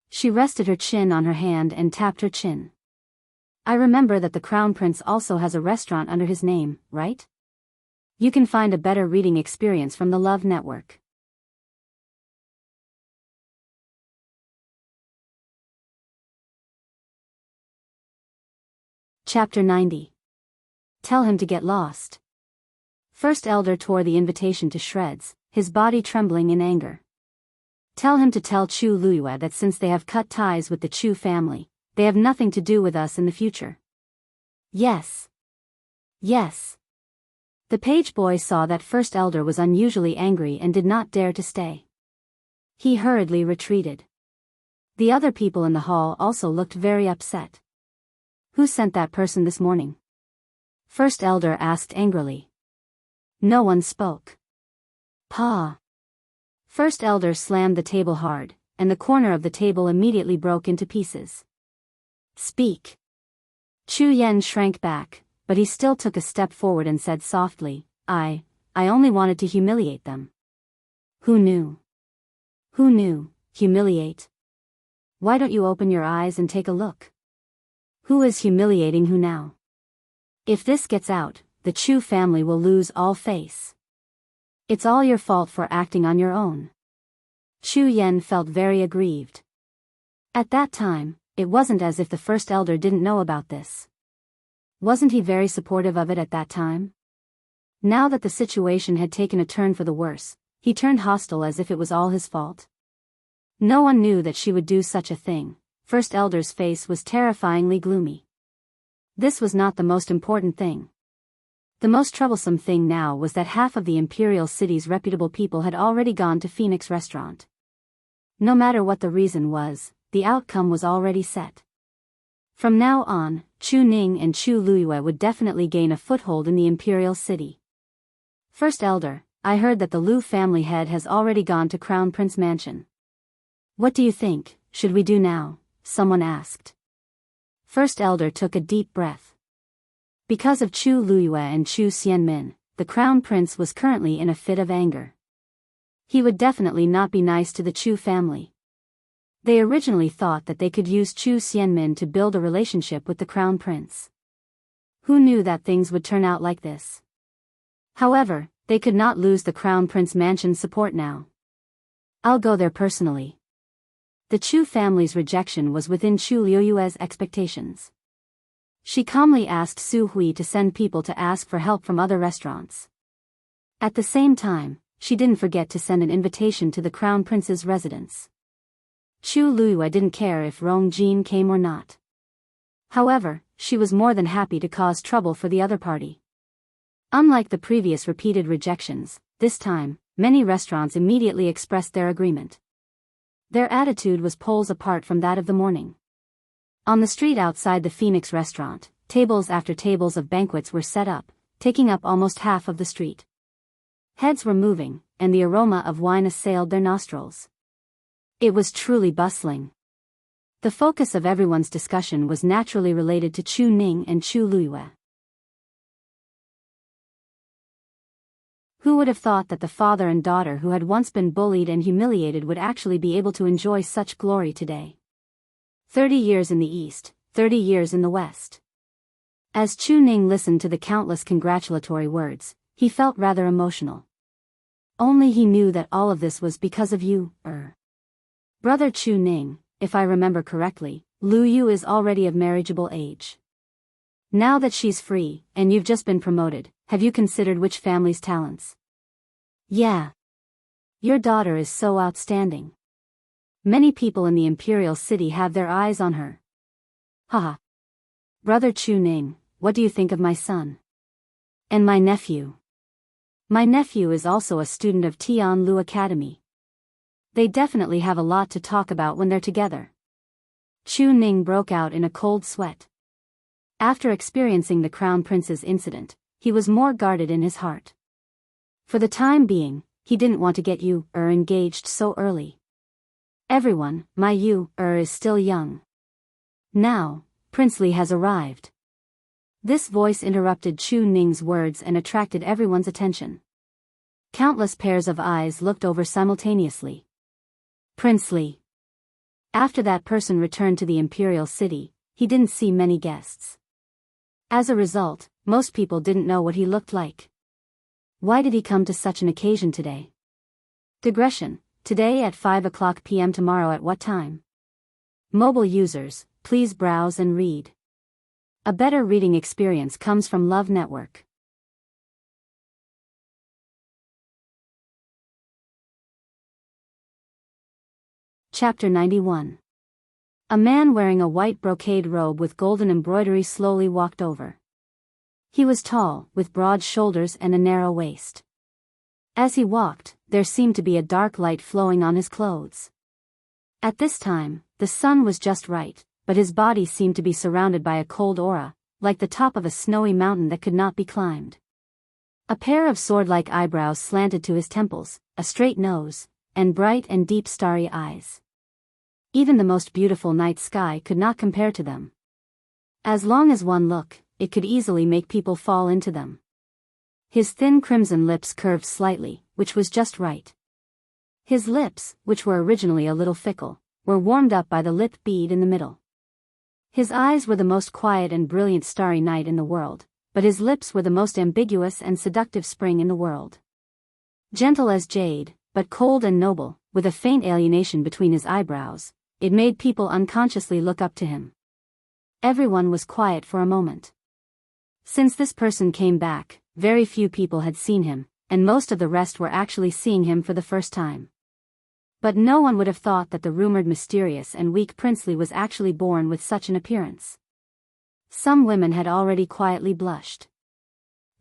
She rested her chin on her hand and tapped her chin. "I remember that the Crown Prince also has a restaurant under his name, right? You can find a better reading experience from the Love Network." Chapter 90. Tell him to get lost. First Elder tore the invitation to shreds, his body trembling in anger. "Tell him to tell Chu Luiyue that since they have cut ties with the Chu family, they have nothing to do with us in the future." "Yes. Yes." The page boy saw that First Elder was unusually angry and did not dare to stay. He hurriedly retreated. The other people in the hall also looked very upset. "Who sent that person this morning?" First Elder asked angrily. No one spoke. "Pa." First Elder slammed the table hard, and the corner of the table immediately broke into pieces. "Speak." Chu Yen shrank back, but he still took a step forward and said softly, I only wanted to humiliate them." "Who knew?" "Who knew? Humiliate? Why don't you open your eyes and take a look? Who is humiliating who now? If this gets out, the Chu family will lose all face. It's all your fault for acting on your own." Chu Yen felt very aggrieved. At that time, it wasn't as if the First Elder didn't know about this. Wasn't he very supportive of it at that time? Now that the situation had taken a turn for the worse, he turned hostile as if it was all his fault. No one knew that she would do such a thing. First Elder's face was terrifyingly gloomy. This was not the most important thing. The most troublesome thing now was that half of the Imperial City's reputable people had already gone to Phoenix Restaurant. No matter what the reason was, the outcome was already set. From now on, Chu Ning and Chu Luiyue would definitely gain a foothold in the Imperial City. "First Elder, I heard that the Lu family head has already gone to Crown Prince Mansion. What do you think, should we do now?" someone asked. First Elder took a deep breath. Because of Chu Luiyue and Chu Xianmin, the Crown Prince was currently in a fit of anger. He would definitely not be nice to the Chu family. They originally thought that they could use Chu Xianmin to build a relationship with the Crown Prince. Who knew that things would turn out like this? However, they could not lose the Crown Prince Mansion's support now. "I'll go there personally." The Chu family's rejection was within Chu Luiyue's expectations. She calmly asked Su Hui to send people to ask for help from other restaurants. At the same time, she didn't forget to send an invitation to the Crown Prince's residence. Chu Luiyue didn't care if Rong Jin came or not. However, she was more than happy to cause trouble for the other party. Unlike the previous repeated rejections, this time, many restaurants immediately expressed their agreement. Their attitude was poles apart from that of the morning. On the street outside the Phoenix restaurant, tables after tables of banquets were set up, taking up almost half of the street. Heads were moving, and the aroma of wine assailed their nostrils. It was truly bustling. The focus of everyone's discussion was naturally related to Chu Ning and Chu Luiyue. Who would have thought that the father and daughter who had once been bullied and humiliated would actually be able to enjoy such glory today? 30 years in the East, 30 years in the West. As Chu Ning listened to the countless congratulatory words, he felt rather emotional. Only he knew that all of this was because of you, Brother Chu Ning, if I remember correctly, Lu Yu is already of marriageable age. Now that she's free, and you've just been promoted, have you considered which family's talents? Yeah. Your daughter is so outstanding. Many people in the imperial city have their eyes on her. Haha. Brother Chu Ning, what do you think of my son? And my nephew? My nephew is also a student of Tianlu Academy. They definitely have a lot to talk about when they're together. Chu Ning broke out in a cold sweat. After experiencing the Crown Prince's incident, he was more guarded in his heart. For the time being, he didn't want to get engaged so early. Everyone, my is still young. Now, Princely has arrived. This voice interrupted Chu Ning's words and attracted everyone's attention. Countless pairs of eyes looked over simultaneously. Princely. After that person returned to the imperial city, he didn't see many guests. As a result, most people didn't know what he looked like. Why did he come to such an occasion today? Digression. Today at 5 p.m. Tomorrow at what time? Mobile users, please browse and read. A better reading experience comes from Love Network. Chapter 91. A man wearing a white brocade robe with golden embroidery slowly walked over. He was tall, with broad shoulders and a narrow waist. As he walked, there seemed to be a dark light flowing on his clothes. At this time, the sun was just right, but his body seemed to be surrounded by a cold aura, like the top of a snowy mountain that could not be climbed. A pair of sword-like eyebrows slanted to his temples, a straight nose, and bright and deep starry eyes. Even the most beautiful night sky could not compare to them. As long as one look, it could easily make people fall into them. His thin crimson lips curved slightly, which was just right. His lips, which were originally a little fickle, were warmed up by the lip bead in the middle. His eyes were the most quiet and brilliant starry night in the world, but his lips were the most ambiguous and seductive spring in the world. Gentle as jade, but cold and noble, with a faint alienation between his eyebrows, it made people unconsciously look up to him. Everyone was quiet for a moment. Since this person came back, very few people had seen him, and most of the rest were actually seeing him for the first time. But no one would have thought that the rumored mysterious and weak Princely was actually born with such an appearance. Some women had already quietly blushed.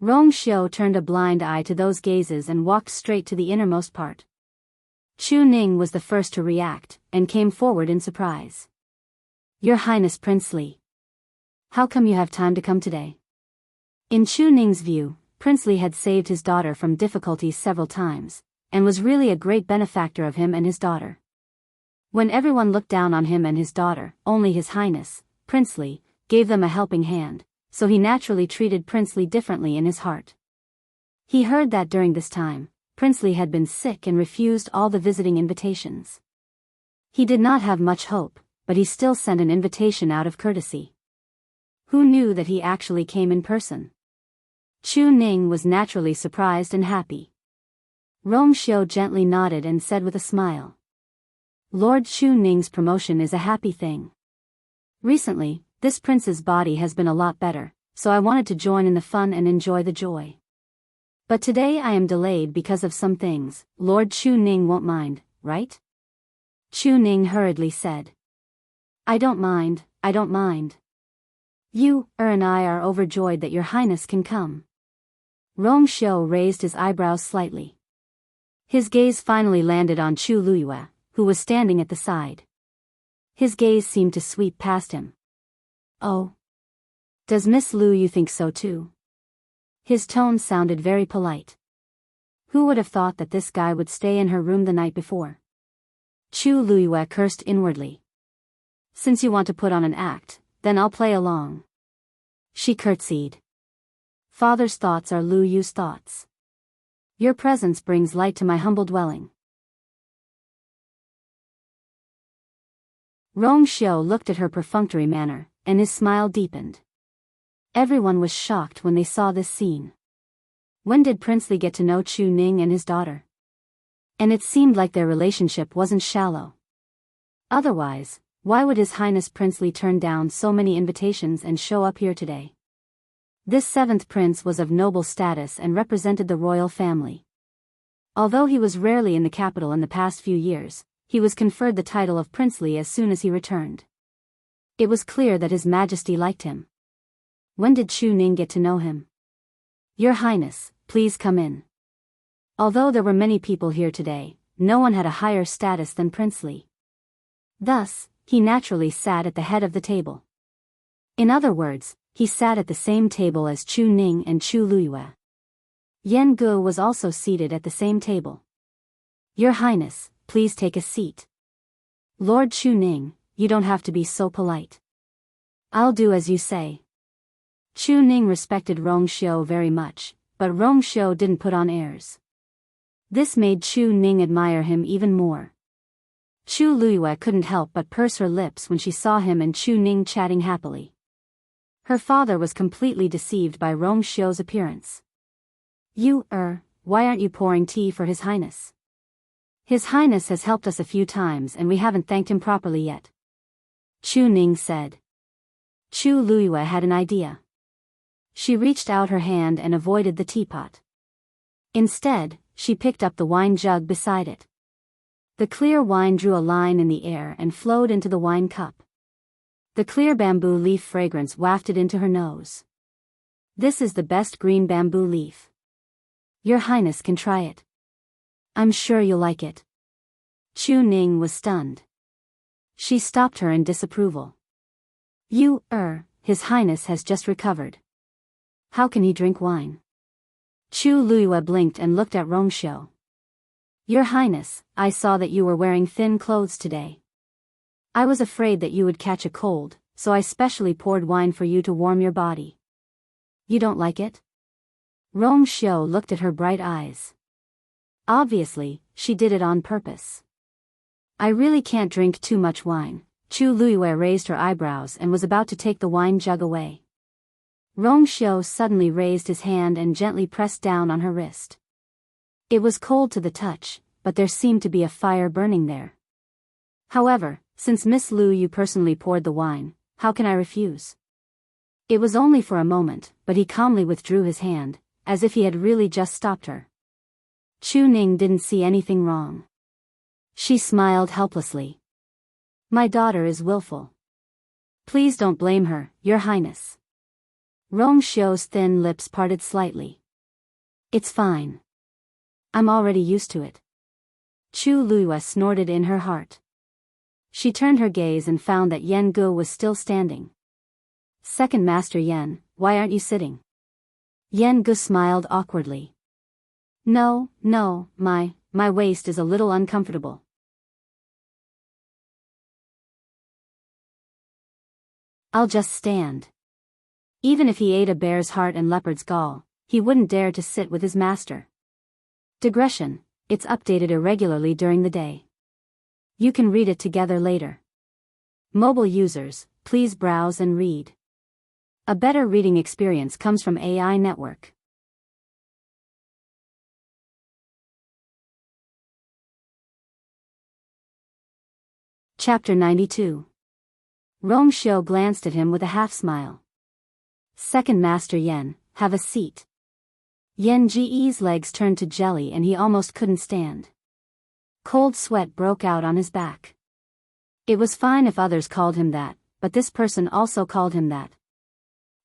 Rong Xiu turned a blind eye to those gazes and walked straight to the innermost part. Chu Ning was the first to react, and came forward in surprise. Your Highness Princely. How come you have time to come today? In Chu Ning's view, Princely had saved his daughter from difficulties several times, and was really a great benefactor of him and his daughter. When everyone looked down on him and his daughter, only His Highness, Princely, gave them a helping hand, so he naturally treated Princely differently in his heart. He heard that during this time, Princely had been sick and refused all the visiting invitations. He did not have much hope, but he still sent an invitation out of courtesy. Who knew that he actually came in person? Chu Ning was naturally surprised and happy. Rong Xiu gently nodded and said with a smile. Lord Chu Ning's promotion is a happy thing. Recently, this prince's body has been a lot better, so I wanted to join in the fun and enjoy the joy. But today I am delayed because of some things. Lord Chu Ning won't mind, right? Chu Ning hurriedly said. I don't mind. You, and I are overjoyed that your highness can come. Rong Xiu raised his eyebrows slightly. His gaze finally landed on Chu Luyue, who was standing at the side. His gaze seemed to sweep past him. Oh. Does Miss Lu think so too? His tone sounded very polite. Who would have thought that this guy would stay in her room the night before? Chu Luyue cursed inwardly. Since you want to put on an act, then I'll play along. She curtsied. Father's thoughts are Lu Yu's thoughts. Your presence brings light to my humble dwelling. Rong Xiu looked at her perfunctory manner, and his smile deepened. Everyone was shocked when they saw this scene. When did Princely get to know Chu Ning and his daughter? And it seemed like their relationship wasn't shallow. Otherwise, why would His Highness Princely turn down so many invitations and show up here today? This seventh prince was of noble status and represented the royal family. Although he was rarely in the capital in the past few years, he was conferred the title of princely as soon as he returned. It was clear that His Majesty liked him. When did Chu Ning get to know him? Your Highness, please come in. Although there were many people here today, no one had a higher status than princely. Thus, he naturally sat at the head of the table. In other words, he sat at the same table as Chu Ning and Chu Luiyue. Yan Ge was also seated at the same table. Your Highness, please take a seat. Lord Chu Ning, you don't have to be so polite. I'll do as you say. Chu Ning respected Rong Xiu very much, but Rong Xiu didn't put on airs. This made Chu Ning admire him even more. Chu Luiyue couldn't help but purse her lips when she saw him and Chu Ning chatting happily. Her father was completely deceived by Rong Xiu's appearance. Why aren't you pouring tea for His Highness? His Highness has helped us a few times and we haven't thanked him properly yet. Chu Ning said. Chu Luiyue had an idea. She reached out her hand and avoided the teapot. Instead, she picked up the wine jug beside it. The clear wine drew a line in the air and flowed into the wine cup. The clear bamboo leaf fragrance wafted into her nose. This is the best green bamboo leaf. Your Highness can try it. I'm sure you'll like it. Chu Ning was stunned. She stopped her in disapproval. His Highness has just recovered. How can he drink wine? Chu Luiyue blinked and looked at Rong Xiu. Your Highness, I saw that you were wearing thin clothes today. I was afraid that you would catch a cold, so I specially poured wine for you to warm your body. You don't like it? Rong Xiu looked at her bright eyes. Obviously, she did it on purpose. I really can't drink too much wine. Chu Luiyue raised her eyebrows and was about to take the wine jug away. Rong Xiu suddenly raised his hand and gently pressed down on her wrist. It was cold to the touch, but there seemed to be a fire burning there. However, since Miss Lu Yu personally poured the wine, how can I refuse? It was only for a moment, but he calmly withdrew his hand, as if he had really just stopped her. Chu Ning didn't see anything wrong. She smiled helplessly. My daughter is willful. Please don't blame her, Your Highness. Rong Xiu's thin lips parted slightly. It's fine. I'm already used to it. Chu Luiyue snorted in her heart. She turned her gaze and found that Yan Ge was still standing. Second Master Yan, why aren't you sitting? Yan Ge smiled awkwardly. No, my waist is a little uncomfortable. I'll just stand. Even if he ate a bear's heart and leopard's gall, he wouldn't dare to sit with his master. Digression, it's updated irregularly during the day. You can read it together later. Mobile users, please browse and read. A better reading experience comes from AI Network. Chapter 92. Rong Xiu glanced at him with a half-smile. Second Master Yan, have a seat. Yan Ji's legs turned to jelly and he almost couldn't stand. Cold sweat broke out on his back. It was fine if others called him that, but this person also called him that.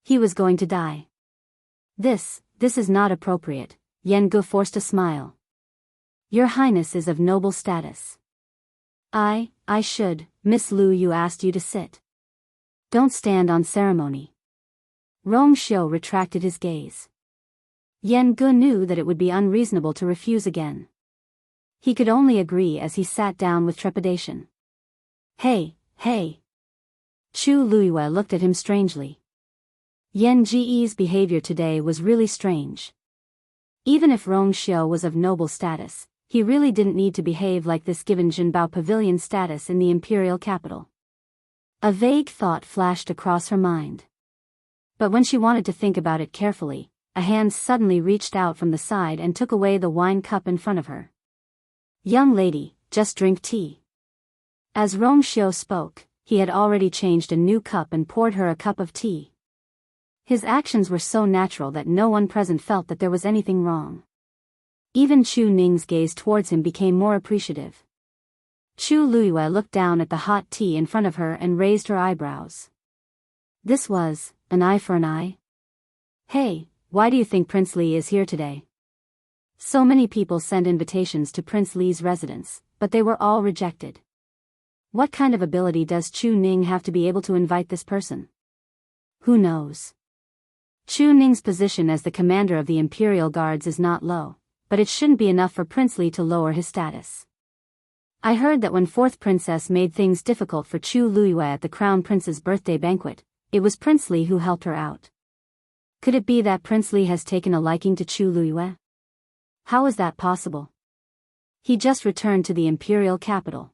He was going to die. This is not appropriate. Yan Ge forced a smile. Your Highness is of noble status. I should, Miss Lu Yu asked you to sit. Don't stand on ceremony. Rong Xiu retracted his gaze. Yan Ge knew that it would be unreasonable to refuse again. He could only agree as he sat down with trepidation. Hey. Chu Luiyue looked at him strangely. Yan Ji's behavior today was really strange. Even if Rong Xiu was of noble status, he really didn't need to behave like this given Jinbao Pavilion status in the imperial capital. A vague thought flashed across her mind. But when she wanted to think about it carefully, a hand suddenly reached out from the side and took away the wine cup in front of her. Young lady, just drink tea. As Rong Xiu spoke, he had already changed a new cup and poured her a cup of tea. His actions were so natural that no one present felt that there was anything wrong. Even Chu Ning's gaze towards him became more appreciative. Chu Luiyue looked down at the hot tea in front of her and raised her eyebrows. This was an eye for an eye? Hey, why do you think Prince Li is here today? So many people sent invitations to Prince Li's residence, but they were all rejected. What kind of ability does Chu Ning have to be able to invite this person? Who knows? Chu Ning's position as the commander of the Imperial Guards is not low, but it shouldn't be enough for Prince Li to lower his status. I heard that when fourth princess made things difficult for Chu Luiyue at the Crown Prince's birthday banquet, it was Prince Li who helped her out. Could it be that Prince Li has taken a liking to Chu Luiyue? How is that possible? He just returned to the imperial capital.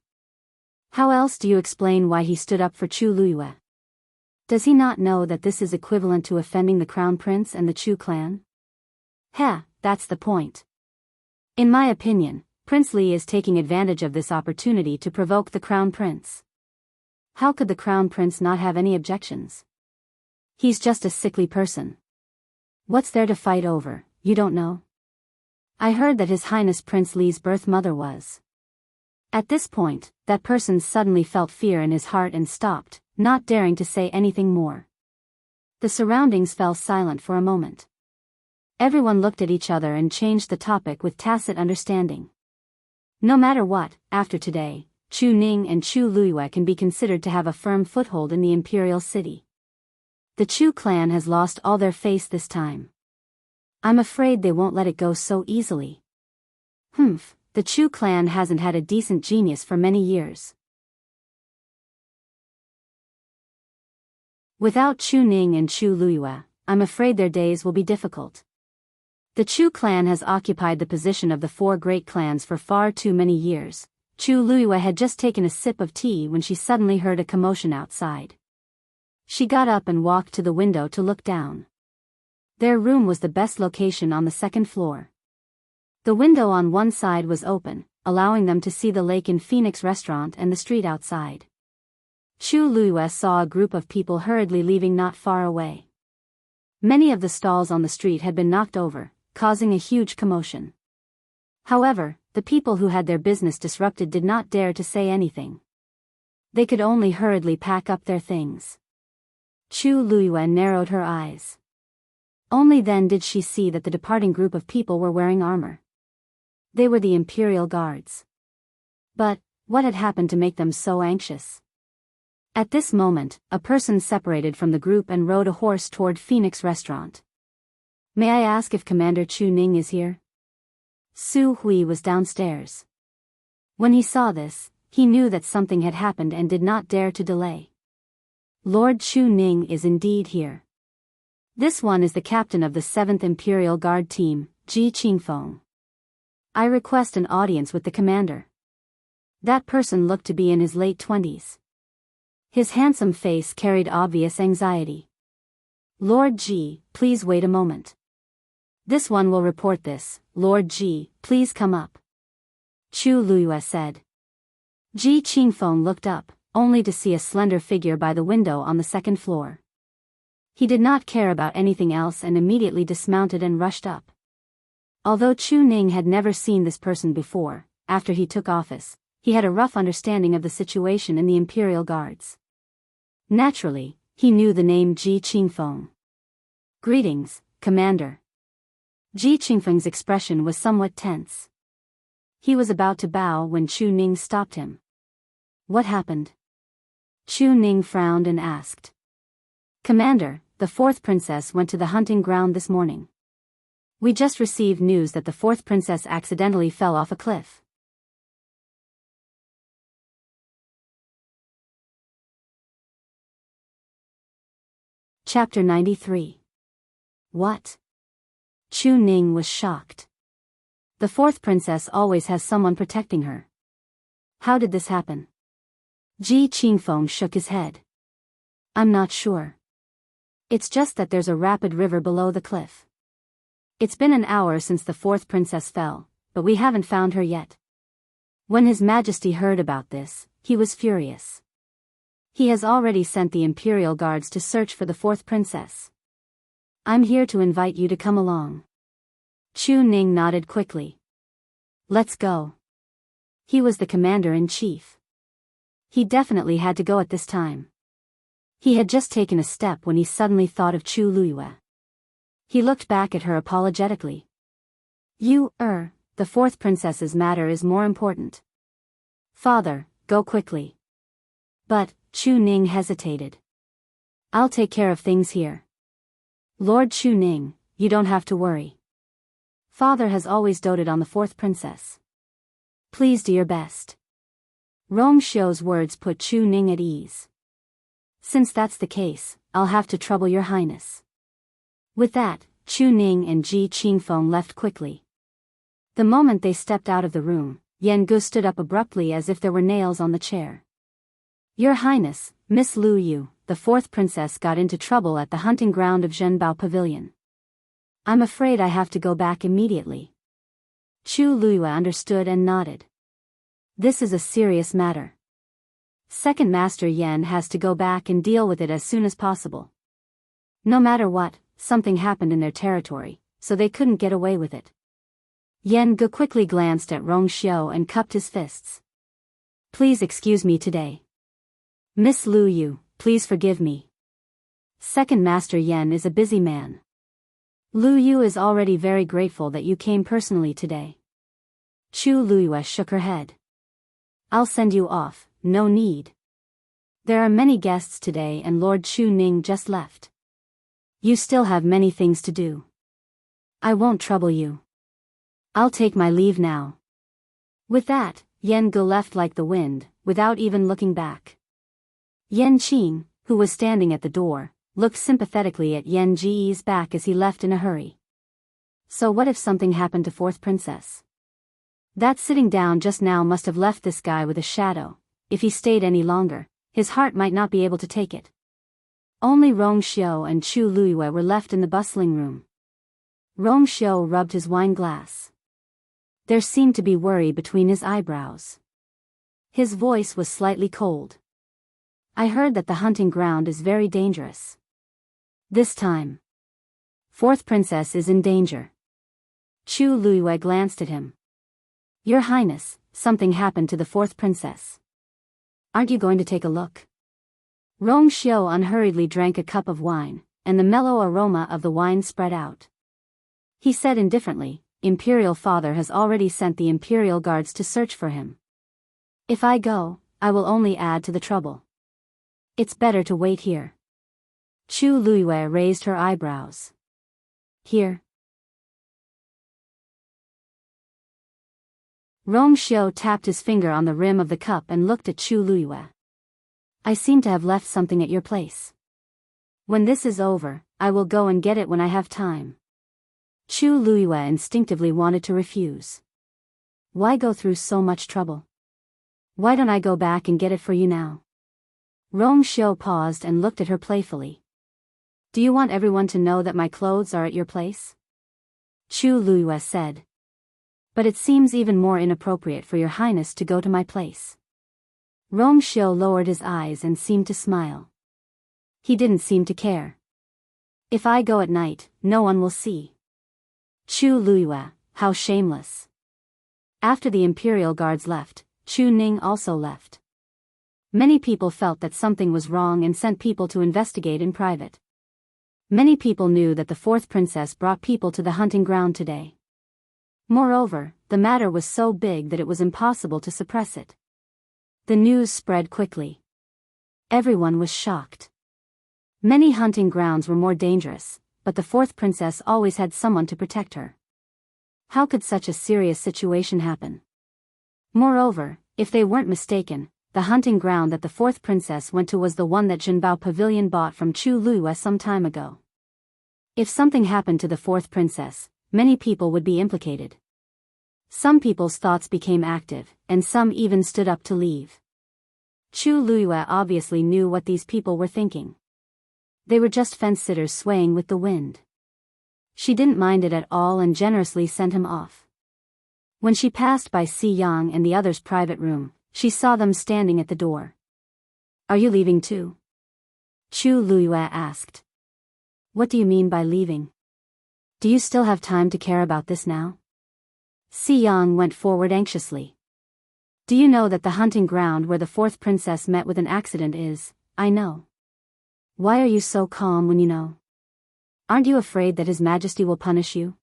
How else do you explain why he stood up for Chu Luiyue? Does he not know that this is equivalent to offending the Crown Prince and the Chu clan? That's the point. In my opinion, Prince Li is taking advantage of this opportunity to provoke the Crown Prince. How could the Crown Prince not have any objections? He's just a sickly person. What's there to fight over, you don't know? I heard that His Highness Prince Li's birth mother was. At this point, that person suddenly felt fear in his heart and stopped, not daring to say anything more. The surroundings fell silent for a moment. Everyone looked at each other and changed the topic with tacit understanding. No matter what, after today, Chu Ning and Chu Luiyue can be considered to have a firm foothold in the imperial city. The Chu clan has lost all their face this time. I'm afraid they won't let it go so easily. The Chu clan hasn't had a decent genius for many years. Without Chu Ning and Chu Luiyue, I'm afraid their days will be difficult. The Chu clan has occupied the position of the four great clans for far too many years. Chu Luiyue had just taken a sip of tea when she suddenly heard a commotion outside. She got up and walked to the window to look down. Their room was the best location on the second floor. The window on one side was open, allowing them to see the lake in Phoenix restaurant and the street outside. Chu Luiyue saw a group of people hurriedly leaving not far away. Many of the stalls on the street had been knocked over, causing a huge commotion. However, the people who had their business disrupted did not dare to say anything. They could only hurriedly pack up their things. Chu Luiyue narrowed her eyes. Only then did she see that the departing group of people were wearing armor. They were the Imperial Guards. But, what had happened to make them so anxious? At this moment, a person separated from the group and rode a horse toward Phoenix restaurant. May I ask if Commander Chu Ning is here? Su Hui was downstairs. When he saw this, he knew that something had happened and did not dare to delay. Lord Chu Ning is indeed here. This one is the captain of the 7th Imperial Guard team, Ji Qingfeng. I request an audience with the commander. That person looked to be in his late 20s. His handsome face carried obvious anxiety. Lord Ji, please wait a moment. This one will report this. Lord Ji, please come up. Chu Luiyue said. Ji Qingfeng looked up, only to see a slender figure by the window on the second floor. He did not care about anything else and immediately dismounted and rushed up. Although Chu Ning had never seen this person before, after he took office, he had a rough understanding of the situation in the Imperial Guards. Naturally, he knew the name Ji Qingfeng. Greetings, Commander. Ji Qingfeng's expression was somewhat tense. He was about to bow when Chu Ning stopped him. What happened? Chu Ning frowned and asked. Commander, the fourth princess went to the hunting ground this morning. We just received news that the fourth princess accidentally fell off a cliff. Chapter 93. What? Chu Ning was shocked. The fourth princess always has someone protecting her. How did this happen? Ji Qingfeng shook his head. I'm not sure. It's just that there's a rapid river below the cliff. It's been an hour since the fourth princess fell, but we haven't found her yet. When His Majesty heard about this, he was furious. He has already sent the Imperial Guards to search for the fourth princess. I'm here to invite you to come along. Chu Ning nodded quickly. Let's go. He was the commander-in-chief. He definitely had to go at this time. He had just taken a step when he suddenly thought of Chu Luiyue. He looked back at her apologetically. The fourth princess's matter is more important. Father, go quickly. But, Chu Ning hesitated. I'll take care of things here. Lord Chu Ning, you don't have to worry. Father has always doted on the fourth princess. Please do your best. Rong Xiu's words put Chu Ning at ease. Since that's the case, I'll have to trouble your highness. With that, Chu Ning and Ji Qingfeng left quickly. The moment they stepped out of the room, Yan Gu stood up abruptly as if there were nails on the chair. Your Highness, Miss Lu Yu, the fourth princess got into trouble at the hunting ground of Zhenbao Pavilion. I'm afraid I have to go back immediately. Chu Luiyue understood and nodded. This is a serious matter. Second Master Yan has to go back and deal with it as soon as possible. No matter what, something happened in their territory, so they couldn't get away with it. Yan Gu quickly glanced at Rong Xiu and cupped his fists. Please excuse me today. Miss Lu Yu, please forgive me. Second Master Yan is a busy man. Lu Yu is already very grateful that you came personally today. Chu Luiyue shook her head. I'll send you off, no need. There are many guests today and Lord Chu Ning just left. You still have many things to do. I won't trouble you. I'll take my leave now. With that, Yan Gu left like the wind, without even looking back. Yan Qing, who was standing at the door, looked sympathetically at Yan Ji's back as he left in a hurry. So what if something happened to fourth princess? That sitting down just now must have left this guy with a shadow. If he stayed any longer, his heart might not be able to take it. Only Rong Xiu and Chu Luiyue were left in the bustling room. Rong Xiu rubbed his wine glass. There seemed to be worry between his eyebrows. His voice was slightly cold. I heard that the hunting ground is very dangerous. This time, fourth princess is in danger. Chu Luiyue glanced at him. Your Highness, something happened to the fourth princess. Aren't you going to take a look? Rong Xiu unhurriedly drank a cup of wine, and the mellow aroma of the wine spread out. He said indifferently, Imperial Father has already sent the Imperial Guards to search for him. If I go, I will only add to the trouble. It's better to wait here. Chu Luiyue raised her eyebrows. Here? Rong Xiu tapped his finger on the rim of the cup and looked at Chu Luiyue. I seem to have left something at your place. When this is over, I will go and get it when I have time. Chu Luiyue instinctively wanted to refuse. Why go through so much trouble? Why don't I go back and get it for you now? Rong Xiu paused and looked at her playfully. Do you want everyone to know that my clothes are at your place? Chu Luiyue said. But it seems even more inappropriate for your Highness to go to my place. Rong Xiu lowered his eyes and seemed to smile. He didn't seem to care. If I go at night, no one will see. Chu Luiyue, how shameless. After the Imperial Guards left, Chu Ning also left. Many people felt that something was wrong and sent people to investigate in private. Many people knew that the fourth princess brought people to the hunting ground today. Moreover, the matter was so big that it was impossible to suppress it. The news spread quickly. Everyone was shocked. Many hunting grounds were more dangerous, but the fourth princess always had someone to protect her. How could such a serious situation happen? Moreover, if they weren't mistaken, the hunting ground that the fourth princess went to was the one that Zhenbao Pavilion bought from Chu Luiyue some time ago. If something happened to the fourth princess, many people would be implicated. Some people's thoughts became active, and some even stood up to leave. Chu Luiyue obviously knew what these people were thinking. They were just fence-sitters swaying with the wind. She didn't mind it at all and generously sent him off. When she passed by Si Yang and the others' private room, she saw them standing at the door. Are you leaving too? Chu Luiyue asked. What do you mean by leaving? Do you still have time to care about this now? Yang went forward anxiously. Do you know that the hunting ground where the fourth princess met with an accident is? I know. Why are you so calm when you know? Aren't you afraid that His Majesty will punish you?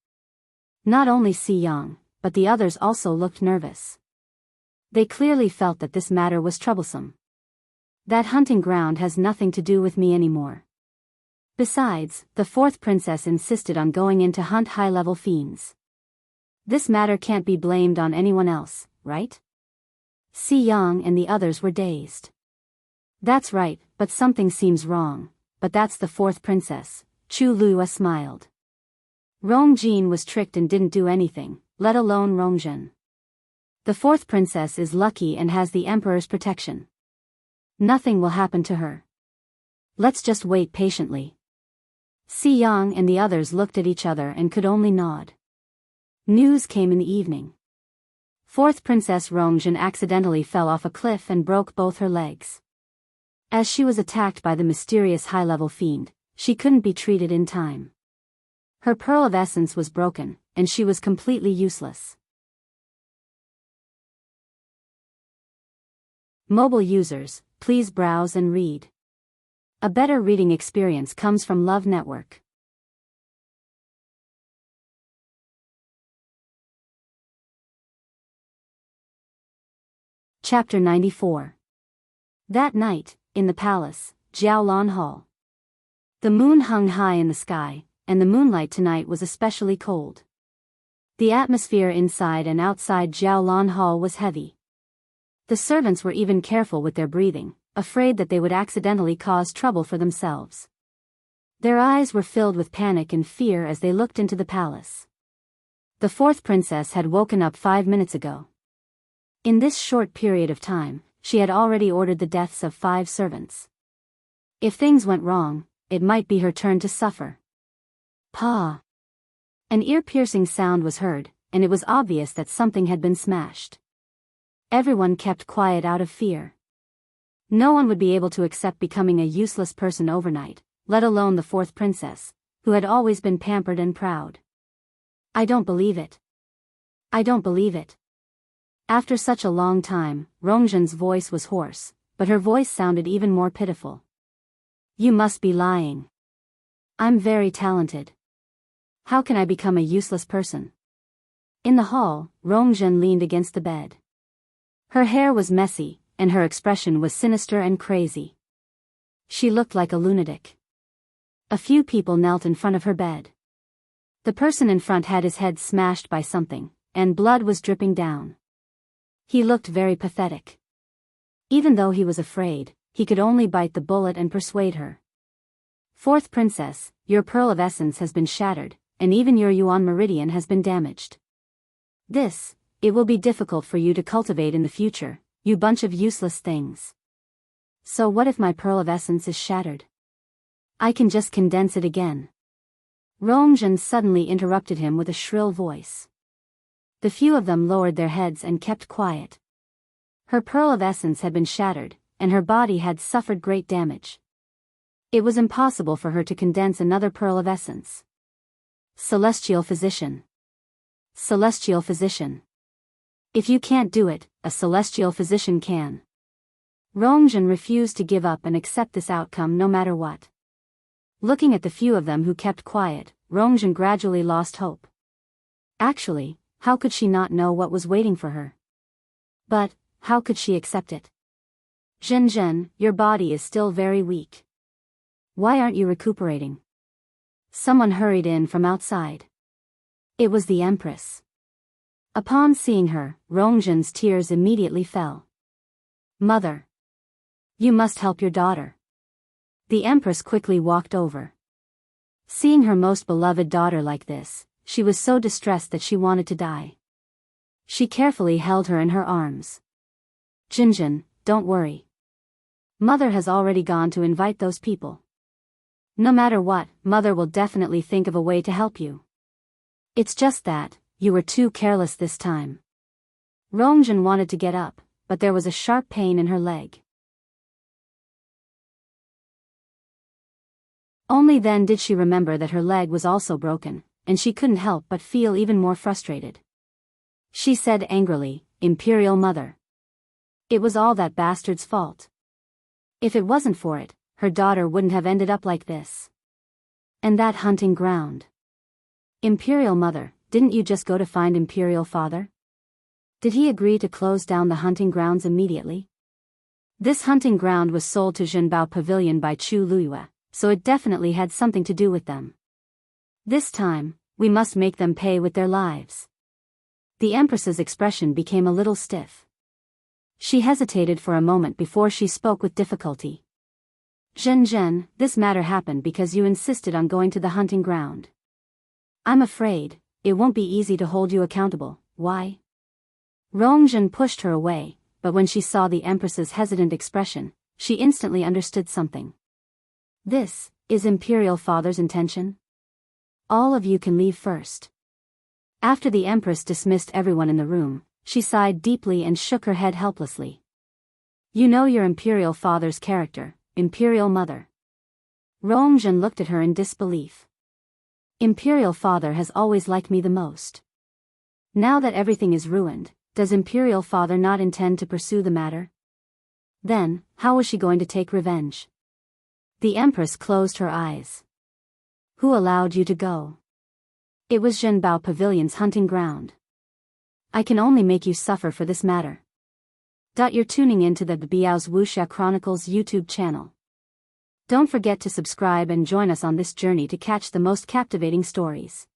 Not only Yang, but the others also looked nervous. They clearly felt that this matter was troublesome. That hunting ground has nothing to do with me anymore. Besides, the fourth princess insisted on going in to hunt high-level fiends. This matter can't be blamed on anyone else, right? Yang and the others were dazed. That's right, but something seems wrong. But that's the fourth princess. Chu Lua smiled. Rongjin was tricked and didn't do anything, let alone Rongjin. The fourth princess is lucky and has the emperor's protection. Nothing will happen to her. Let's just wait patiently. Yang and the others looked at each other and could only nod. News came in the evening. Fourth Princess Rongjin accidentally fell off a cliff and broke both her legs. As she was attacked by the mysterious high-level fiend, she couldn't be treated in time. Her pearl of essence was broken, and she was completely useless. Mobile users, please browse and read. A better reading experience comes from Love Network. Chapter 94. That night, in the palace, Jiaolan Hall. The moon hung high in the sky, and the moonlight tonight was especially cold. The atmosphere inside and outside Jiaolan Hall was heavy. The servants were even careful with their breathing, afraid that they would accidentally cause trouble for themselves. Their eyes were filled with panic and fear as they looked into the palace. The fourth princess had woken up 5 minutes ago. In this short period of time, she had already ordered the deaths of 5 servants. If things went wrong, it might be her turn to suffer. Pa! An ear-piercing sound was heard, and it was obvious that something had been smashed. Everyone kept quiet out of fear. No one would be able to accept becoming a useless person overnight, let alone the fourth princess, who had always been pampered and proud. I don't believe it. I don't believe it. After such a long time, Rongjin's voice was hoarse, but her voice sounded even more pitiful. You must be lying. I'm very talented. How can I become a useless person? In the hall, Rongjin leaned against the bed. Her hair was messy, and her expression was sinister and crazy. She looked like a lunatic. A few people knelt in front of her bed. The person in front had his head smashed by something, and blood was dripping down. He looked very pathetic. Even though he was afraid, he could only bite the bullet and persuade her. Fourth princess, your pearl of essence has been shattered, and even your Yuan meridian has been damaged. It will be difficult for you to cultivate in the future, you bunch of useless things. So what if my pearl of essence is shattered? I can just condense it again. Rongjin suddenly interrupted him with a shrill voice. The few of them lowered their heads and kept quiet. Her pearl of essence had been shattered, and her body had suffered great damage. It was impossible for her to condense another pearl of essence. Celestial Physician. Celestial Physician. If you can't do it, a celestial physician can. Rongjin refused to give up and accept this outcome no matter what. Looking at the few of them who kept quiet, Rongjin gradually lost hope. Actually, how could she not know what was waiting for her? But, how could she accept it? Zhen, your body is still very weak. Why aren't you recuperating? Someone hurried in from outside. It was the Empress. Upon seeing her, Rongjin's tears immediately fell. Mother! You must help your daughter. The Empress quickly walked over. Seeing her most beloved daughter like this, she was so distressed that she wanted to die. She carefully held her in her arms. Jinjin, don't worry. Mother has already gone to invite those people. No matter what, Mother will definitely think of a way to help you. It's just that, you were too careless this time. Rongjin wanted to get up, but there was a sharp pain in her leg. Only then did she remember that her leg was also broken, and she couldn't help but feel even more frustrated. She said angrily, "Imperial Mother. It was all that bastard's fault. If it wasn't for it, her daughter wouldn't have ended up like this. And that hunting ground. Imperial Mother, didn't you just go to find Imperial Father? Did he agree to close down the hunting grounds immediately?" This hunting ground was sold to Zhenbao Pavilion by Chu Luiyue, so it definitely had something to do with them. "This time, we must make them pay with their lives." The Empress's expression became a little stiff. She hesitated for a moment before she spoke with difficulty. "Zhen, this matter happened because you insisted on going to the hunting ground. I'm afraid it won't be easy to hold you accountable. Why?" Rongzhen pushed her away, but when she saw the Empress's hesitant expression, she instantly understood something. "This is Imperial Father's intention? All of you can leave first." After the Empress dismissed everyone in the room, she sighed deeply and shook her head helplessly. "You know your Imperial Father's character, Imperial Mother." Rongzhen looked at her in disbelief. "Imperial Father has always liked me the most. Now that everything is ruined, does Imperial Father not intend to pursue the matter? Then, how was she going to take revenge?" The Empress closed her eyes. "Who allowed you to go?" "It was Zhenbao Pavilion's hunting ground. I can only make you suffer for this matter." You're tuning into the Biyao's Wuxia Chronicles YouTube channel. Don't forget to subscribe and join us on this journey to catch the most captivating stories.